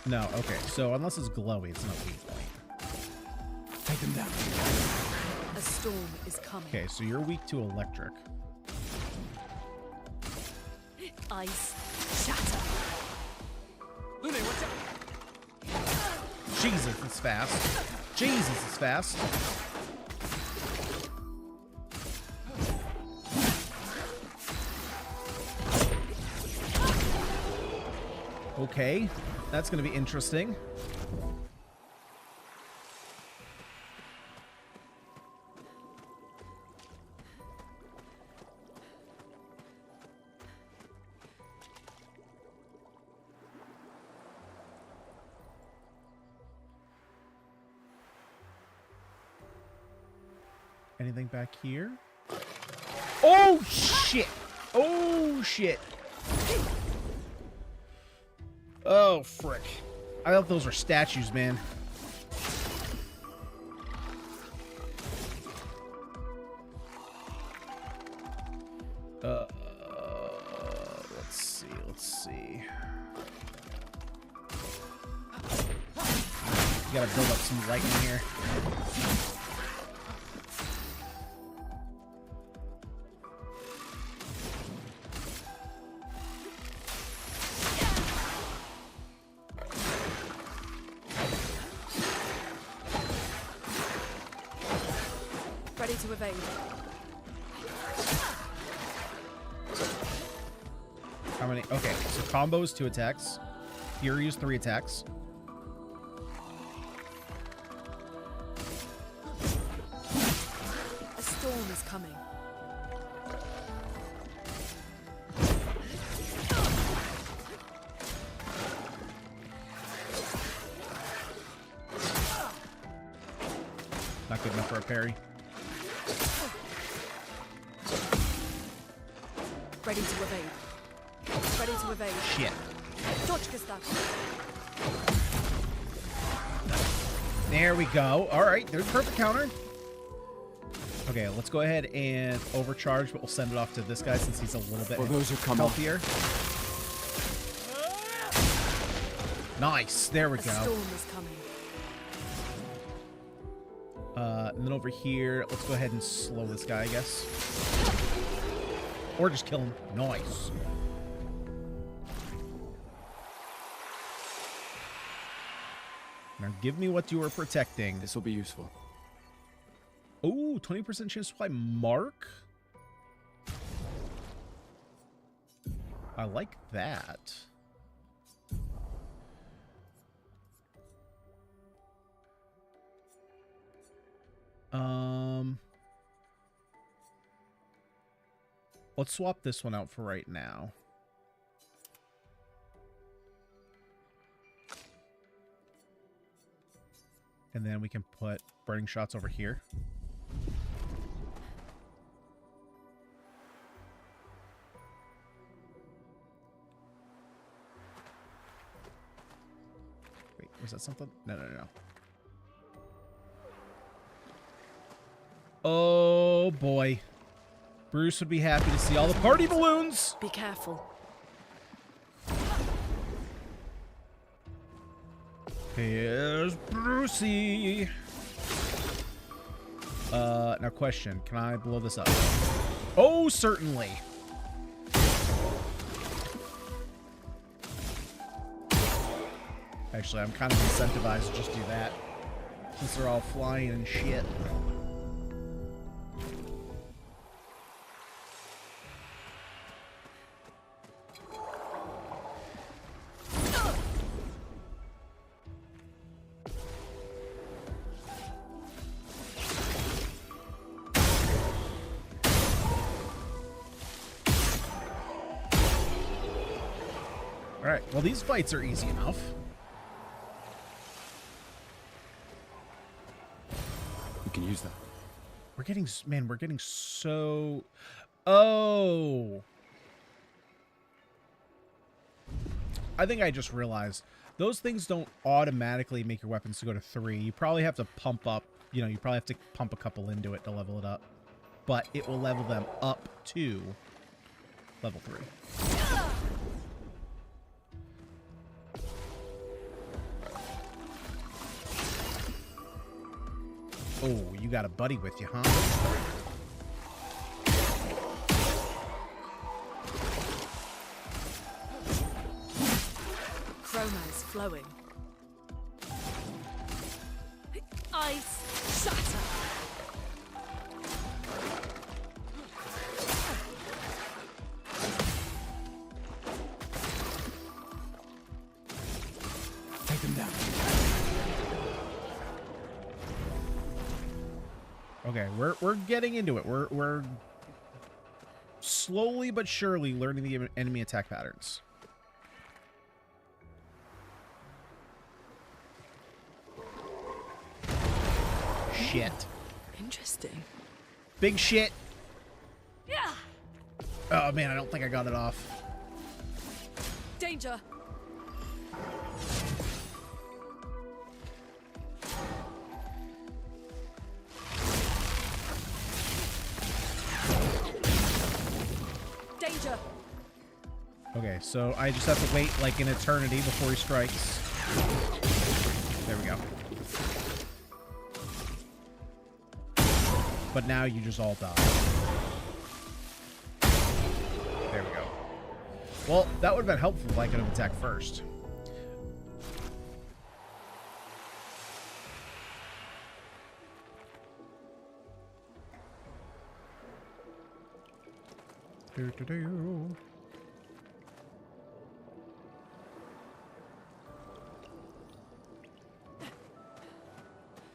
No, okay. So unless it's glowy, it's not weak point. Take them down. A storm is coming. Okay, so you're weak to electric. Ice shatter. Lune, watch out! Jesus, it's fast. Jesus, it's fast. Okay, that's going to be interesting. Anything back here? Oh, shit! Oh, shit! Oh, frick. I thought those were statues, man. Let's see. Gotta build up some lightning here. Ready to evade. How many? Okay, so combos 2 attacks. Fury is 3 attacks. A storm is coming. Not good enough for a parry. Ready to evade. Ready to evade. Shit. Точка ставь. There we go. All right, there's perfect counter. Okay, let's go ahead and overcharge, but we'll send it off to this guy since he's a little bit healthier. Nice. There we A go. storm is coming. And then over here, let's go ahead and slow this guy, I guess. Or just kill him. Nice. Now give me what you were protecting. This will be useful. Oh, 20% chance to apply mark? I like that. Let's swap this one out for right now. And then we can put burning shots over here. Wait, was that something? No. Oh boy. Bruce would be happy to see all the party balloons. Be careful. Here's Brucey. Now question, can I blow this up? Oh, certainly. Actually, I'm kind of incentivized to just do that, since they're all flying and shit. Alright, well these fights are easy enough. We can use that. We're getting, man, we're getting so... Oh! I think I just realized. Those things don't automatically make your weapons to go to 3. You probably have to pump up, you know, you probably have to pump a couple into it to level it up. But it will level them up to level 3. Oh, you got a buddy with you, huh? Chroma is flowing. Ice shatter. Take them down. Okay, we're getting into it. We're slowly but surely learning the enemy attack patterns. Shit. Interesting. Big shit. Yeah. Oh man, I don't think I got it off. Danger. Danger. Okay, so I just have to wait like an eternity before he strikes. There we go. But now you just all die. There we go. Well, that would have been helpful if I could have attacked first. Do-do-do.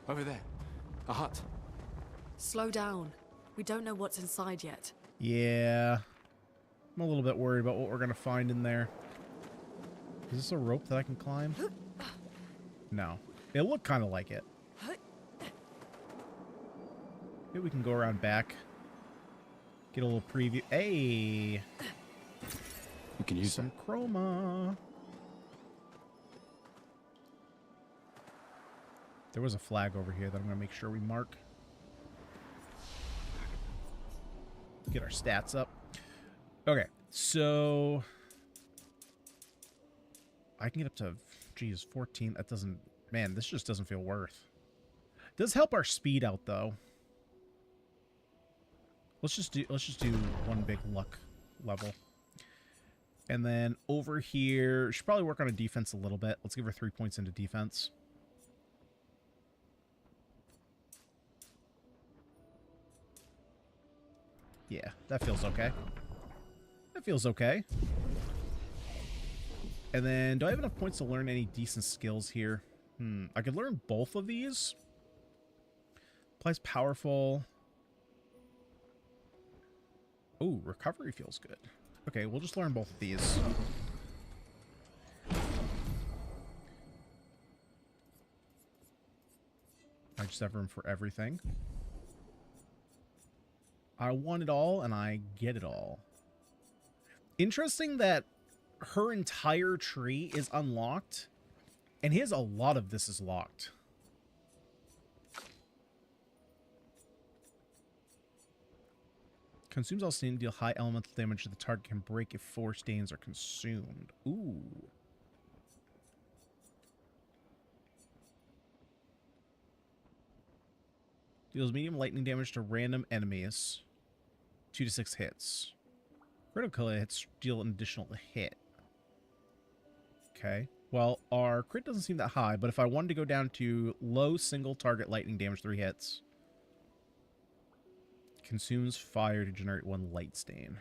Over there. A hut. Slow down. We don't know what's inside yet. Yeah. I'm a little bit worried about what we're going to find in there. Is this a rope that I can climb? No. It looked kind of like it. Maybe we can go around back. Get a little preview. Hey! We can use some chroma. There was a flag over here that I'm going to make sure we mark. Get our stats up. Okay, so I can get up to, geez, 14. That doesn't, man, this just doesn't feel worth. It does help our speed out though. Let's just do one big luck level. And then over here, should probably work on a defense a little bit. Let's give her 3 points into defense. Yeah, that feels okay. That feels okay. And then, do I have enough points to learn any decent skills here? I could learn both of these. Applies powerful. Ooh, recovery feels good. Okay, we'll just learn both of these. I just have room for everything. I want it all, and I get it all. Interesting that her entire tree is unlocked, and a lot of this is locked. Consumes all stain, deal high elemental damage to the target, can break if 4 stains are consumed. Ooh. Deals medium lightning damage to random enemies. 2 to 6 hits. Critical hits deal an additional hit. Okay. Well, our crit doesn't seem that high, but if I wanted to go down to low single target lightning damage, 3 hits. Consumes fire to generate 1 light stain.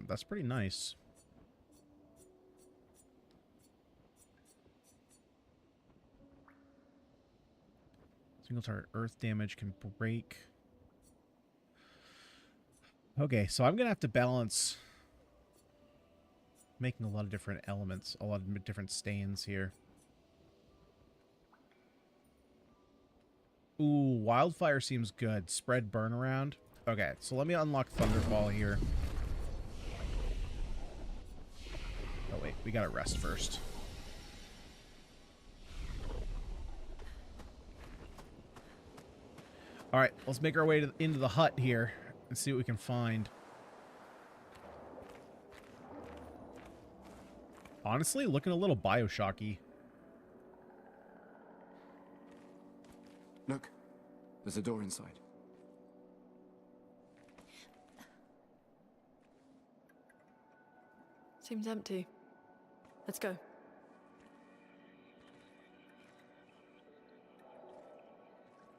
That's pretty nice. Single target earth damage can break. Okay, so I'm going to have to balance making a lot of different elements, a lot of different stains here. Ooh, wildfire seems good. Spread burn around. Okay, so let me unlock Thunderfall here. Oh wait, we gotta rest first. Alright, let's make our way into the hut here and see what we can find. Honestly, looking a little Bioshocky. Look, there's a door inside. Seems empty. Let's go.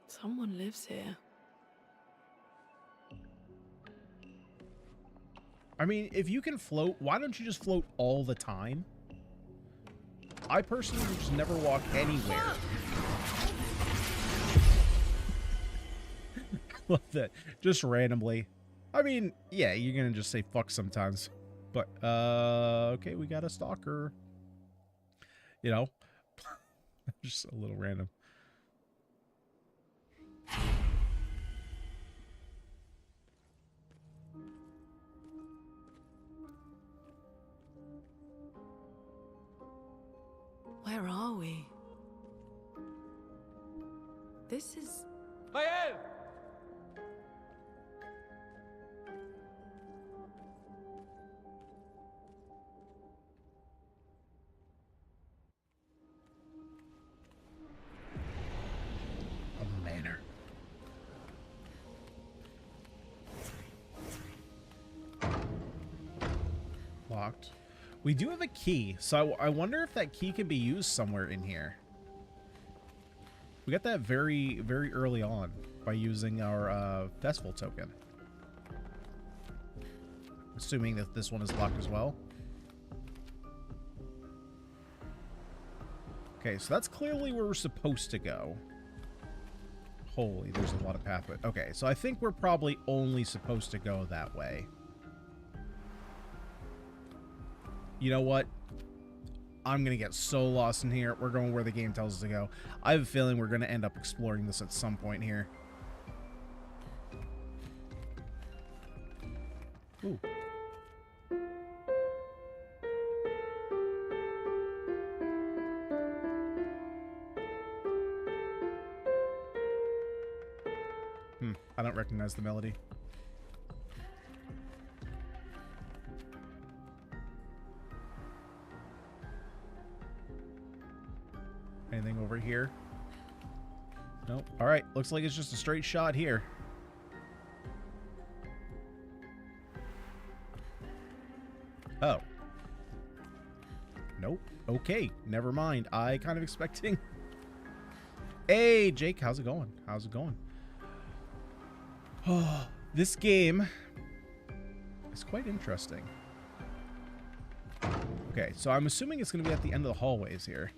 Someone lives here. I mean, if you can float, why don't you just float all the time? I personally would just never walk anywhere. Love that. Just randomly. I mean, yeah, you're gonna just say fuck sometimes. But, okay, we got a stalker. You know? Just a little random. Where are we? This is... Maël! A manor. Locked. We do have a key, so I wonder if that key can be used somewhere in here. We got that very, very early on by using our festival token. Assuming that this one is locked as well. Okay, so that's clearly where we're supposed to go. Holy, there's a lot of pathway. Okay, so I think we're probably only supposed to go that way. You know what? I'm going to get so lost in here. We're going where the game tells us to go. I have a feeling we're going to end up exploring this at some point here. Ooh. I don't recognize the melody. Anything over here? Nope. All right. Looks like it's just a straight shot here. Oh. Nope. Okay. Never mind. I kind of expecting. Hey, Jake. How's it going? How's it going? Oh, this game is quite interesting. Okay, so I'm assuming it's going to be at the end of the hallways here.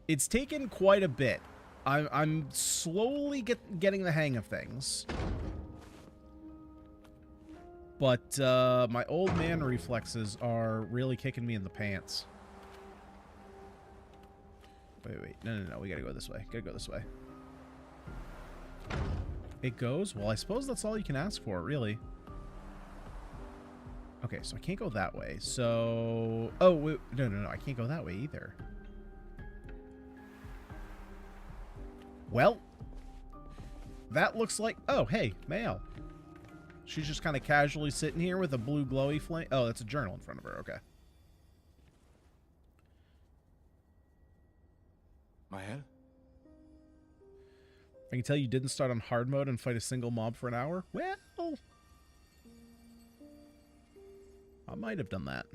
It's taken quite a bit. I'm slowly getting the hang of things. But my old man reflexes are really kicking me in the pants. Wait. No. We gotta go this way. Gotta go this way. It goes? Well, I suppose that's all you can ask for, really. Okay, so I can't go that way. So... Oh, wait, no. I can't go that way either. Well, that looks like... Oh, hey, Maël. She's just kind of casually sitting here with a blue glowy flame. Oh, that's a journal in front of her. Okay. Maël? I can tell you didn't start on hard mode and fight a single mob for an hour. Well, I might have done that.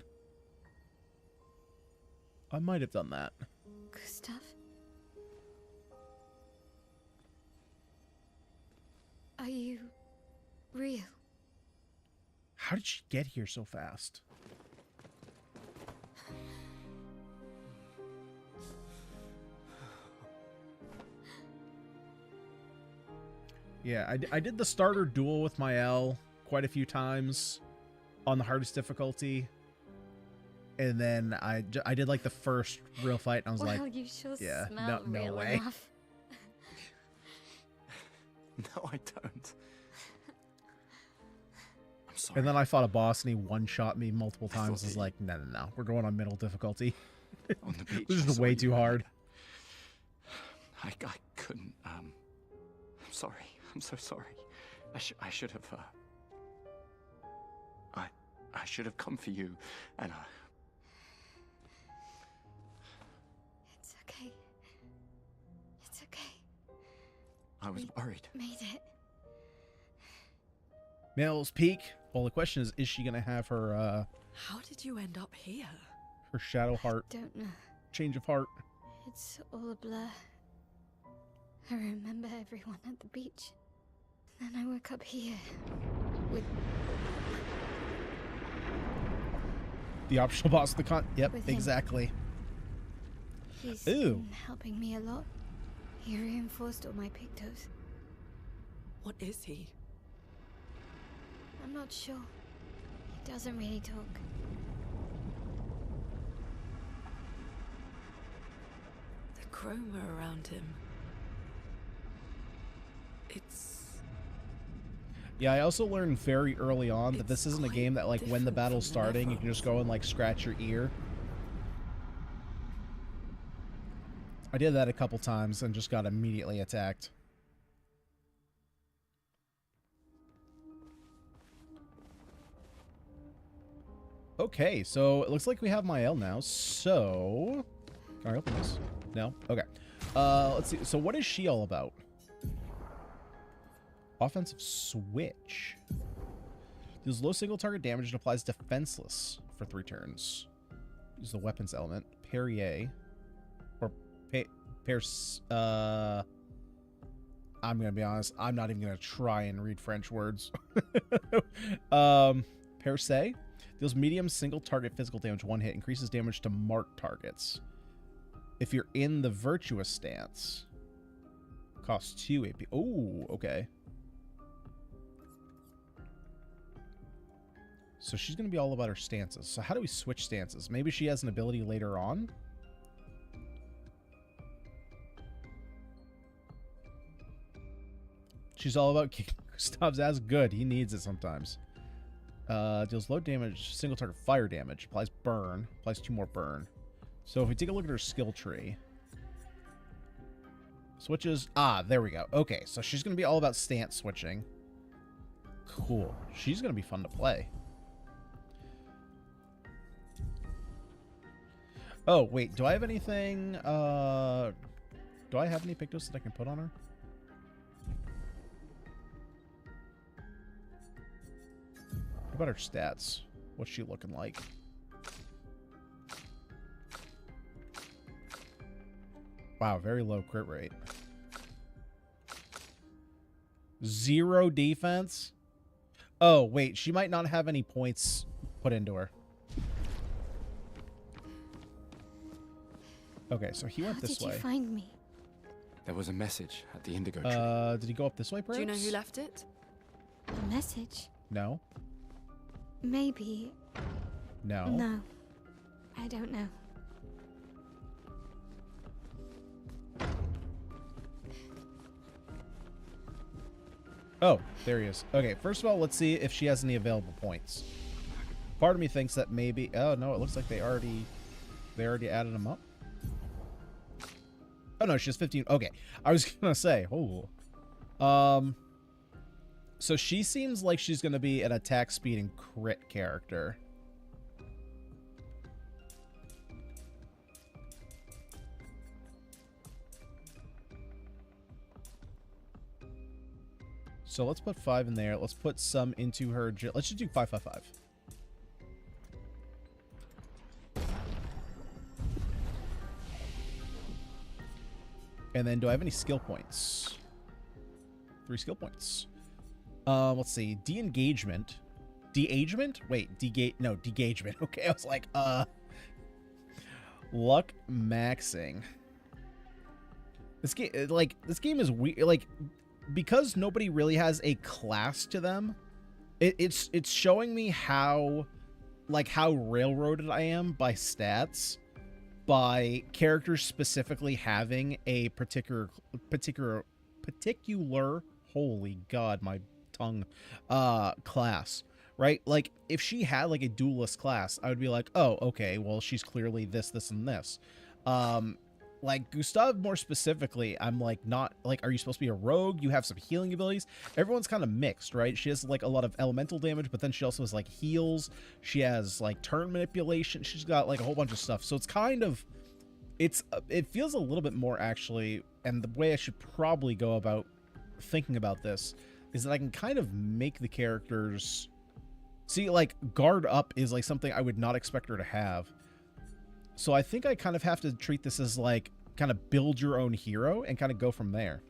Gustav? Are you real? How did she get here so fast? Yeah, I did the starter duel with Maël quite a few times on the hardest difficulty. And then I did like the first real fight, and I was Well, like, you sure yeah, smell no real way. enough. No, I don't. I'm sorry. And then I fought a boss, and he one-shot me multiple times. I was like, no, we're going on middle difficulty. On the beach, This I is saw way you too and hard. I couldn't. I'm sorry. I'm so sorry. I should have. I should have come for you, and It's okay. It's okay. I was worried. Made it. Mel's Peak. Well, the question is she gonna have her How did you end up here? her shadow heart Don't know. change of heart? It's all a blur. I remember everyone at the beach. Then I woke up here with The optional boss of the Yep, With him. exactly. He's Ooh. been helping me a lot. He reinforced all my pictos. What is he? I'm not sure. He doesn't really talk. The chroma around him. It's... Yeah, I also learned very early on that this isn't a game that, like, when the battle's starting, you can just go and, like, scratch your ear. I did that a couple times and just got immediately attacked. Okay, so it looks like we have Mael now, so... Can I open this? No? Okay. Let's see. So what is she all about? Offensive switch. Deals low single target damage and applies defenseless for 3 turns. Use the weapons element. Perrier. Or I'm gonna be honest, I'm not even gonna try and read French words. Perse. Deals medium single target physical damage 1 hit. Increases damage to marked targets. If you're in the virtuous stance. Costs 2 AP. Oh, okay. So she's going to be all about her stances. So how do we switch stances? Maybe she has an ability later on? She's all about kicking Gustav's ass. Good. He needs it sometimes. Deals low damage, single target fire damage. Applies burn. Applies 2 more burn. So if we take a look at her skill tree. Switches. Ah, there we go. Okay, so she's going to be all about stance switching. Cool. She's going to be fun to play. Oh, wait. Do I have anything? Do I have any pictos that I can put on her? What about her stats? What's she looking like? Wow, very low crit rate. 0 defense? Oh, wait. She might not have any points put into her. Okay, so he went this way. How did you find me? There was a message at the indigo tree. Did he go up this way, perhaps? Do you know who left it? A message? No. Maybe. No. No. I don't know. Oh, there he is. Okay, first of all, let's see if she has any available points. Part of me thinks that maybe... Oh, no, it looks like they already added them up. Oh, no, she has 15. Okay, I was going to say, oh. So she seems like she's going to be an attack speed and crit character. So let's put 5 in there. Let's put some into her. Let's just do 5, 5, 5. And then do I have any skill points? 3 skill points. Let's see. De-engagement. De-agement? Wait, no, degagement. Okay, I was like, luck maxing. This game is weird. Like, because nobody really has a class to them, it's showing me how like how railroaded I am by stats, by characters specifically having a particular holy god, my tongue, class, right? Like if she had like a duelist class, I would be like, oh, okay, well, she's clearly this, and this. Like Gustav more specifically, I'm like, not like, are you supposed to be a rogue? You have some healing abilities. Everyone's kind of mixed, right? She has like a lot of elemental damage, but then she also has like heals. She has like turn manipulation. She's got like a whole bunch of stuff. So it's kind of, it feels a little bit more actually. And the way I should probably go about thinking about this is that I can kind of make the characters see, like guard up is like something I would not expect her to have. So I think I kind of have to treat this as like kind of build your own hero and kind of go from there.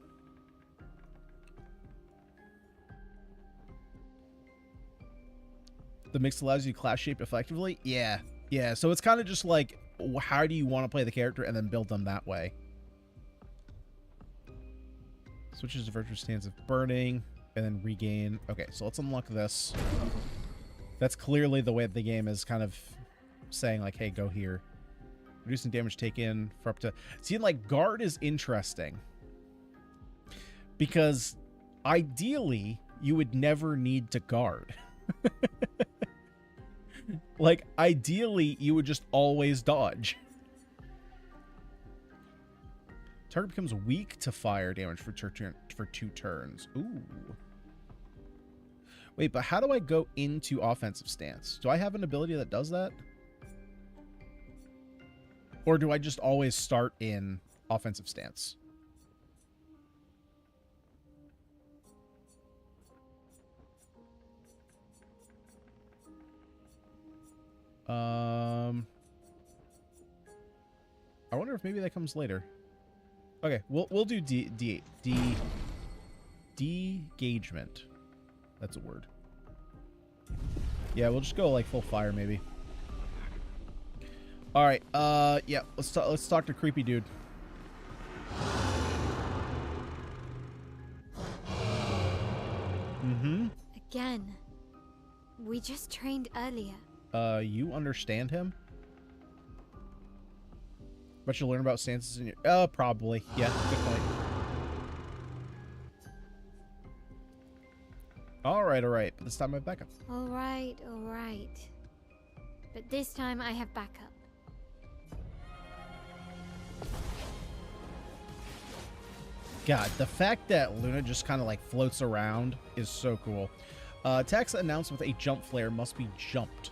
The mix allows you to class shape effectively. Yeah. Yeah. So it's kind of just like, how do you want to play the character and then build them that way? Switches to virtuous stance of burning and then regain. Okay. So let's unlock this. That's clearly the way the game is kind of saying like, hey, go here. Reducing damage taken for up to... See, like, guard is interesting. Because, ideally, you would never need to guard. Like, ideally, you would just always dodge. Target becomes weak to fire damage for 2 turns. Ooh. Wait, but how do I go into offensive stance? Do I have an ability that does that? Or do I just always start in offensive stance? I wonder if maybe that comes later. Okay, we'll do de-engagement. That's a word. Yeah, we'll just go like full fire maybe. All right. Yeah. Let's talk to creepy dude. Mm-hmm. Again. We just trained earlier. You understand him? But you'll learn about stances in your... probably. Yeah, good point. All right. But this time I have backup. All right. But this time I have backup. God, the fact that Luna just kind of like floats around is so cool. Attacks announced with a jump flare must be jumped.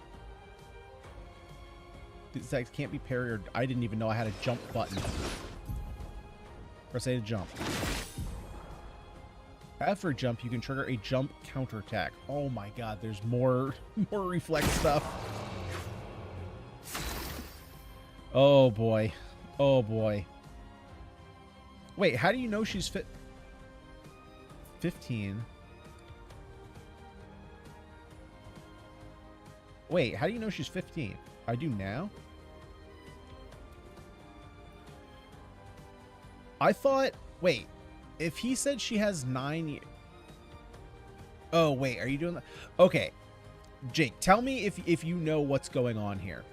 These attacks can't be parried. I didn't even know I had a jump button. Press A to jump. After a jump, you can trigger a jump counterattack. Oh my god, there's more reflex stuff. Oh boy. Oh boy. Wait, how do you know she's 15? Wait, how do you know she's 15? I do now? I thought... Wait. If he said she has 9 years... Oh, wait. Are you doing that? Okay. Jake, tell me if you know what's going on here.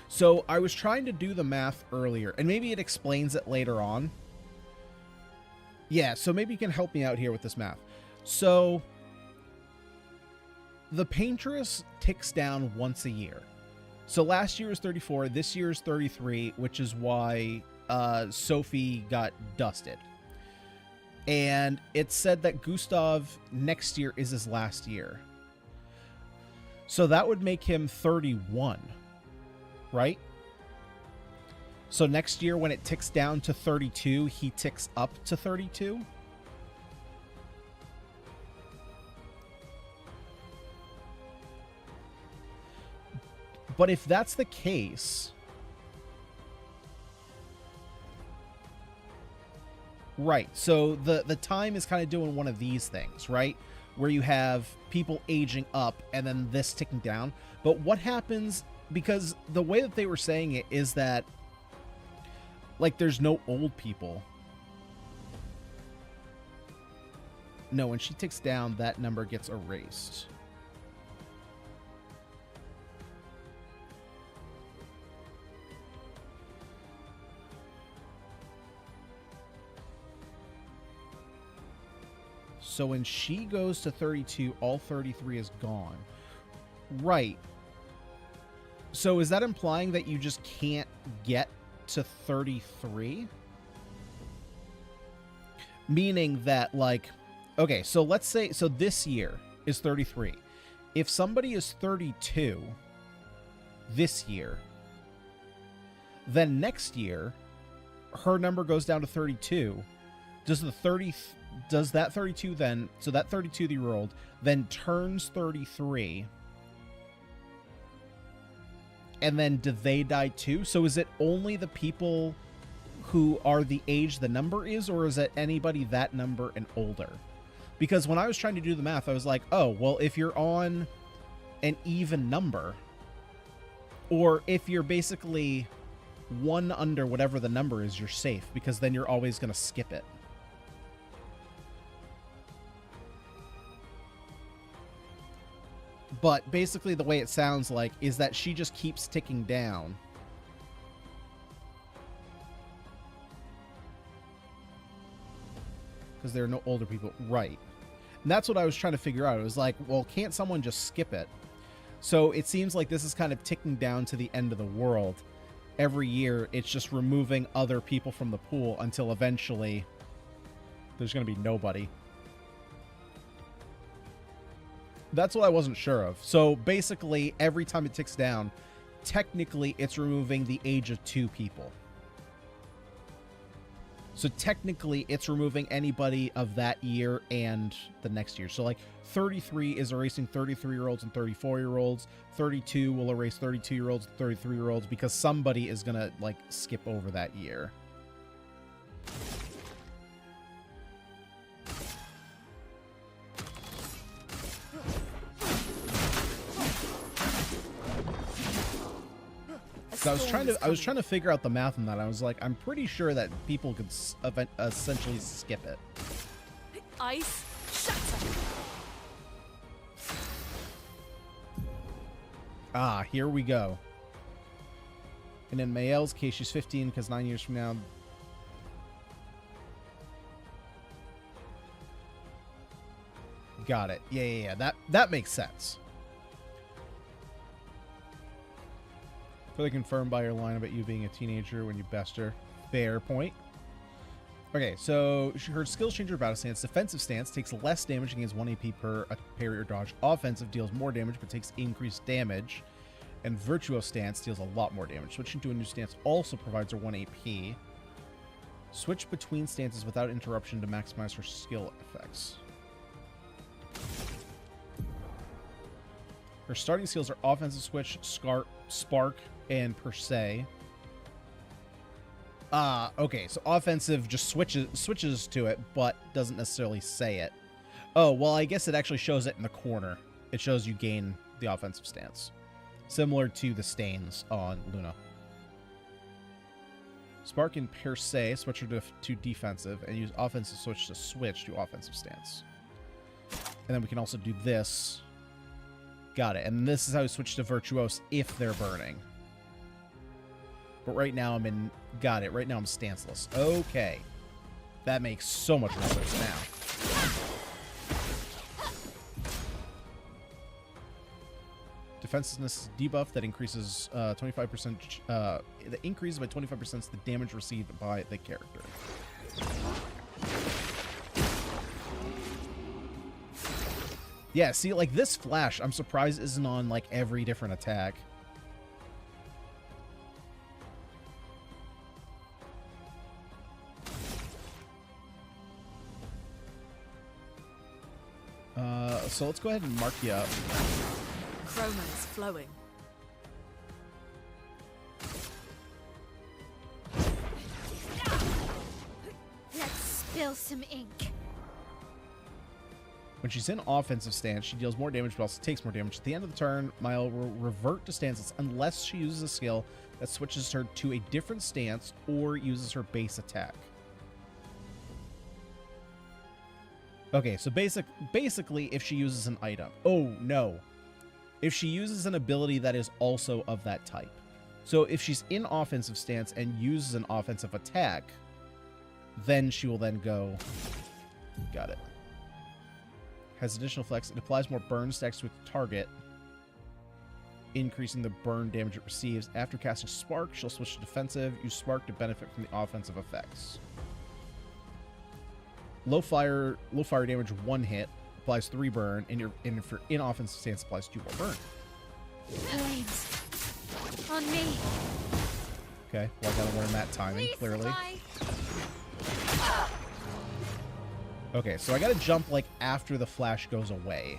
So, I was trying to do the math earlier, and maybe it explains it later on. Yeah, so maybe you can help me out here with this math. So, the Paintress ticks down once a year. So last year was 34, this year is 33, which is why Sophie got dusted. And it said that Gustav next year is his last year. So that would make him 31, right? So next year when it ticks down to 32, he ticks up to 32. But if that's the case... Right, so the time is kind of doing one of these things, right? Where you have people aging up and then this ticking down. But what happens... Because the way that they were saying it is that... Like, there's no old people. No, when she ticks down, that number gets erased. So when she goes to 32, all 33 is gone. Right. So is that implying that you just can't get to 33? Meaning that, like, okay, so let's say, so this year is 33. If somebody is 32 this year, then next year, her number goes down to 32. Does that 32 then, so that 32-year-old then turns 33, and then do they die too? So is it only the people who are the age the number is, or is it anybody that number and older? Because when I was trying to do the math, I was like, oh, well, if you're on an even number, or if you're basically one under whatever the number is, you're safe, because then you're always going to skip it. But basically the way it sounds like is that she just keeps ticking down. Because there are no older people. Right. And that's what I was trying to figure out. It was like, well, can't someone just skip it? So it seems like this is kind of ticking down to the end of the world. Every year, it's just removing other people from the pool until eventually there's going to be nobody. That's what I wasn't sure of. So basically, every time it ticks down, technically it's removing the age of 2 people. So technically, it's removing anybody of that year and the next year. So like 33 is erasing 33-year-olds and 34-year-olds. 32 will erase 32-year-olds and 33-year-olds because somebody is going to like skip over that year. So I was trying to figure out the math on that. I was like, I'm pretty sure that people could essentially skip it. Ice shatter. Ah, here we go. And in Mael's case, she's 15 because 9 years from now. Got it. Yeah. That makes sense. Fully confirmed by your line about you being a teenager when you best her. Fair point. Okay, so her skills change her battle stance. Defensive stance takes less damage and gains 1 AP per parry or dodge. Offensive deals more damage but takes increased damage. And virtuoso stance deals a lot more damage. Switching to a new stance also provides her 1 AP. Switch between stances without interruption to maximize her skill effects. Her starting skills are offensive switch, spark, and per se. Okay, so offensive just switches to it, but doesn't necessarily say it. Oh, well, I guess it actually shows it in the corner. It shows you gain the offensive stance. Similar to the stains on Luna. Spark and per se switch to defensive, and use offensive switch to switch to offensive stance. And then we can also do this. Got it. And this is how we switch to virtuose if they're burning. But right now I'm in... Got it. Right now I'm stanceless. Okay. That makes so much more sense now. Defensiveness is debuff that increases 25%. That increases by 25% the damage received by the character. Yeah, see, like this flash, I'm surprised isn't on like every different attack. So let's go ahead and mark you up. Chroma is flowing. Let's spill some ink. When she's in offensive stance, she deals more damage but also takes more damage. At the end of the turn, Mile will revert to stances unless she uses a skill that switches her to a different stance or uses her base attack. Okay, so basically if she uses an item. Oh, no. If she uses an ability that is also of that type. So if she's in offensive stance and uses an offensive attack, then she will then go... Got it. has additional flex. It applies more burn stacks to its target, increasing the burn damage it receives. After casting Spark, she'll switch to defensive. Use Spark to benefit from the offensive effects. Low fire damage 1 hit, applies 3 burn, and if you're in offensive stance, applies 2 more burn. Flames. On me. Okay, well I gotta learn that timing, clearly. Okay, so I gotta jump like after the flash goes away.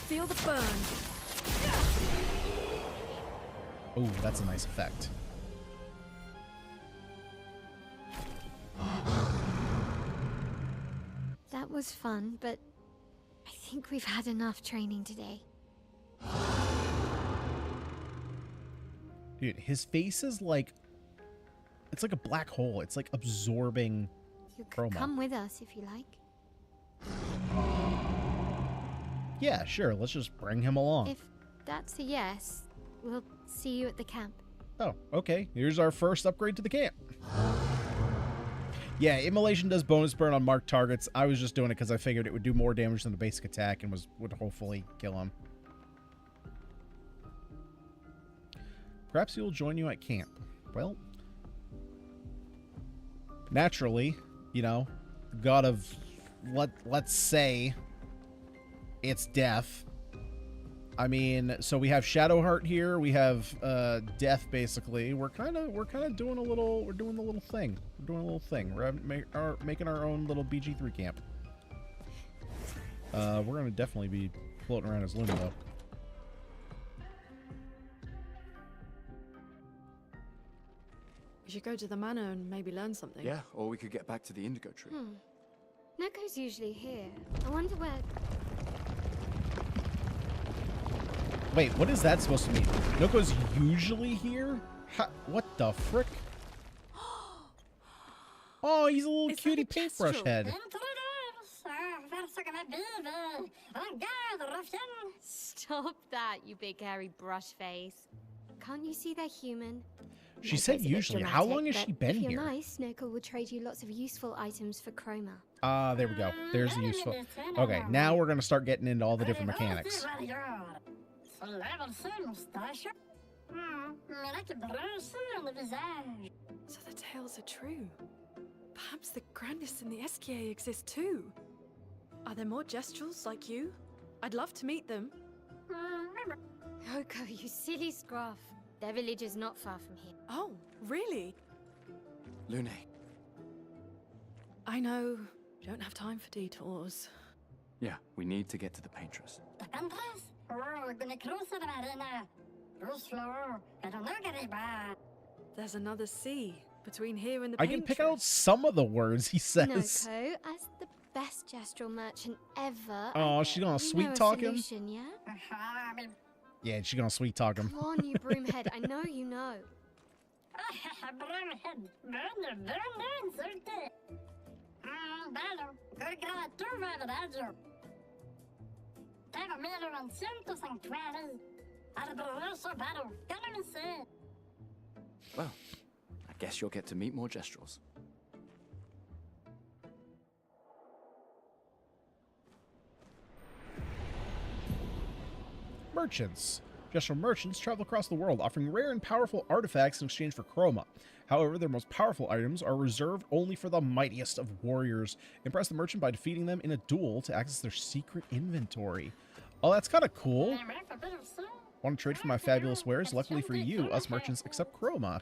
Feel the burn. Oh, that's a nice effect. That was fun, but I think we've had enough training today. Dude, his face is like... It's like a black hole. It's like absorbing You chroma. could come with us if you like. Yeah, sure. Let's just bring him along. If that's a yes, we'll see you at the camp. Oh, okay. Here's our first upgrade to the camp. Yeah, Immolation does bonus burn on marked targets. I was just doing it because I figured it would do more damage than the basic attack and would hopefully kill him. Perhaps he will join you at camp. Well, naturally, you know, god of, let's say, it's death. I mean, so we have Shadowheart here. We have death, basically. We're kind of doing a little. We're doing the little thing. We're doing a little thing. We're making our own little BG3 camp. We're gonna definitely be floating around as Luna though. We should go to the manor and maybe learn something. Yeah, or we could get back to the Indigo Tree. Neko's usually here. I wonder where... Wait, what is that supposed to mean? Noko's usually here? What the frick? Oh, he's a little cutie paintbrush head. Stop that, you big hairy brush face. Can't you see they're human? She said usually. How long has she been if you're here? nice, Noko will trade you lots of useful items for chroma. Ah, there we go. There's the useful. Okay, now we're gonna start getting into all the different mechanics. So the tales are true. Perhaps the grandest in the SKA exist too. Are there more Gestrels like you? I'd love to meet them. Noko, you silly scruff. Their village is not far from here. Oh, really? Lune. I know. Don't have time for detours. Yeah, we need to get to the Paintress. The Paintress? Oh, we're gonna cross the marina. Go slow. I don't know, Gariba. There's another sea between here and the I can pick out some of the words he says. Noko, as the best gestural merchant ever. Oh, she's gonna sweet talk him. Yeah? Yeah, she's gonna sweet talk him. Come on, you broomhead. I know you know. Well, I guess you'll get to meet more Gestrels. Merchants. Gestral merchants travel across the world, offering rare and powerful artifacts in exchange for chroma. However, their most powerful items are reserved only for the mightiest of warriors. Impress the merchant by defeating them in a duel to access their secret inventory. Oh, that's kind of cool. Want to trade for my fabulous wares? Luckily for you, us merchants accept chroma.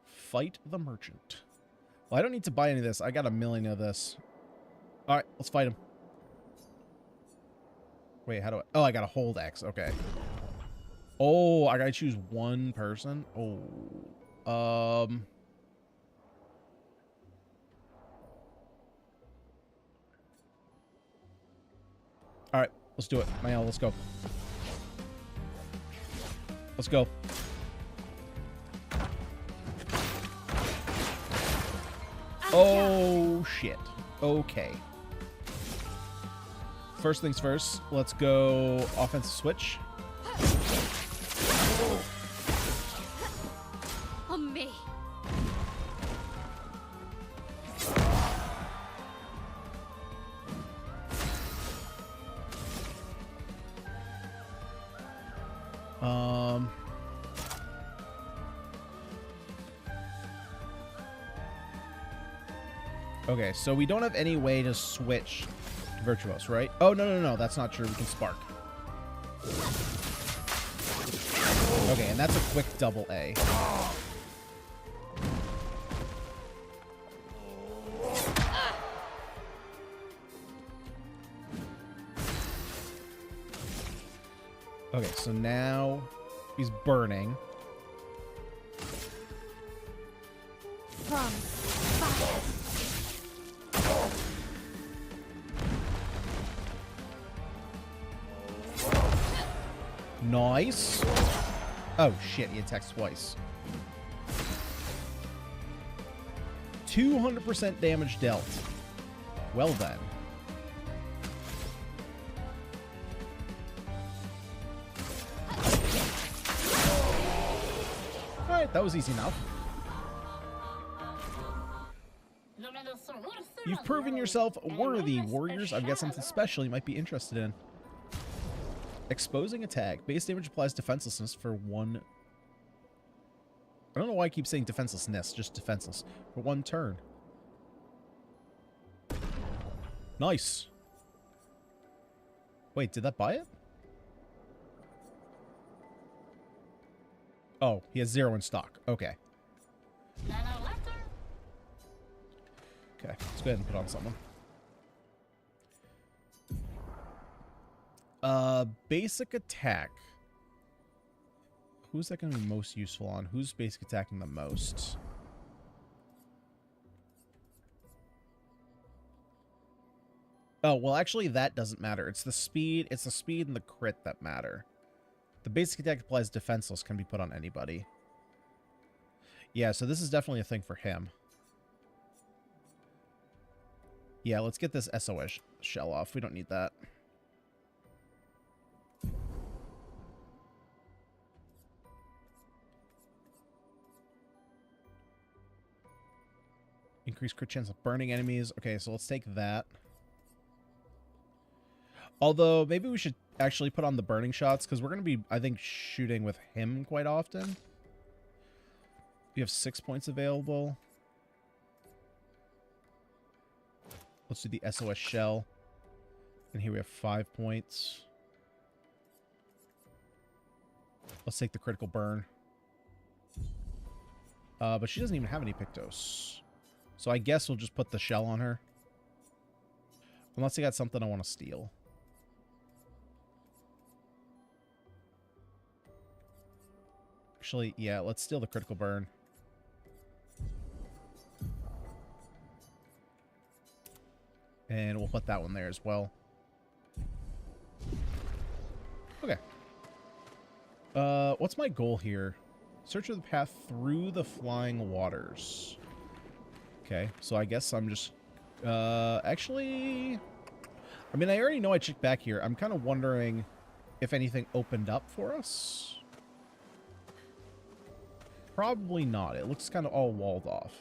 Fight the merchant. Well, I don't need to buy any of this. I got a million of this. All right, let's fight him. Wait, how do I... Oh, I gotta hold X. Okay. Oh, I gotta choose one person? Oh. Alright, let's do it. Man, let's go. Let's go. Oh, shit. Okay. First things first, let's go offensive switch. on me. Okay, so we don't have any way to switch to Virtuos, right? Oh, no, that's not true. We can spark. Okay, and that's a quick double A. Okay, so now he's burning. From fire. Nice. Oh, shit, he attacks twice. 200% damage dealt. Well then. Alright, that was easy enough. You've proven yourself worthy, warriors. I've got something special you might be interested in. Exposing attack. Base damage applies defenselessness for 1... I don't know why I keep saying defenselessness, just defenseless. For 1 turn. Nice. Wait, did that buy it? Oh, he has 0 in stock. Okay. Okay, let's go ahead and put on someone. Basic attack. Who's that going to be most useful on? Who's basic attacking the most? Oh, well, actually, that doesn't matter. It's the speed and the crit that matter. The basic attack applies defenseless, can be put on anybody. Yeah, so this is definitely a thing for him. Yeah, let's get this SOS shell off. We don't need that. Increased crit chance of burning enemies. Okay, so let's take that. Although, maybe we should actually put on the burning shots, because we're going to be, I think, shooting with him quite often. We have 6 points available. Let's do the SOS shell. And here we have 5 points. Let's take the critical burn. But she doesn't even have any Pictos. So I guess we'll just put the shell on her. Unless I got something I want to steal. Actually, yeah, let's steal the critical burn. And we'll put that one there as well. Okay. What's my goal here? Search for the path through the flying waters. Okay, so I guess I'm just... actually... I mean, I already know I checked back here. I'm kind of wondering if anything opened up for us. Probably not. It looks kind of all walled off.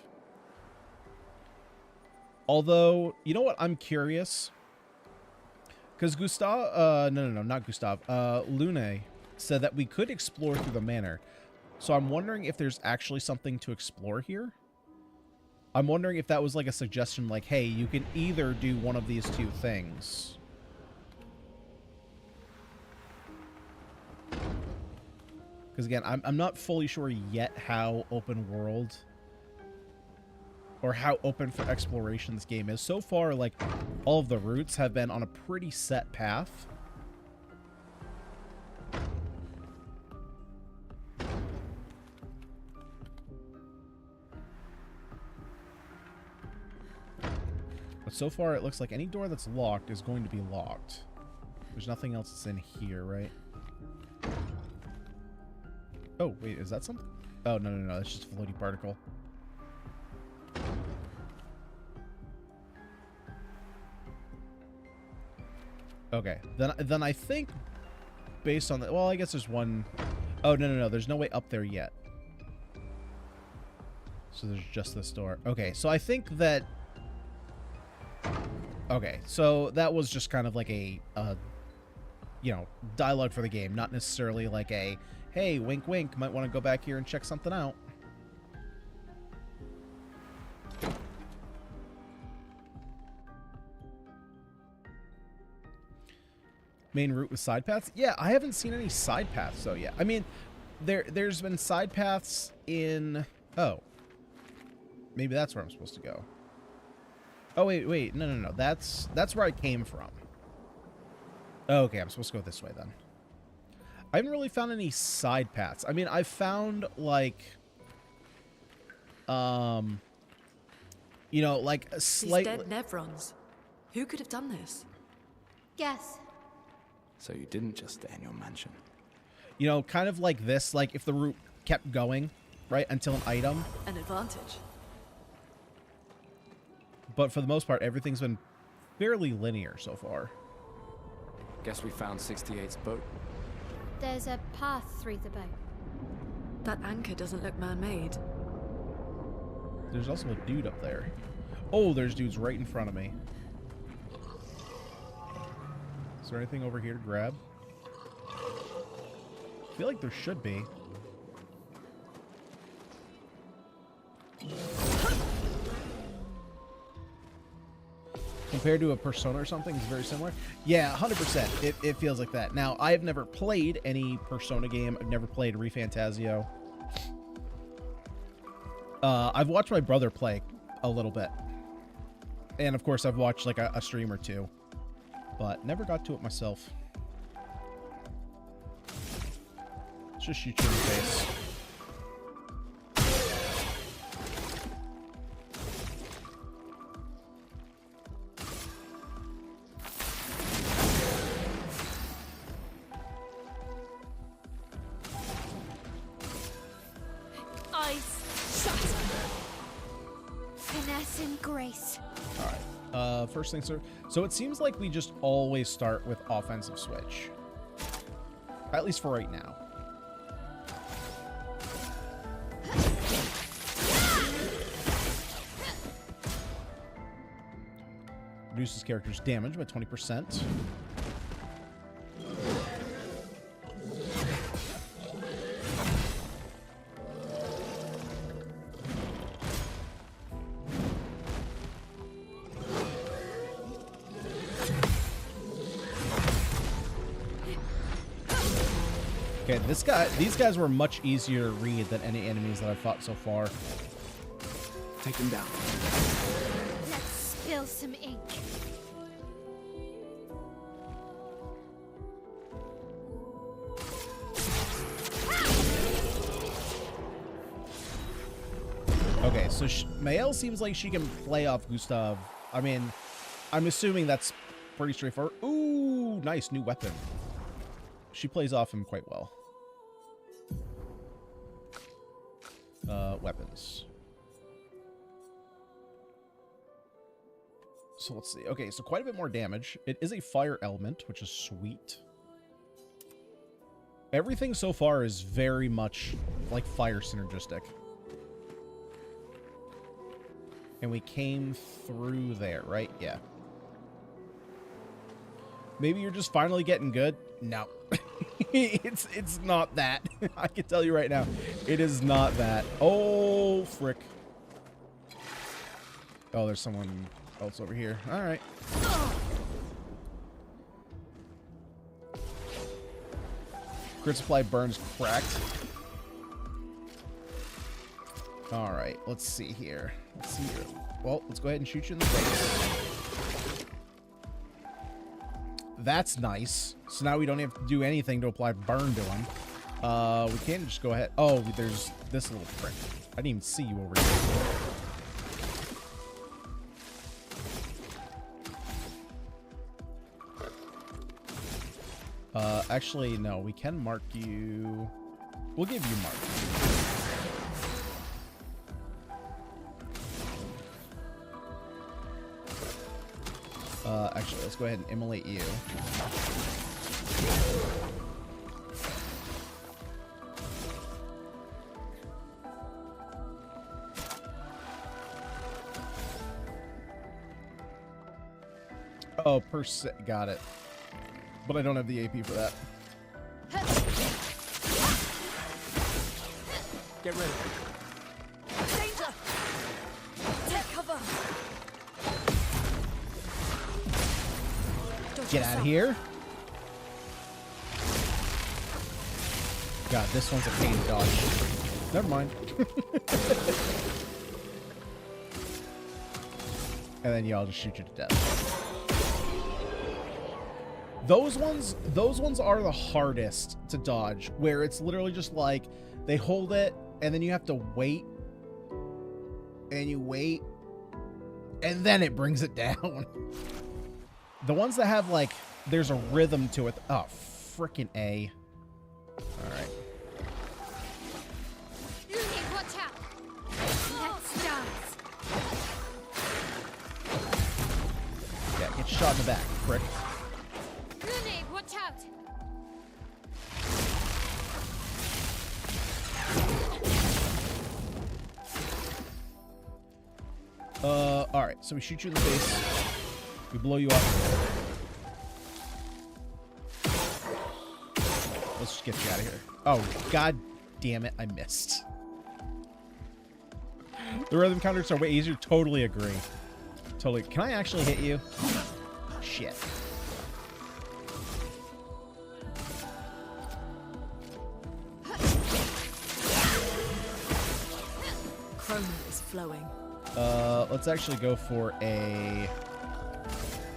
Although, you know what? I'm curious. Because Gustav... no, not Gustav. Lune said that we could explore through the manor. So I'm wondering if there's actually something to explore here. I'm wondering if that was like a suggestion, like, hey, you can either do one of these two things. Because again, I'm not fully sure yet how open world or how open for exploration this game is. So far, like, all of the routes have been on a pretty set path. But so far, it looks like any door that's locked is going to be locked. There's nothing else that's in here, right? Oh, wait, is that something? Oh, no, that's just a floaty particle. Okay, then I think, based on the... Well, I guess there's one... Oh, no, there's no way up there yet. So there's just this door. Okay, so I think that... Okay, so that was just kind of like a you know, dialogue for the game, not necessarily like a, hey, wink wink, might want to go back here and check something out. Main route with side paths? Yeah, I haven't seen any side paths though yet. I mean, there's been side paths in... Oh. Maybe that's where I'm supposed to go. Oh, wait. No. That's where I came from. Okay, I'm supposed to go this way then. I haven't really found any side paths. I mean, I've found, like... You know, like a slight... These dead Nevrons. Who could have done this? Guess. So you didn't just stay in your mansion. You know, kind of like this, like if the route kept going, right, until an item. An advantage. But for the most part, everything's been fairly linear so far. Guess we found 68's boat. There's a path through the boat. That anchor doesn't look man-made. There's also a dude up there. Oh, there's dudes right in front of me. Is there anything over here to grab? I feel like there should be. Compared to a Persona or something, it's very similar. Yeah, 100%. It feels like that. Now, I have never played any Persona game. I've never played ReFantazio. I've watched my brother play a little bit. And, of course, I've watched, like, a stream or two. But never got to it myself. Let's just shoot you in the face. Finesse and grace. All right. First things first. So it seems like we just always start with offensive switch. At least for right now. Reduces character's damage by 20%. Okay, these guys were much easier to read than any enemies that I've fought so far. Take them down. Let's spill some ink. Okay, so Mael seems like she can play off Gustav. I mean, I'm assuming that's pretty straightforward. Ooh, nice new weapon. She plays off him quite well. Weapons. So let's see. Okay, so quite a bit more damage. It is a fire element, which is sweet. Everything so far is very much like fire synergistic. And we came through there, right? Yeah. Maybe you're just finally getting good? No. It's not that. I can tell you right now. It is not that. Oh, frick. Oh, there's someone else over here. All right. Crit supply burns cracked. All right. Let's see here. Let's see here. Well, let's go ahead and shoot you in the face. That's nice. So now we don't have to do anything to apply burn to him. We can't just go ahead. Oh, there's this little prick. I didn't even see you over here. Actually, no. We can mark you. We'll give you mark. Actually, let's go ahead and immolate you. Oh, per se. Got it. But I don't have the AP for that. Get ready. Danger! Take cover! Get out of here. God, this one's a pain to dodge. Never mind. And then y'all just shoot you to death. Those ones are the hardest to dodge, where it's literally just like they hold it and then you have to wait and you wait and then it brings it down. The ones that have like there's a rhythm to it. Oh, freaking A. All right. Watch out! Let's dance. Yeah, get shot in the back, prick. Rooney, watch out! Alright, so we shoot you in the face. We blow you up. Let's just get you out of here. Oh, god damn it, I missed. The rhythm counters are way easier. Totally agree. Totally. Can I actually hit you? Shit. Chrome is flowing. Let's actually go for a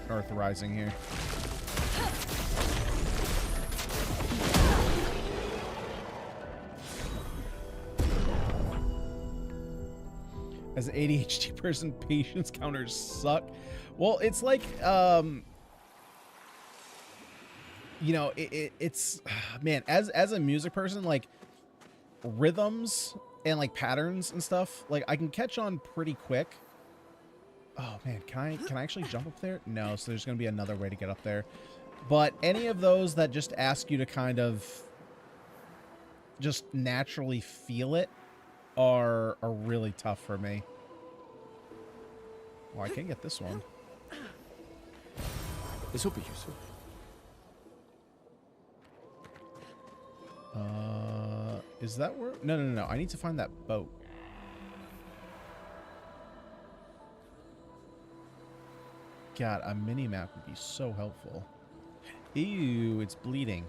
Earth Rising here. As an ADHD person, patience counters suck. Well, it's like, you know, it's man, as a music person, like rhythms and like patterns and stuff, like I can catch on pretty quick. Oh man, can I actually jump up there? No, so there's gonna be another way to get up there. But any of those that just ask you to kind of just naturally feel it are really tough for me. Oh, I can get this one. This will be useful. Is that where? No. I need to find that boat. God, a mini-map would be so helpful. Ew, it's bleeding.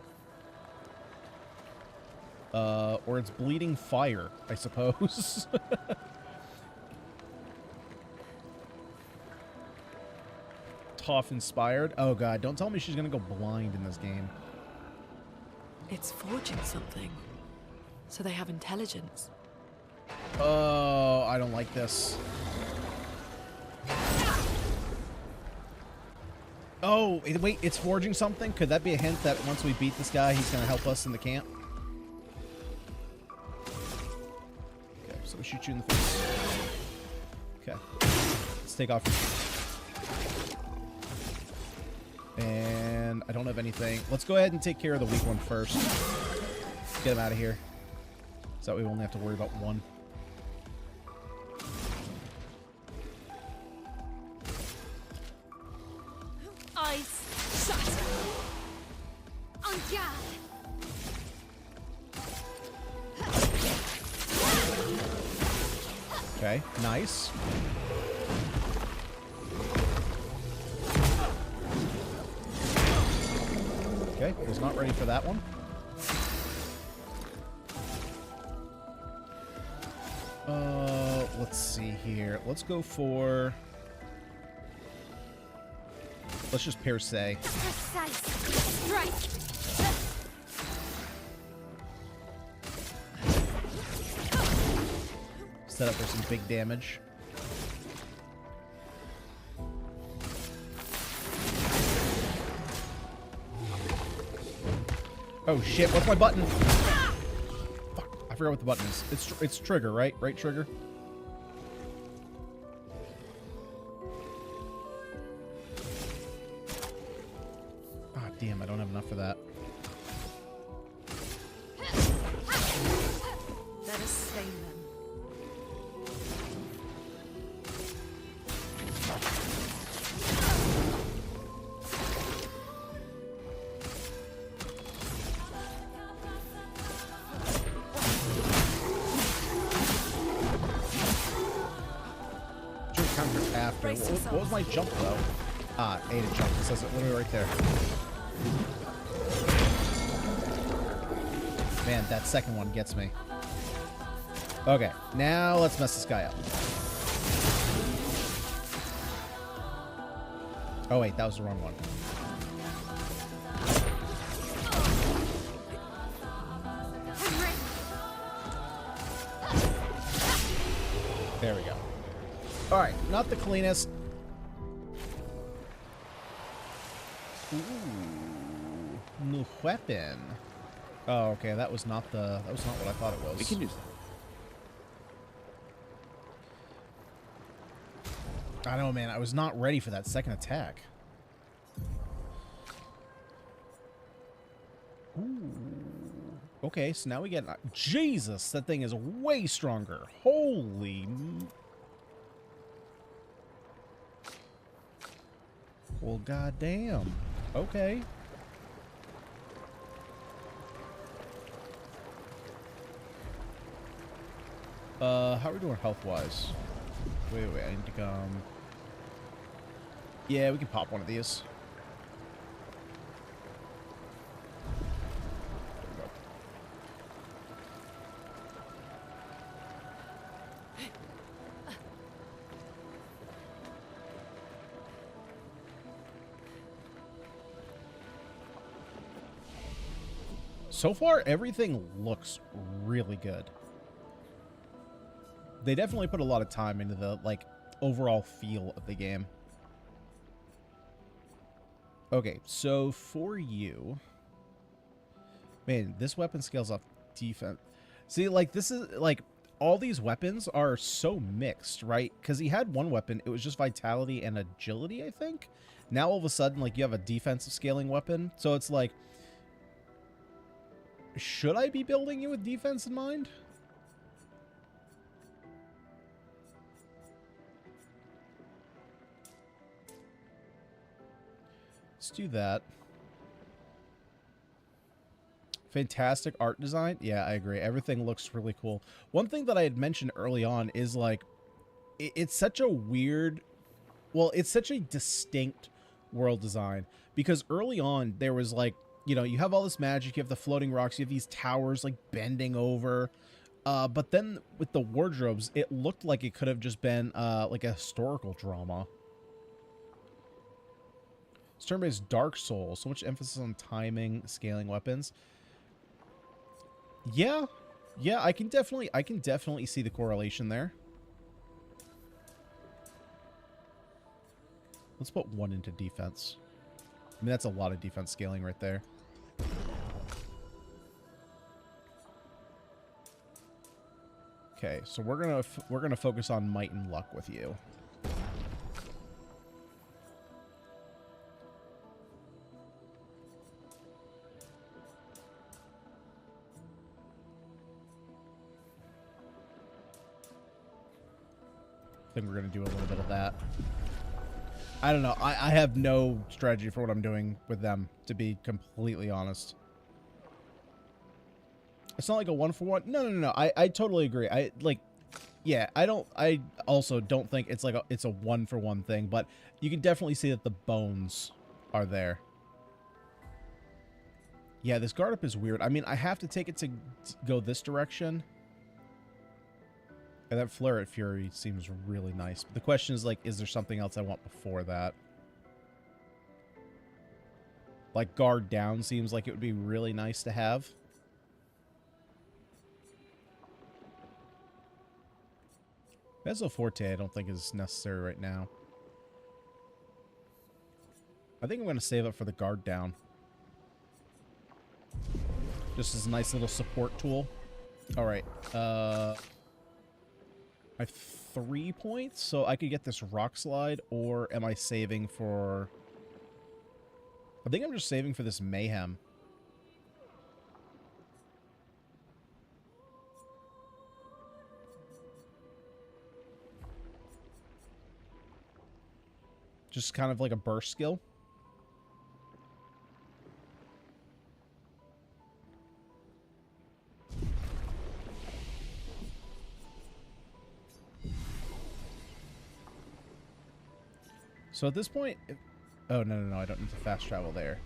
Or it's bleeding fire, I suppose. Tough inspired. Oh god, don't tell me she's gonna go blind in this game. It's forging something. So they have intelligence. Oh, I don't like this. Oh, wait, it's forging something? Could that be a hint that once we beat this guy, he's going to help us in the camp? Okay, so we shoot you in the face. Okay. Let's take off your... And I don't have anything. Let's go ahead and take care of the weak one first. Get him out of here. So that we only have to worry about one. Eyes shut! On guard! Okay, nice. Okay, was not ready for that one. Let's see here. Let's go for... Let's just per se. Precise strike! Set up for some big damage. Oh shit, what's my button? Fuck, I forgot what the button is. It's trigger, right? Right trigger? Ah, damn, I don't have enough for that. Let us stain them. counter after. What was my jump, though? Ah, A to jump. It says it literally right there. Man, that second one gets me. Okay, now let's mess this guy up. Oh, wait, that was the wrong one. There we go. All right, not the cleanest. Ooh, new weapon. Oh, okay, that was not what I thought it was. We can use that. I know, man. I was not ready for that second attack. Ooh. Okay, so now we get... Jesus, that thing is way stronger. Holy... Well, goddamn. Okay. How are we doing health-wise? Wait, I need to come... Yeah, we can pop one of these. So far, everything looks really good. They definitely put a lot of time into the, like, overall feel of the game. Okay, so for you... Man, this weapon scales off defense. See, like, this is, like, all these weapons are so mixed, right? Because he had one weapon, it was just vitality and agility, I think? Now, all of a sudden, like, you have a defensive scaling weapon. So it's like... Should I be building you with defense in mind? Let's do that. Fantastic art design. Yeah, I agree. Everything looks really cool. One thing that I had mentioned early on is like, it's such a weird, well, it's such a distinct world design because early on there was like, you know, you have all this magic, you have the floating rocks, you have these towers like bending over. But then with the wardrobes, it looked like it could have just been like a historical drama. It's turn-based Dark Souls. So much emphasis on timing, scaling weapons. Yeah. Yeah, I can definitely see the correlation there. Let's put one into defense. I mean, that's a lot of defense scaling right there. Okay, so we're gonna focus on might and luck with you. I think we're gonna do a little bit of that. I don't know. I have no strategy for what I'm doing with them, to be completely honest. It's not like a one-for-one. No. I totally agree. I also don't think it's like it's a one-for-one thing, but you can definitely see that the bones are there. Yeah, this guard up is weird. I mean, I have to take it to go this direction. And that Flare at Fury seems really nice. But the question is, like, is there something else I want before that? Like, guard down seems like it would be really nice to have. Mezzo Forte I don't think is necessary right now. I think I'm going to save up for the guard down. Just as a nice little support tool. Alright, I have 3 points, so I could get this rock slide, or am I saving for... I think I'm just saving for this mayhem. Just kind of like a burst skill. So at this point... Oh, no, I don't need to fast travel there.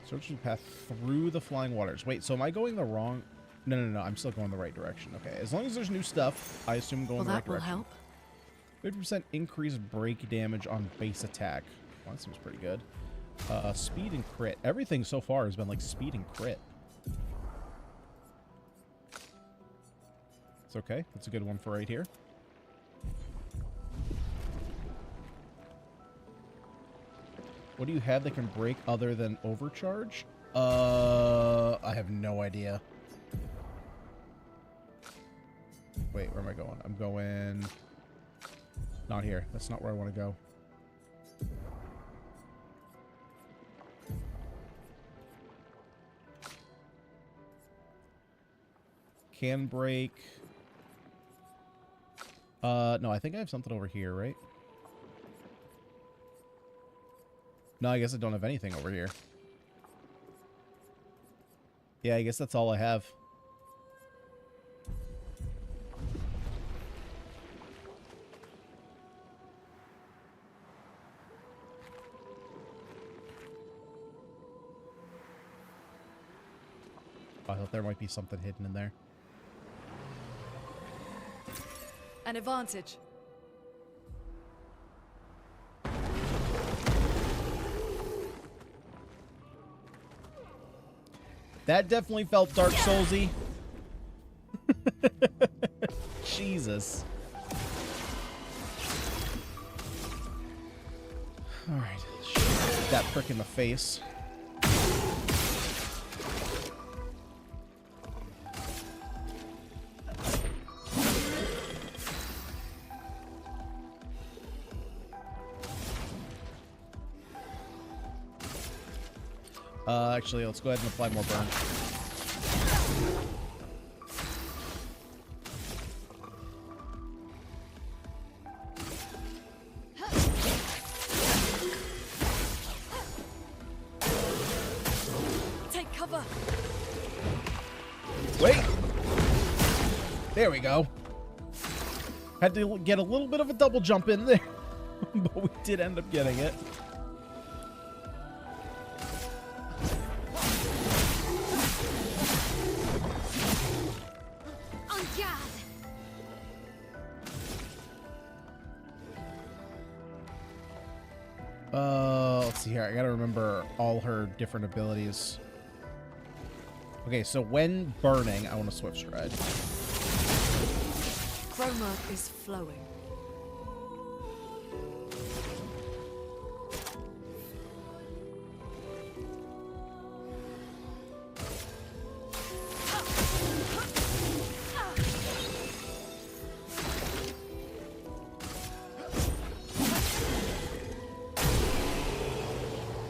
Search the path through the flying waters. Wait, so am I going the wrong... No, I'm still going the right direction. Okay, as long as there's new stuff, I assume I'm going the right direction. That will help. 50% increased break damage on base attack. Well, that seems pretty good. Speed and crit. Everything so far has been like speed and crit. It's okay. That's a good one for right here. What do you have that can break other than overcharge? I have no idea. Wait, where am I going? I'm going... Not here. That's not where I want to go. Can break. No, I think I have something over here, right? No, I guess I don't have anything over here. Yeah, I guess that's all I have. I thought there might be something hidden in there. An advantage. That definitely felt Dark Soulsy. Jesus. Alright. Shoot that prick in the face. Actually, let's go ahead and apply more burn. Take cover. Wait. There we go. Had to get a little bit of a double jump in there, but we did end up getting it. Let's see here. I gotta remember all her different abilities. Okay, so when burning, I want to swift stride. Chroma is flowing.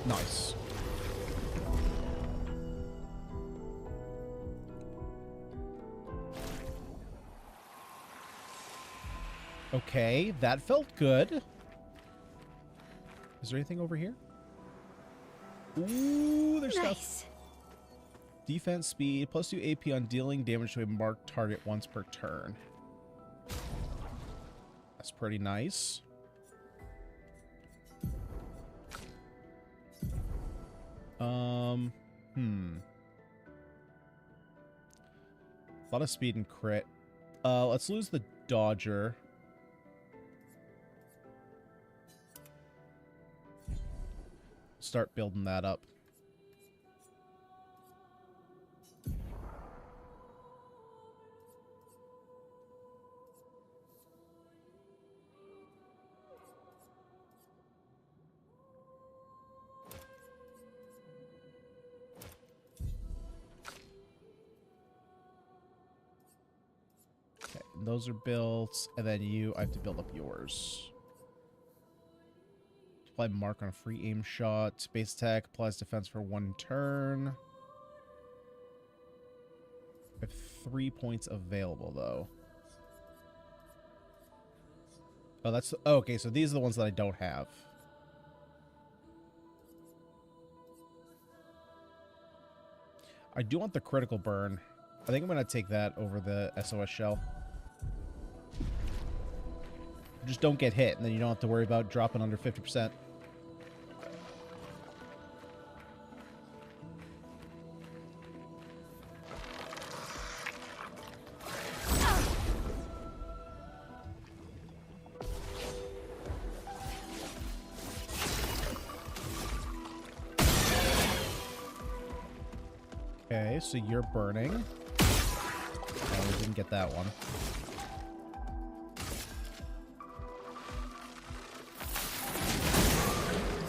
Nice. Okay, that felt good. Is there anything over here? Ooh, there's stuff. Defense speed, +2 AP on dealing damage to a marked target once per turn. That's pretty nice. A lot of speed and crit. Let's lose the Dodger. Start building that up. Okay, those are built, and then I have to build up yours. Apply mark on a free aim shot. Base attack applies defense for 1 turn. I have 3 points available, though. Oh, that's... Oh, okay, so these are the ones that I don't have. I do want the critical burn. I think I'm going to take that over the SOS shell. just don't get hit, and then you don't have to worry about dropping under 50%. Okay, so you're burning. Oh, we didn't get that one.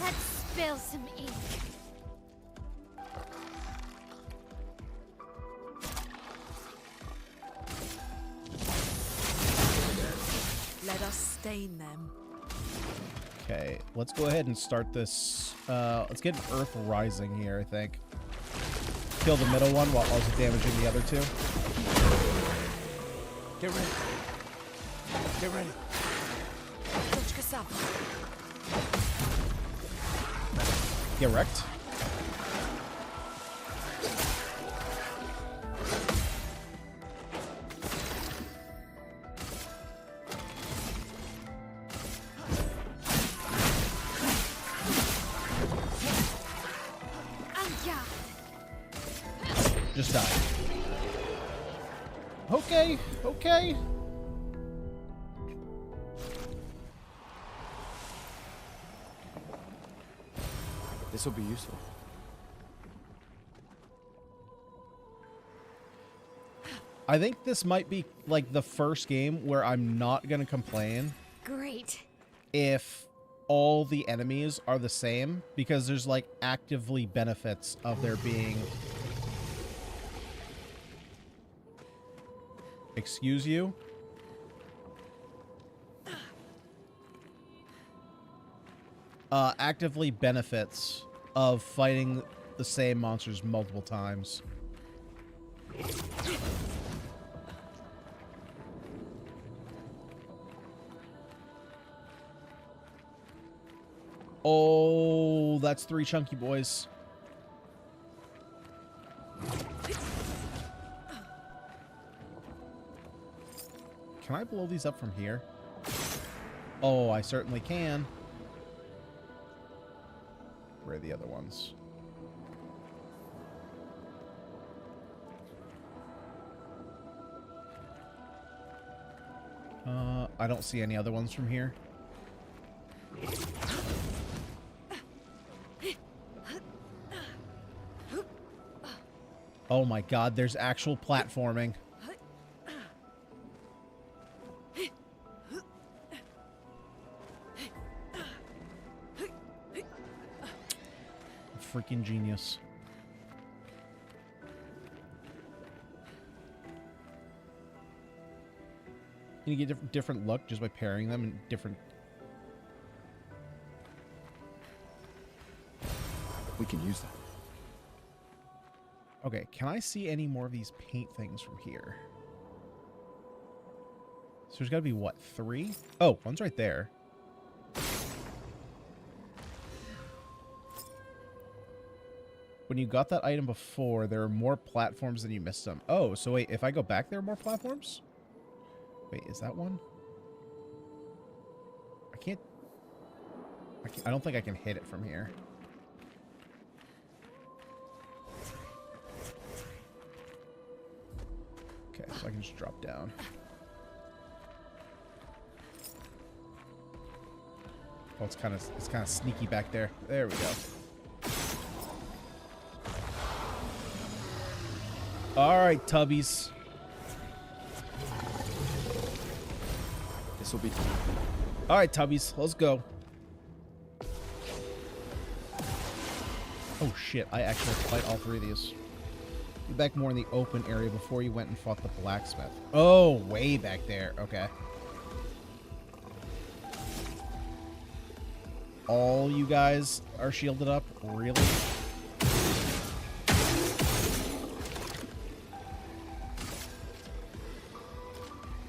Let's spill some ink. Let us stain them. Okay, let's go ahead and start this. Let's get an Earth Rising here, I think. Kill the middle one while also damaging the other two. Get ready. Get ready. Get wrecked. Just die. Okay, okay. This will be useful. I think this might be like the first game where I'm not gonna complain. Great. If all the enemies are the same, because there's like actively benefits of there being. Excuse you? Actively benefits of fighting the same monsters multiple times. Oh, that's 3 chunky boys. Can I blow these up from here? Oh, I certainly can. Where are the other ones? I don't see any other ones from here. Oh my god, there's actual platforming. Freaking genius. You get different look just by pairing them in different. We can use that. Okay, can I see any more of these paint things from here? So there's got to be, what, 3? Oh, one's right there. When you got that item before, there were more platforms than you missed them. Oh, so wait, if I go back, there are more platforms? Wait, is that one? I don't think I can hit it from here. Okay, so I can just drop down. Oh, it's kind of sneaky back there. There we go. All right, Tubbies. This will be. All right, Tubbies, let's go. Oh shit! I actually have to fight all 3 of these. Be back more in the open area before you went and fought the blacksmith. Oh, way back there. Okay. All you guys are shielded up? Really?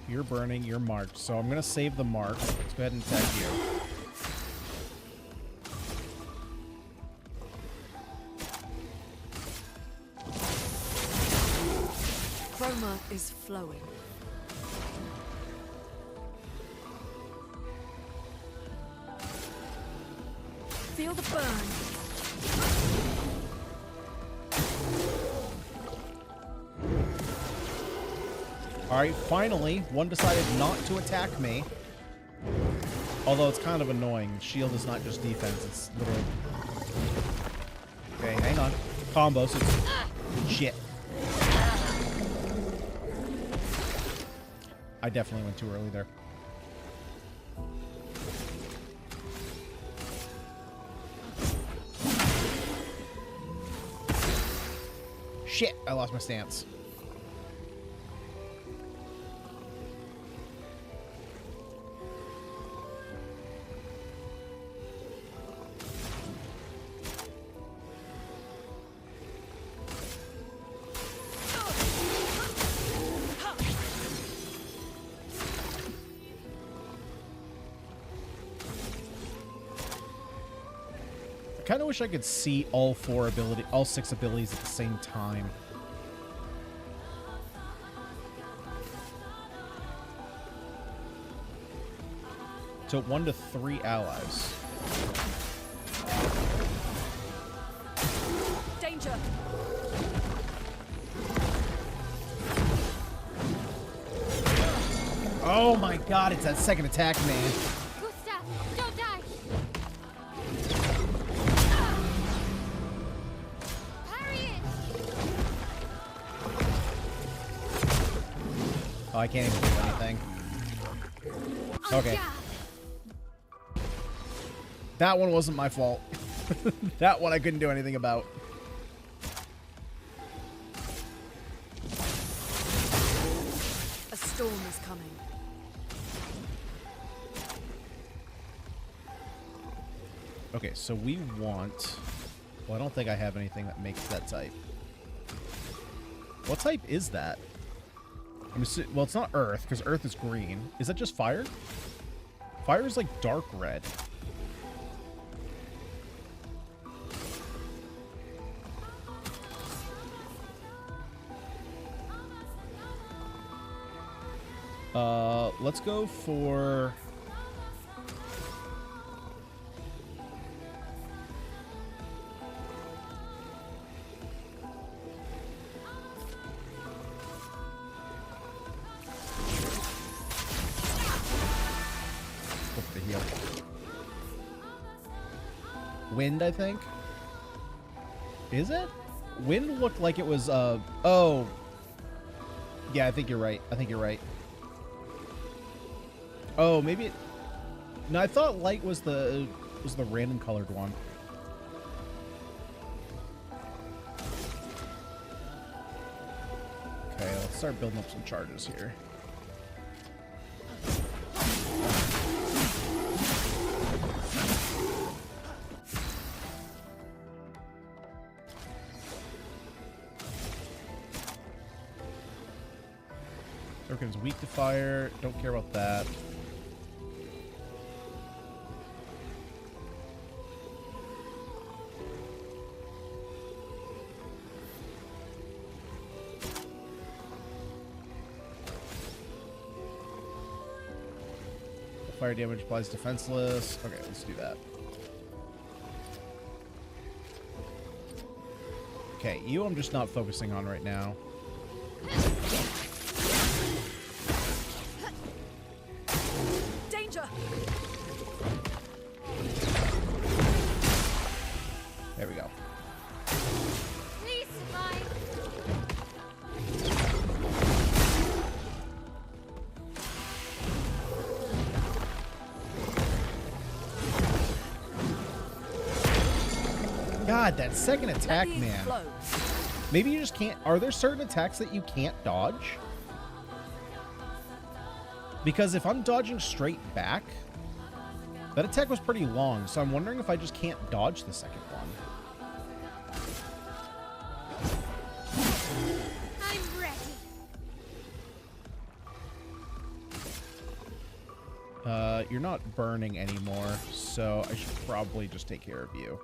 You're burning, you're marked. So I'm going to save the mark. Let's go ahead and attack you. Chroma is flowing. feel the burn. Alright, finally, one decided not to attack me. Although it's kind of annoying. Shield is not just defense, it's literally... Okay, hang on. Combos, it's... Shit. I definitely went too early there. Shit, I lost my stance. I kind of wish I could see all 6 abilities at the same time. So 1 to 3 allies. Danger! Oh my god, it's that second attack, man. Gustav, don't die! Parry it! Oh, I can't even do anything. Okay. That one wasn't my fault. That one I couldn't do anything about. A storm is coming. Okay, so we want... Well, I don't think I have anything that makes that type. What type is that? Well, it's not Earth, because Earth is green. Is that just fire? Fire is like dark red. Let's go for... Look at the heal. Wind, I think? Is it? Wind looked like it was, oh. Yeah, I think you're right. I think you're right. Oh, maybe it... No, I thought light was the random colored one. Okay, let's start building up some charges here. Durkin's weak to fire. Don't care about that. Fire damage applies defenseless. Okay, let's do that. Okay, you I'm just not focusing on right now. Danger! There we go. Please survive! God, that second attack, man. Flow. Maybe you just can't... Are there certain attacks that you can't dodge? Because if I'm dodging straight back, that attack was pretty long, so I'm wondering if I just can't dodge the second one. I'm ready. You're not burning anymore, so I should probably just take care of you.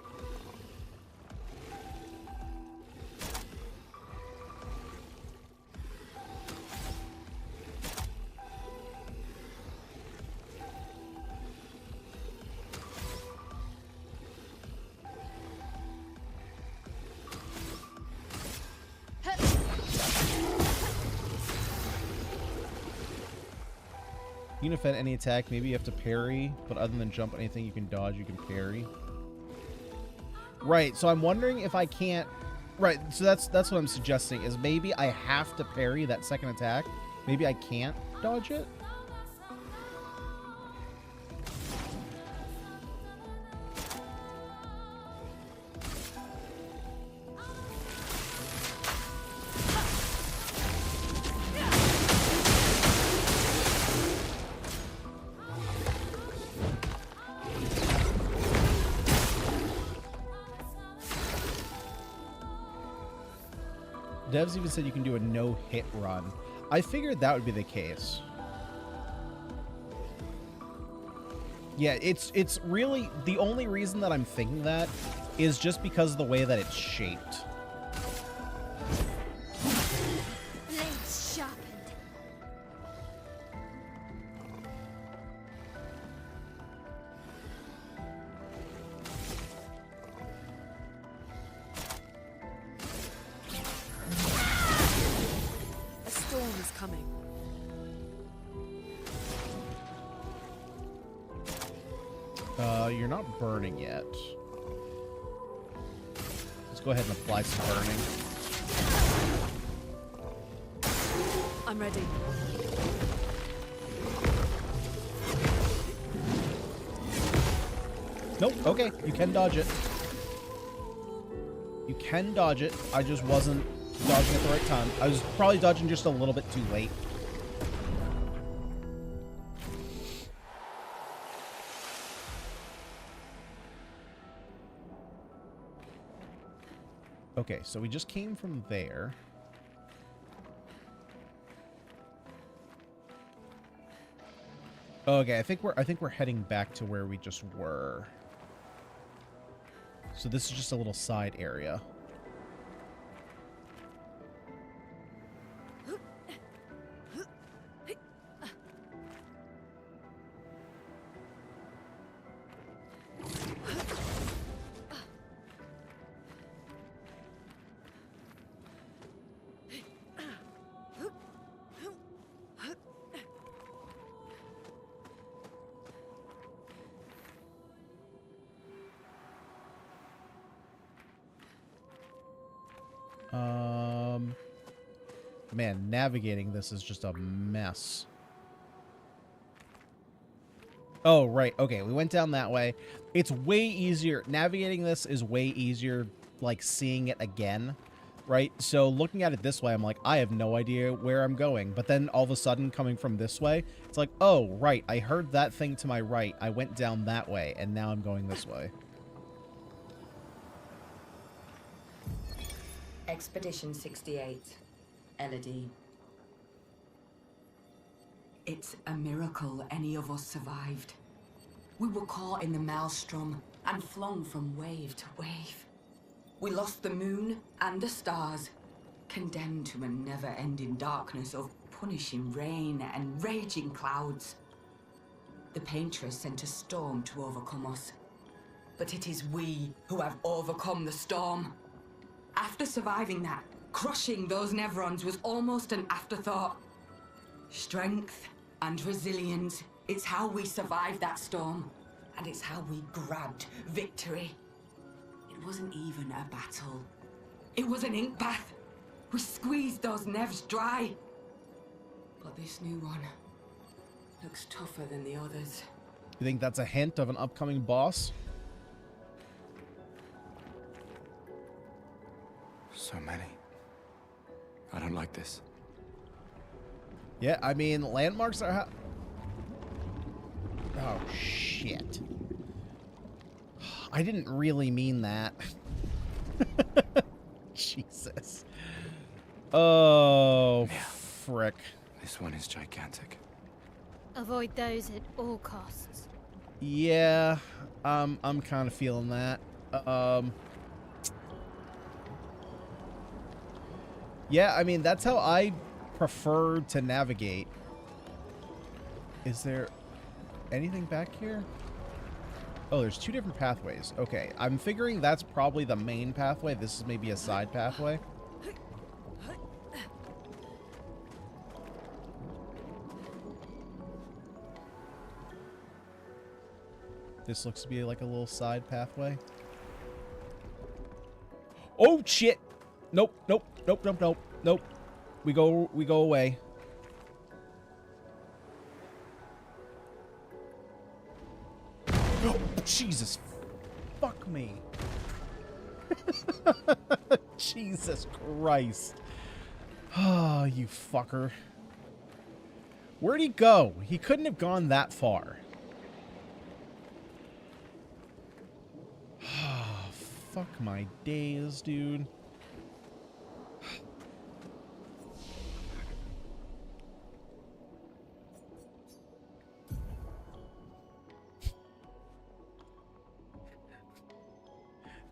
You can defend any attack. Maybe you have to parry, but other than jump, anything you can dodge, you can parry. Right, so I'm wondering if I can't... Right, so that's what I'm suggesting, is maybe I have to parry that second attack. Maybe I can't dodge it? Devs even said you can do a no-hit run. I figured that would be the case. Yeah, it's really... The only reason that I'm thinking that is just because of the way that it's shaped. Blades sharpened. A storm is coming. You're not burning yet. Let's go ahead and apply some burning. I'm ready. Nope, okay, you can dodge it. You can dodge it. I just wasn't dodging at the right time. I was probably dodging just a little bit too late. Okay, so we just came from there. Okay, I think we're heading back to where we just were. So this is just a little side area. Man, navigating this is just a mess. Oh, right. Okay, we went down that way. It's way easier. Navigating this is way easier, like, seeing it again, right? So looking at it this way, I'm like, I have no idea where I'm going. But then all of a sudden, coming from this way, it's like, oh, right. I heard that thing to my right. I went down that way, and now I'm going this way. Expedition 68. Elodie. It's a miracle any of us survived. We were caught in the maelstrom and flung from wave to wave. We lost the moon and the stars, condemned to a never-ending darkness of punishing rain and raging clouds. The Paintress sent a storm to overcome us. But it is we who have overcome the storm. After surviving that, crushing those Nevrons was almost an afterthought. Strength and resilience, it's how we survived that storm. And it's how we grabbed victory. It wasn't even a battle. It was an ink bath. We squeezed those Nevs dry. But this new one looks tougher than the others. You think that's a hint of an upcoming boss? So many. I don't like this. Yeah, I mean, landmarks are... Oh, shit. I didn't really mean that. Jesus. Oh, frick. This one is gigantic. Avoid those at all costs. Yeah, I'm kind of feeling that. Yeah, I mean, that's how I prefer to navigate. Is there anything back here? Oh, there's two different pathways. Okay, I'm figuring that's probably the main pathway. This is maybe a side pathway. This looks to be like a little side pathway. Oh shit! Nope, nope, nope, nope, nope, nope. We go away. Oh, Jesus. Fuck me. Jesus Christ. Oh, you fucker. Where'd he go? He couldn't have gone that far. Fuck my days, dude.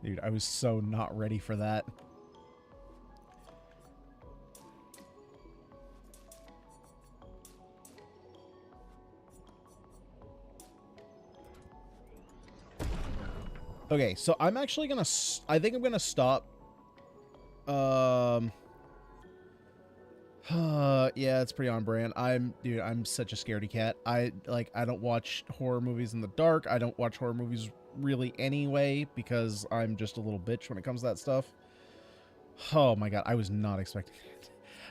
Dude, I was so not ready for that. Okay, so I'm actually gonna... I think I'm gonna stop. Yeah, it's pretty on brand. Dude, I'm such a scaredy cat. I don't watch horror movies in the dark. I don't watch horror movies really anyway, because I'm just a little bitch when it comes to that stuff. Oh my god, I was not expecting it.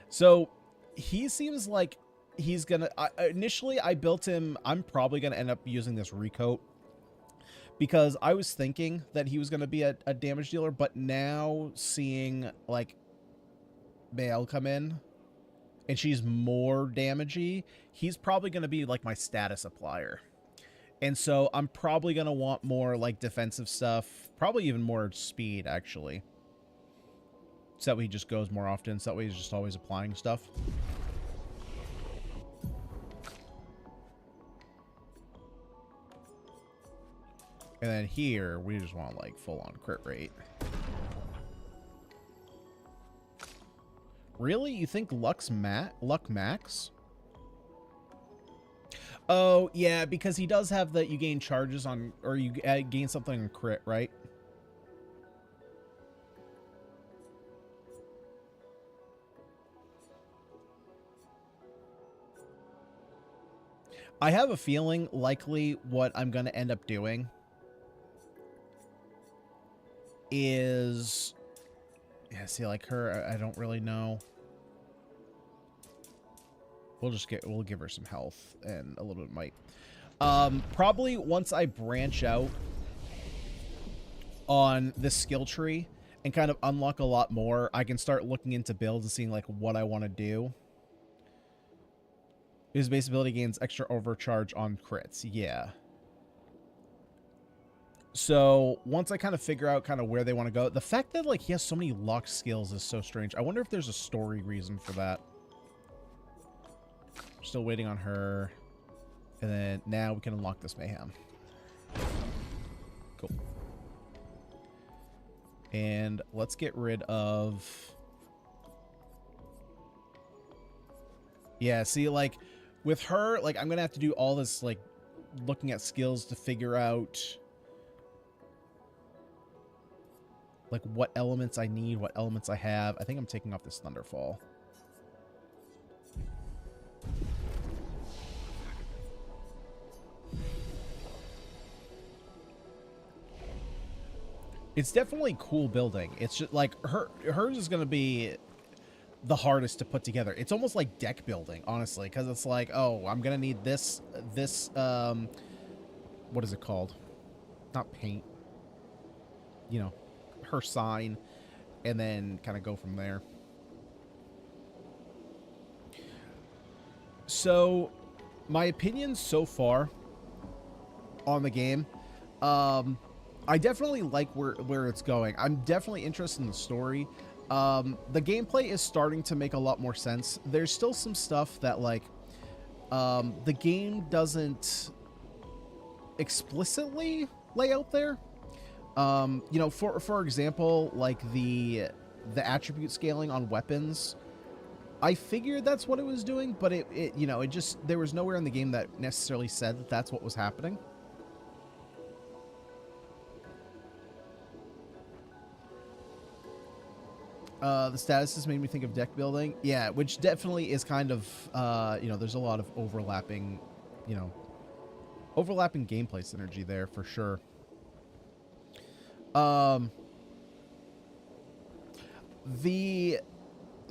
So, he seems like he's gonna... initially, I built him... I'm probably gonna end up using this recoat, because I was thinking that he was going to be a damage dealer, but now seeing, like, Belle come in, and she's more damagey, he's probably going to be, like, my status applier. And so I'm probably going to want more, like, defensive stuff, probably even more speed, actually. So that way he just goes more often, so that way he's just always applying stuff. And then here, we just want, like, full-on crit rate. Really? You think luck max? Oh, yeah, because he does have that you gain charges on... Or you gain something on crit, right? I have a feeling likely what I'm going to end up doing is... Yeah, see, like her, I don't really know. We'll give her some health and a little bit of might. Probably once I branch out on this skill tree and kind of unlock a lot more, I can start looking into builds and seeing like what I want to do. His base ability gains extra overcharge on crits. Yeah. So once I kind of figure out kind of where they want to go, the fact that like he has so many locked skills is so strange. I wonder if there's a story reason for that. Still waiting on her. And then now we can unlock this mayhem. Cool. And let's get rid of... Yeah, see, like, with her, like, I'm going to have to do all this, like, looking at skills to figure out... like what elements I need, what elements I have. I think I'm taking off this Thunderfall. It's definitely cool building. It's just like hers is going to be the hardest to put together. It's almost like deck building, honestly, because it's like, oh, I'm going to need this what is it called? Not paint. You know, her sign, and then kind of go from there. So my opinion so far on the game, I definitely like where it's going. I'm definitely interested in the story. The gameplay is starting to make a lot more sense. There's still some stuff that like the game doesn't explicitly lay out there. You know, for example, like the attribute scaling on weapons, I figured that's what it was doing, but it you know, it just, there was nowhere in the game that necessarily said that that's what was happening. The statuses made me think of deck building. Yeah, which definitely is kind of, you know, there's a lot of overlapping, you know, overlapping gameplay synergy there for sure. The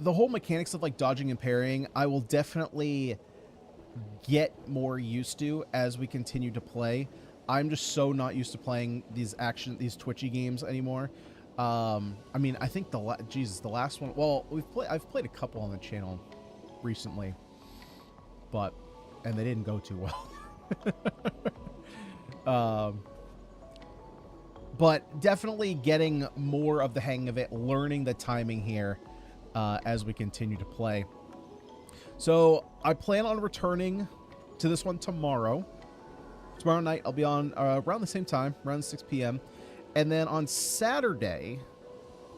whole mechanics of like dodging and parrying, I will definitely get more used to as we continue to play. I'm just so not used to playing these twitchy games anymore. I mean, I think the last one. Well, I've played a couple on the channel recently, and they didn't go too well. But definitely getting more of the hang of it, learning the timing here as we continue to play. So I plan on returning to this one tomorrow. Tomorrow night I'll be on around the same time, around 6 p.m. And then on Saturday,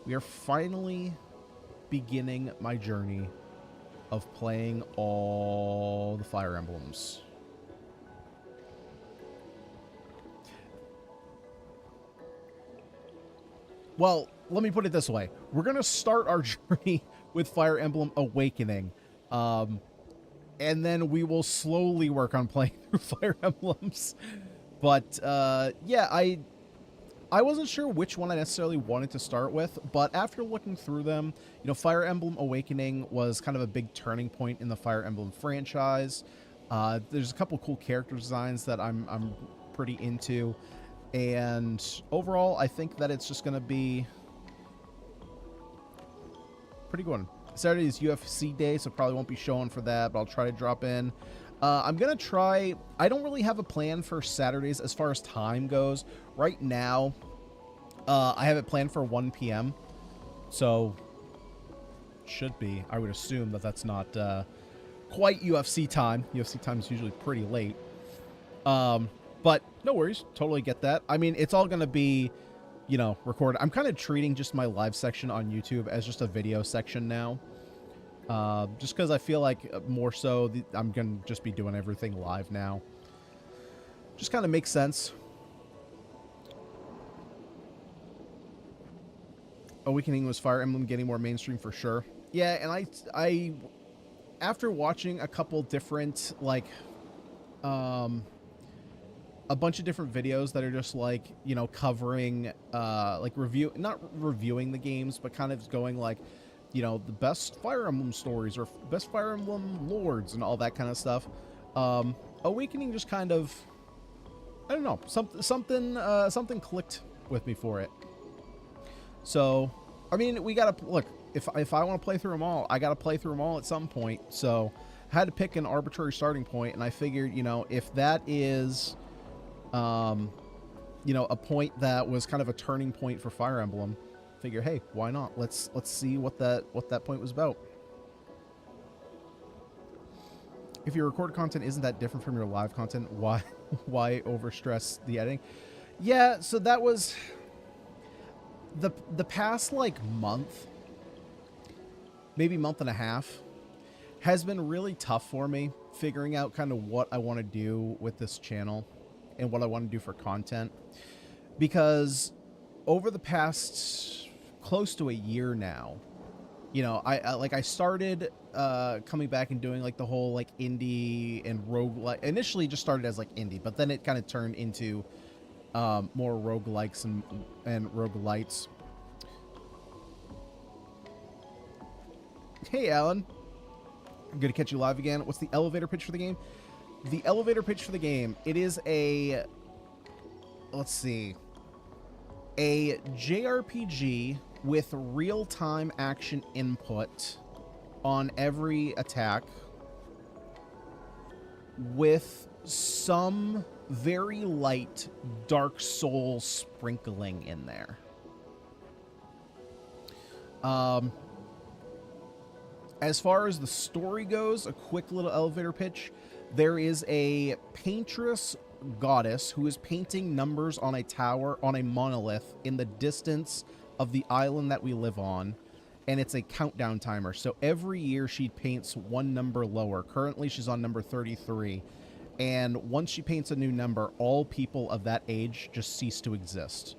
we are finally beginning my journey of playing all the Fire Emblems. Well, let me put it this way. We're going to start our journey with Fire Emblem Awakening. And then we will slowly work on playing through Fire Emblems. But, yeah, I wasn't sure which one I necessarily wanted to start with. But after looking through them, you know, Fire Emblem Awakening was kind of a big turning point in the Fire Emblem franchise. There's a couple cool character designs that I'm pretty into. And overall, I think that it's just going to be pretty good one. Saturday is UFC day, so probably won't be showing for that, but I'll try to drop in. I'm going to try... I don't really have a plan for Saturdays as far as time goes. Right now, I have it planned for 1 p.m. So, should be. I would assume that that's not quite UFC time. UFC time is usually pretty late. But no worries. Totally get that. I mean, it's all going to be, you know, recorded. I'm kind of treating just my live section on YouTube as just a video section now. Just because I feel like more so I'm going to just be doing everything live now. Just kind of makes sense. Awakening was Fire Emblem getting more mainstream for sure. Yeah, and I after watching a couple different, like, a bunch of different videos that are just like, you know, covering, like not reviewing the games, but kind of going like, you know, the best Fire Emblem stories or best Fire Emblem lords and all that kind of stuff. Awakening just kind of, I don't know, something clicked with me for it. So, I mean, we gotta look. If I want to play through them all, I gotta play through them all at some point. So, I had to pick an arbitrary starting point, and I figured, you know, if that is you know, a point that was kind of a turning point for Fire Emblem, figure, hey, why not? Let's see what that point was about. If your recorded content isn't that different from your live content, why overstress the editing? Yeah, so that was the past like month, maybe month and a half, has been really tough for me figuring out kind of what I want to do with this channel and what I want to do for content, because over the past close to a year now, you know, I started coming back and doing like the whole like indie and roguelike. Initially just started as like indie, but then it kind of turned into more roguelikes and roguelites. Hey Alan, I'm gonna catch you live again. What's the elevator pitch for the game? The elevator pitch for the game, it is a, let's see, a JRPG with real-time action input on every attack with some very light Dark Souls sprinkling in there. As far as the story goes, a quick little elevator pitch. There is a Paintress goddess who is painting numbers on a tower, on a monolith, in the distance of the island that we live on. And it's a countdown timer. So every year she paints one number lower. Currently she's on number 33. And once she paints a new number, all people of that age just cease to exist.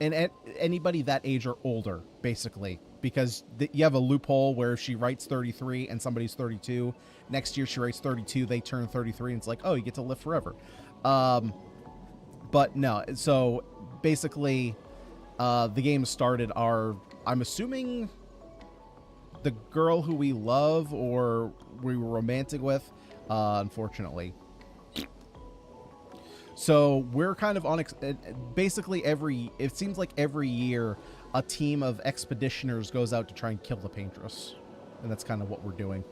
And anybody that age or older, basically, because you have a loophole where she writes 33 and somebody's 32. Next year she writes 32, they turn 33, and it's like, oh, you get to live forever. But no, so basically the game started I'm assuming the girl who we love or we were romantic with, unfortunately. So we're kind of on, basically it seems like every year a team of expeditioners goes out to try and kill the Paintress. And that's kind of what we're doing.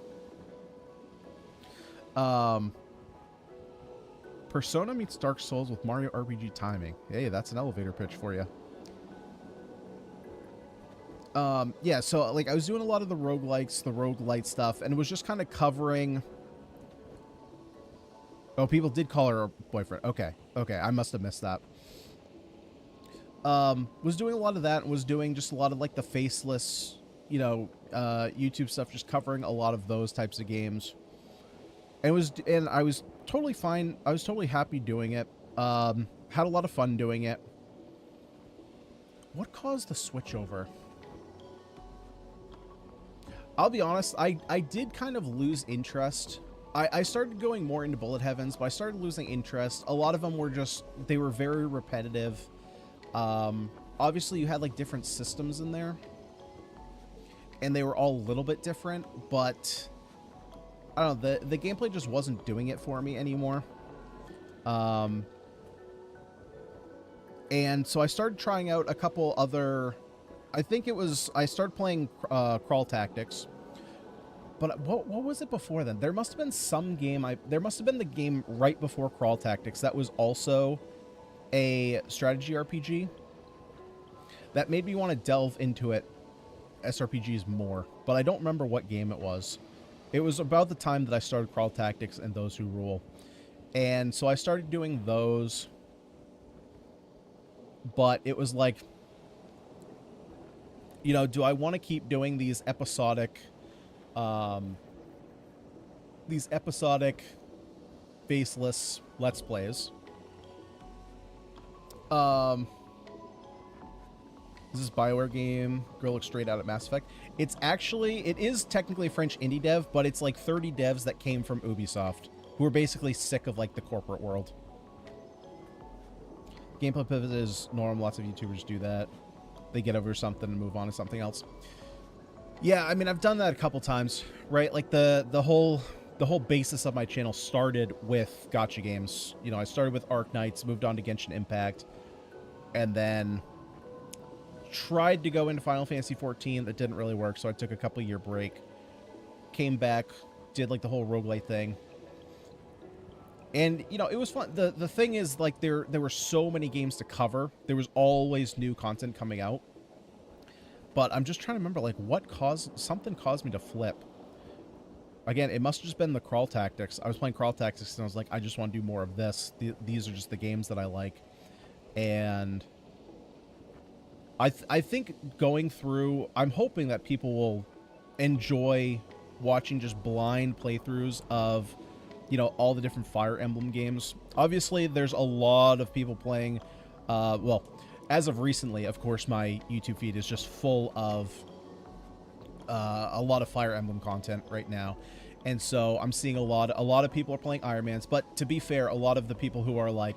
Persona meets Dark Souls with Mario RPG timing. Hey, that's an elevator pitch for you. Yeah, so like I was doing a lot of the roguelikes, the roguelite stuff, and it was just kind of covering... Oh, people did call her a boyfriend. Okay, I must have missed that. Was doing a lot of that, and was doing just a lot of like the faceless, you know, YouTube stuff, just covering a lot of those types of games. And I was totally fine. I was totally happy doing it. Had a lot of fun doing it. What caused the switch over? I'll be honest, I did kind of lose interest. I started going more into Bullet Heavens, but I started losing interest. A lot of them were just, they were very repetitive. Obviously you had like different systems in there, and they were all a little bit different, but I don't know, the gameplay just wasn't doing it for me anymore. And so I started trying out a couple other, I started playing Crawl Tactics. But what was it before then? There must have been some game, there must have been the game right before Crawl Tactics that was also a strategy RPG that made me want to delve into it, SRPGs more. But I don't remember what game it was. It was about the time that I started Crawl Tactics and Those Who Rule. And so I started doing those. But it was like, you know, do I want to keep doing these episodic faceless Let's Plays? Is this BioWare game? Girl looks straight out of Mass Effect. It is technically a French indie dev, but it's like 30 devs that came from Ubisoft, who are basically sick of like the corporate world. Gameplay pivot is normal. Lots of YouTubers do that. They get over something and move on to something else. Yeah, I mean, I've done that a couple times, right? Like the whole basis of my channel started with gacha games. You know, I started with Arc Knights, moved on to Genshin Impact, and then tried to go into Final Fantasy XIV. That didn't really work, so I took a couple year break. Came back, did like the whole roguelite thing. And, you know, it was fun. The thing is, like, there were so many games to cover. There was always new content coming out. But I'm just trying to remember, like, something caused me to flip. Again, it must have just been the Crawl Tactics. I was playing Crawl Tactics, and I was like, I just want to do more of this. These are just the games that I like. And I think going through, I'm hoping that people will enjoy watching just blind playthroughs of, you know, all the different Fire Emblem games. Obviously, there's a lot of people playing, well, as of recently, of course, my YouTube feed is just full of a lot of Fire Emblem content right now. And so I'm seeing a lot of people are playing Ironmans, but to be fair, a lot of the people who are like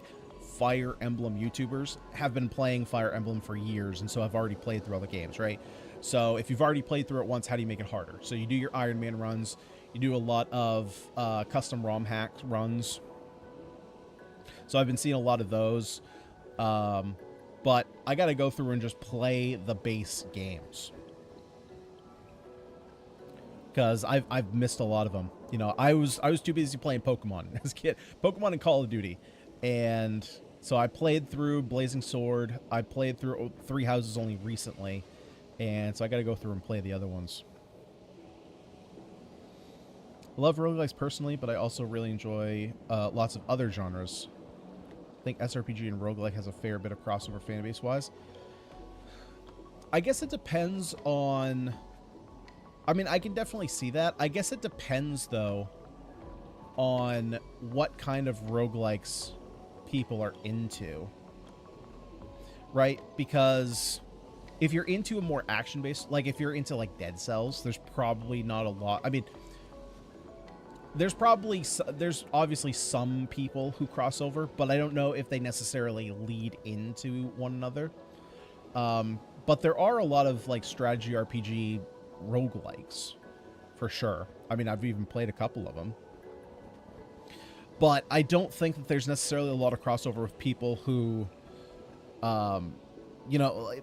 Fire Emblem YouTubers have been playing Fire Emblem for years, and so have already played through all the games, right? So if you've already played through it once, how do you make it harder? So you do your Iron Man runs, you do a lot of custom ROM hack runs. So I've been seeing a lot of those. But I got to go through and just play the base games, because I've missed a lot of them. You know, I was too busy playing Pokemon as a kid, Pokemon and Call of Duty, and so I played through Blazing Sword. I played through Three Houses only recently, and so I got to go through and play the other ones. I love roguelikes personally, but I also really enjoy lots of other genres. I think SRPG and roguelike has a fair bit of crossover fanbase wise. I guess it depends on, I mean, I can definitely see that. I guess it depends though on what kind of roguelikes people are into, right? Because if you're into a more action-based, like if you're into like Dead Cells, there's probably not a lot. I mean, there's obviously some people who cross over, but I don't know if they necessarily lead into one another. But there are a lot of like strategy RPG roguelikes, for sure. I mean, I've even played a couple of them. But I don't think that there's necessarily a lot of crossover with people who, you know,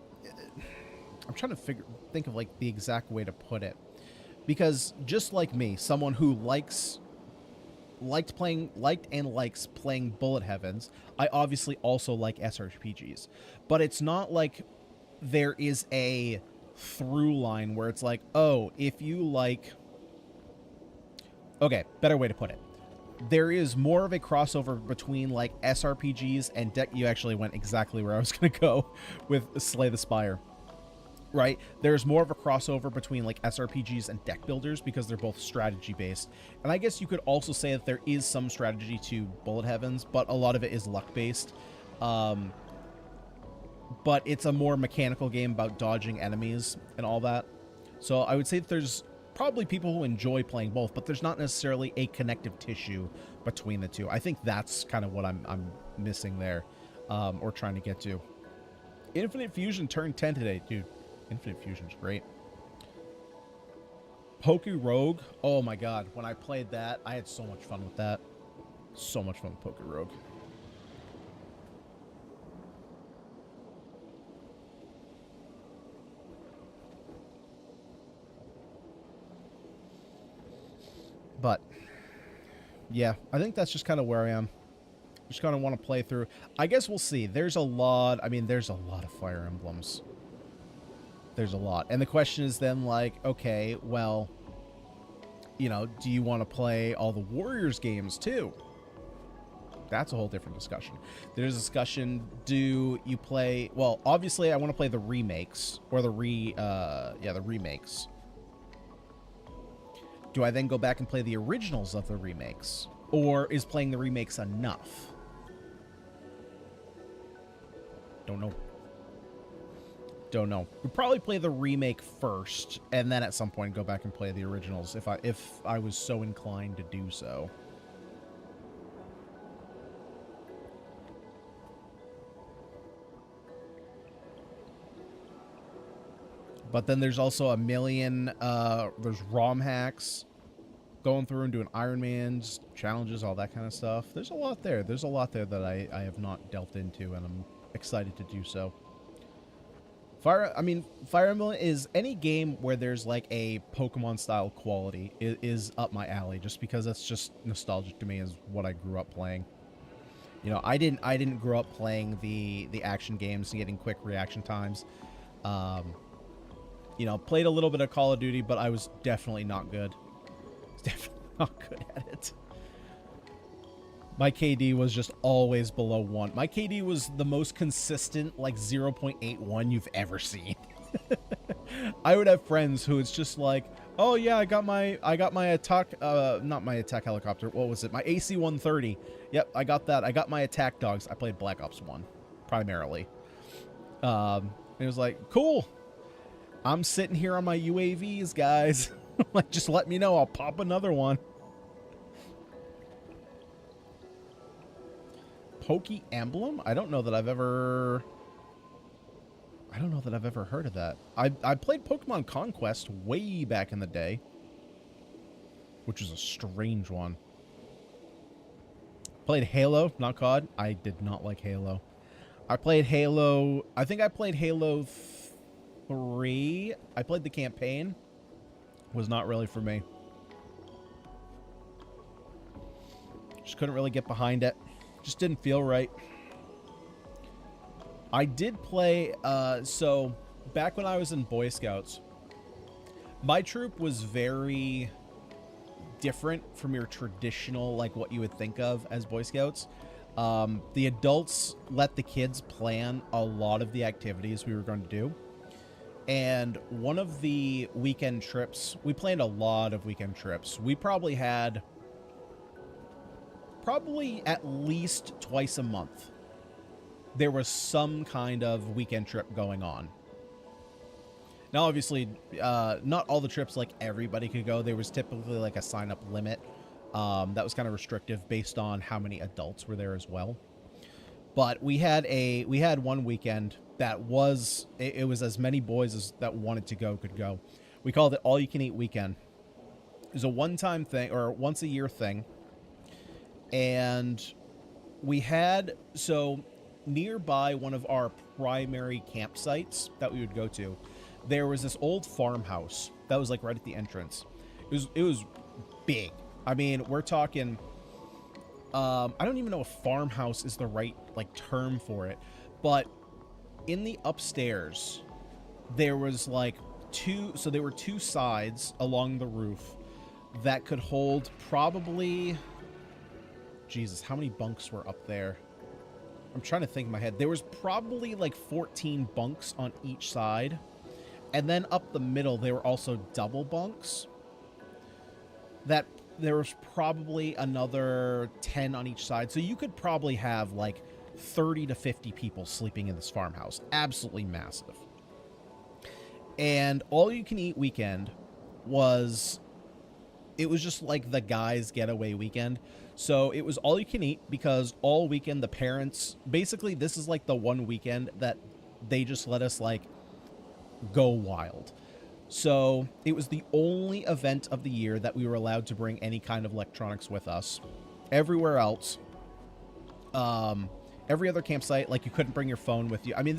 I'm trying to think of like the exact way to put it. Because just like me, someone who liked and likes playing Bullet Heavens, I obviously also like SRPGs. But it's not like there is a through line where it's like, oh, if you like... Okay, better way to put it. There is more of a crossover between like SRPGs and deck. You actually went exactly where I was going to go with Slay the Spire. Right? There's more of a crossover between like SRPGs and deck builders because they're both strategy based. And I guess you could also say that there is some strategy to Bullet Heavens, but a lot of it is luck based. But it's a more mechanical game about dodging enemies and all that. So I would say that there's probably people who enjoy playing both, but there's not necessarily a connective tissue between the two. I think that's kind of what I'm missing there, or trying to get to. Infinite Fusion turned 10 today, dude. Infinite Fusion's great. Poku Rogue. Oh my god. When I played that, I had so much fun with that. So much fun with Poku Rogue. But, yeah, I think that's just kind of where I am. Just kind of want to play through. I guess we'll see. There's a lot. I mean, there's a lot of Fire Emblems. There's a lot. And the question is then, like, okay, well, you know, do you want to play all the Warriors games, too? That's a whole different discussion. There's a discussion, do you play... Well, obviously, I want to play the remakes. Or the remakes. Do I then go back and play the originals of the remakes? Or is playing the remakes enough? Don't know. Don't know. We'd probably play the remake first, and then at some point go back and play the originals if I was so inclined to do so. But then there's also a million, there's ROM hacks, going through and doing Ironmans, challenges, all that kind of stuff. There's a lot there. There's a lot there that I have not delved into, and I'm excited to do so. Fire Emblem is any game where there's like a Pokemon-style quality is up my alley, just because that's just nostalgic to me as what I grew up playing. You know, I didn't grow up playing the action games and getting quick reaction times. You know, played a little bit of Call of Duty, but I was definitely not good. Definitely not good at it. My KD was just always below 1. My KD was the most consistent, like 0.81 you've ever seen. I would have friends who it's just like, oh yeah, I got my attack, not my attack helicopter. What was it? My AC-130. Yep, I got that. I got my attack dogs. I played Black Ops 1 primarily. It was like, cool. I'm sitting here on my UAVs, guys. Like, just let me know. I'll pop another one. Poke Emblem? I don't know that I've ever heard of that. I played Pokemon Conquest way back in the day, which is a strange one. Played Halo, not COD. I did not like Halo. I played Halo. I think I played Halo 3. I played the campaign. Was not really for me. Just couldn't really get behind it. Just didn't feel right. I did play, so back when I was in Boy Scouts, my troop was very different from your traditional, like what you would think of as Boy Scouts. The adults let the kids plan a lot of the activities we were going to do. And one of the weekend trips, we planned a lot of weekend trips. We probably had at least twice a month there was some kind of weekend trip going on. Now, obviously, not all the trips, like, everybody could go. There was typically, like, a sign-up limit that was kind of restrictive based on how many adults were there as well. But we had one weekend that was, it was as many boys as that wanted to go could go. We called it all-you-can-eat weekend. It was a one-time thing, or once-a-year thing. And we had, so nearby one of our primary campsites that we would go to, there was this old farmhouse that was like right at the entrance. It was big. I mean, we're talking, I don't even know if farmhouse is the right like term for it, but in the upstairs there was like there were two sides along the roof that could hold probably, Jesus, how many bunks were up there? I'm trying to think in my head. There was probably like 14 bunks on each side. And then up the middle, there were also double bunks. That there was probably another 10 on each side. So you could probably have like 30 to 50 people sleeping in this farmhouse. Absolutely massive. And all you can eat weekend was, it was just like the guys' getaway weekend. So it was all you can eat because all weekend the parents, basically this is like the one weekend that they just let us like go wild. So it was the only event of the year that we were allowed to bring any kind of electronics with us. Everywhere else, every other campsite, like you couldn't bring your phone with you. I mean,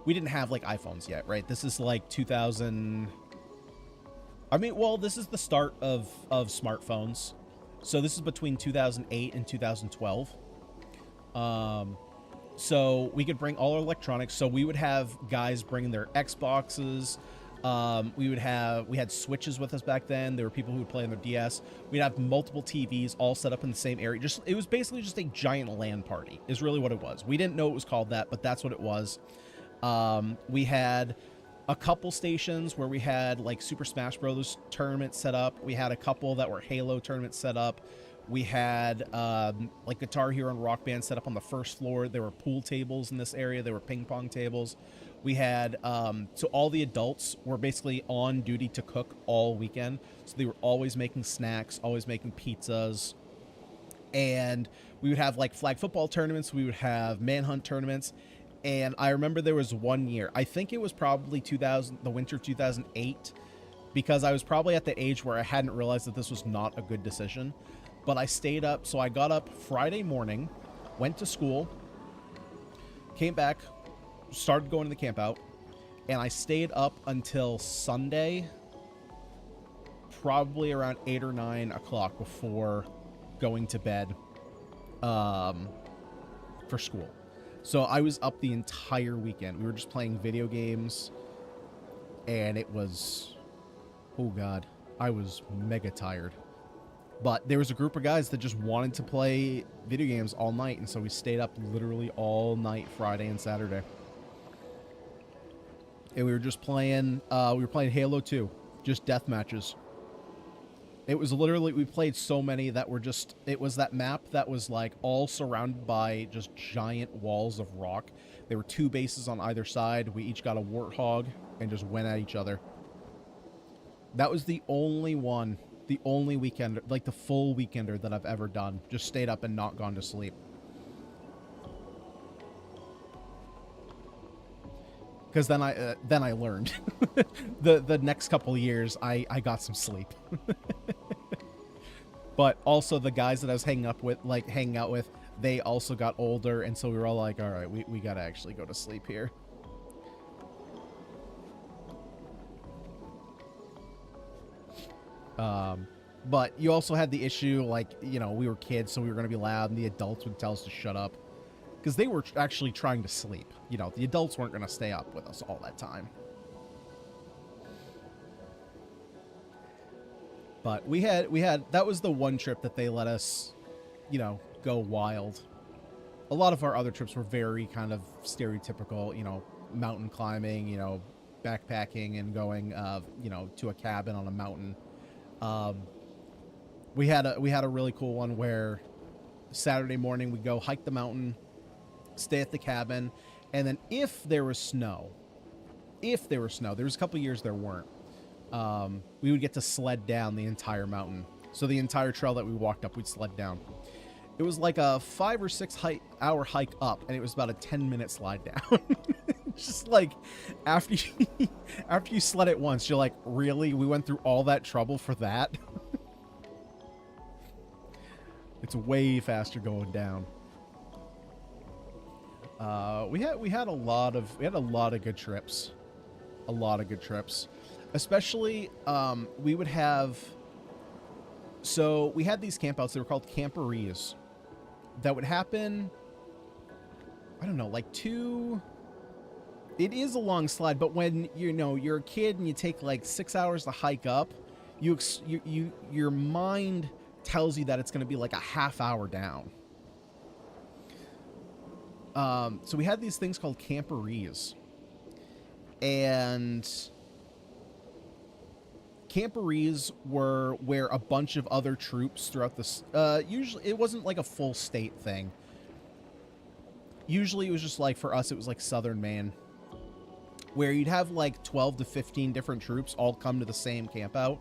we didn't have like iPhones yet, right? This is like 2000. I mean, well, this is the start of smartphones. So this is between 2008 and 2012. So we could bring all our electronics. So we would have guys bringing their Xboxes. We had Switches with us back then. There were people who would play on their DS. We'd have multiple TVs all set up in the same area. It was basically just a giant LAN party is really what it was. We didn't know it was called that, but that's what it was. We had a couple stations where we had like Super Smash Bros. Tournaments set up. We had a couple that were Halo tournaments set up. We had like Guitar Hero and Rock Band set up on the first floor. There were pool tables in this area. There were ping pong tables. We had, so all the adults were basically on duty to cook all weekend. So they were always making snacks, always making pizzas. And we would have like flag football tournaments. We would have manhunt tournaments. And I remember there was one year, I think it was probably the winter of 2008, because I was probably at the age where I hadn't realized that this was not a good decision. But I stayed up, so I got up Friday morning, went to school, came back, started going to the camp out, and I stayed up until Sunday, probably around 8 or 9 o'clock before going to bed for school. So I was up the entire weekend. We were just playing video games, and it was, oh God, I was mega tired. But there was a group of guys that just wanted to play video games all night, and so we stayed up literally all night Friday and Saturday. And we were just playing, Halo 2, just death matches. It was literally, we played so many that were just, it was that map that was like all surrounded by just giant walls of rock. There were 2 bases on either side. We each got a warthog and just went at each other. That was the only one, the only weekend, like the full weekender that I've ever done. Just stayed up and not gone to sleep. Because then I learned. the next couple of years, I got some sleep. But also the guys that I was hanging out with, they also got older, and so we were all like, all right, we gotta actually go to sleep here. But you also had the issue, like, you know, we were kids, so we were gonna be loud, and the adults would tell us to shut up. Because they were actually trying to sleep. You know, the adults weren't going to stay up with us all that time. But we had, that was the one trip that they let us, you know, go wild. A lot of our other trips were very kind of stereotypical, you know, mountain climbing, you know, backpacking and going, you know, to a cabin on a mountain. We had a really cool one where Saturday morning we go hike the mountain, stay at the cabin, and then if there was snow, if there was snow. There was a couple years there weren't. We would get to sled down the entire mountain. So the entire trail that we walked up, we'd sled down. It was like a 5 or 6 hour hike up, and it was about a 10-minute slide down. Just like after you sled it once, you're like, really? We went through all that trouble for that? It's way faster going down. We had a lot of good trips. A lot of good trips. Especially we would have, so we had these campouts, they were called camporees, that would happen, I don't know, like it is a long slide, but when you're a kid and you take like 6 hours to hike up, your mind tells you that it's going to be like a half hour down. So we had these things called camporees, and camporees were where a bunch of other troops throughout the usually it wasn't like a full state thing. Usually it was just like, for us it was like southern Maine, where you'd have like 12 to 15 different troops all come to the same camp out,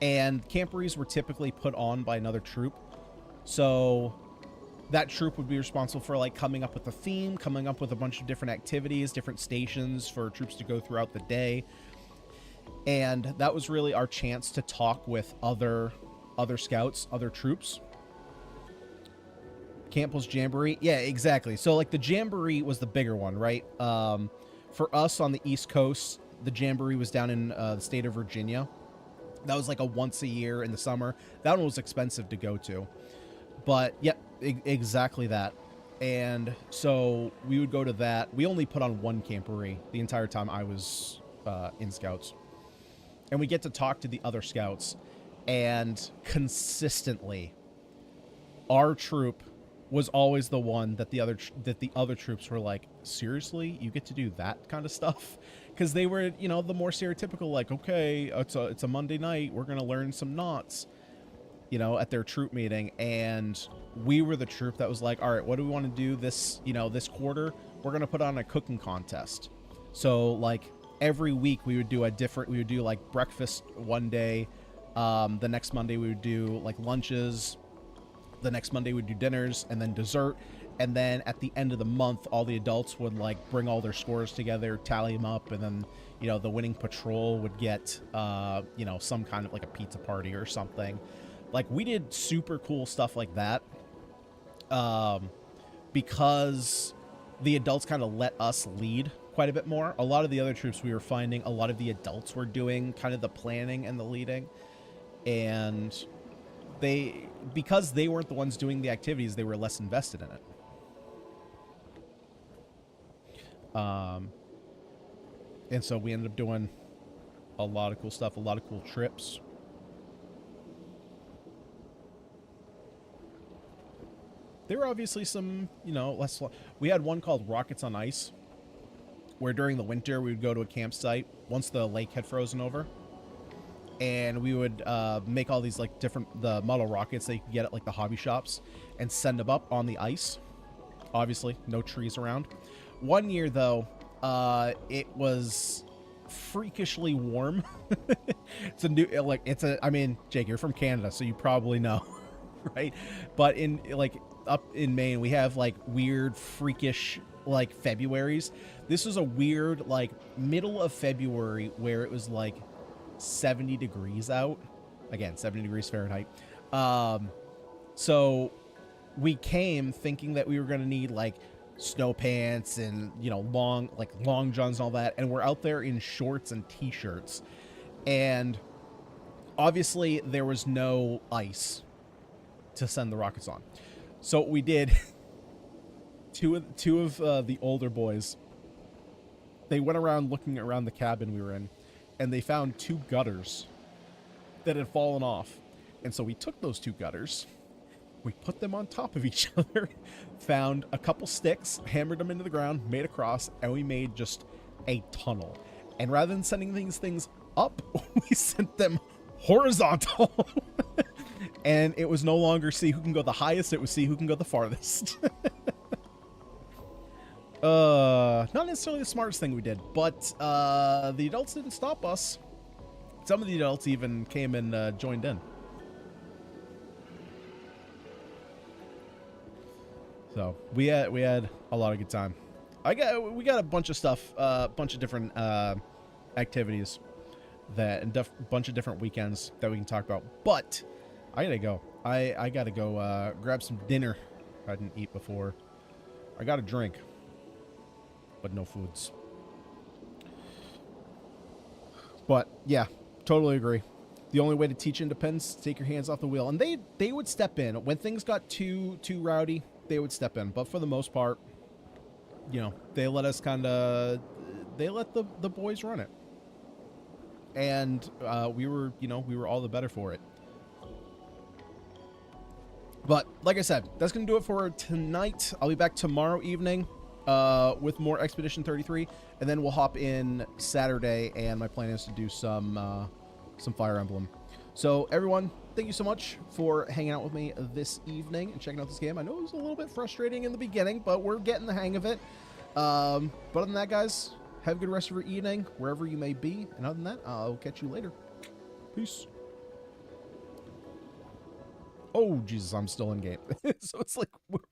and camporees were typically put on by another troop. So that troop would be responsible for like coming up with a theme, coming up with a bunch of different activities, different stations for troops to go throughout the day. And that was really our chance to talk with other scouts, other troops. Campbell's Jamboree. Yeah, exactly. So like the Jamboree was the bigger one, right? For us on the East Coast, the Jamboree was down in the state of Virginia. That was like a once a year in the summer. That one was expensive to go to. But yeah, exactly that. And so we would go to that. We only put on one camporee the entire time I was in Scouts. And we get to talk to the other Scouts. And consistently, our troop was always the one that the other troops were like, seriously, you get to do that kind of stuff? Because they were, the more stereotypical, like, okay, it's a Monday night, we're gonna learn some knots, at their troop meeting. And we were the troop that was like, all right, what do we want to do this quarter? We're gonna put on a cooking contest. So like every week we would do like breakfast one day, the next Monday we would do like lunches, the next Monday we'd do dinners, and then dessert. And then at the end of the month, all the adults would like bring all their scores together, tally them up, and then the winning patrol would get some kind of like a pizza party or something. Like, we did super cool stuff like that, because the adults kind of let us lead quite a bit more. A lot of the other troops, we were finding a lot of the adults were doing kind of the planning and the leading, and because they weren't the ones doing the activities, they were less invested in it. And so we ended up doing a lot of cool stuff, a lot of cool trips. There were obviously some, less. We had one called Rockets on Ice, where during the winter we would go to a campsite once the lake had frozen over, and we would make all these like the model rockets that you could get at like the hobby shops and send them up on the ice. Obviously, no trees around. One year though, it was freakishly warm. I mean, Jake, you're from Canada, so you probably know, right? But up in Maine, we have like weird, freakish like Februaries. This was a weird like middle of February where it was like 70 degrees out. Again, 70 degrees Fahrenheit. So we came thinking that we were going to need like snow pants and, long johns and all that. And we're out there in shorts and t-shirts. And obviously there was no ice to send the rockets on. So what we did, two of the older boys, they went around looking around the cabin we were in, and they found 2 gutters that had fallen off. And so we took those 2 gutters, we put them on top of each other, found a couple sticks, hammered them into the ground, made a cross, and we made just a tunnel. And rather than sending these things up, we sent them horizontal. And it was no longer see who can go the highest, it was see who can go the farthest. Not necessarily the smartest thing we did, but the adults didn't stop us. Some of the adults even came and joined in. So we had a lot of good time. We got a bunch of stuff, bunch of different activities that and bunch of different weekends that we can talk about. But I gotta go. I gotta go grab some dinner. I didn't eat before. I got a drink, but no foods. But yeah, totally agree. The only way to teach independence is to take your hands off the wheel, and they would step in when things got too rowdy. They would step in, but for the most part, you know, they let us they let the boys run it, and we were all the better for it. But like I said, that's gonna do it for tonight. I'll be back tomorrow evening with more Expedition 33, and then we'll hop in Saturday, and my plan is to do some Fire Emblem. So everyone, thank you so much for hanging out with me this evening and checking out this game. I know it was a little bit frustrating in the beginning, but we're getting the hang of it. But other than that, guys, have a good rest of your evening, wherever you may be. And other than that, I'll catch you later. Peace. Oh, Jesus, I'm still in game. So it's like with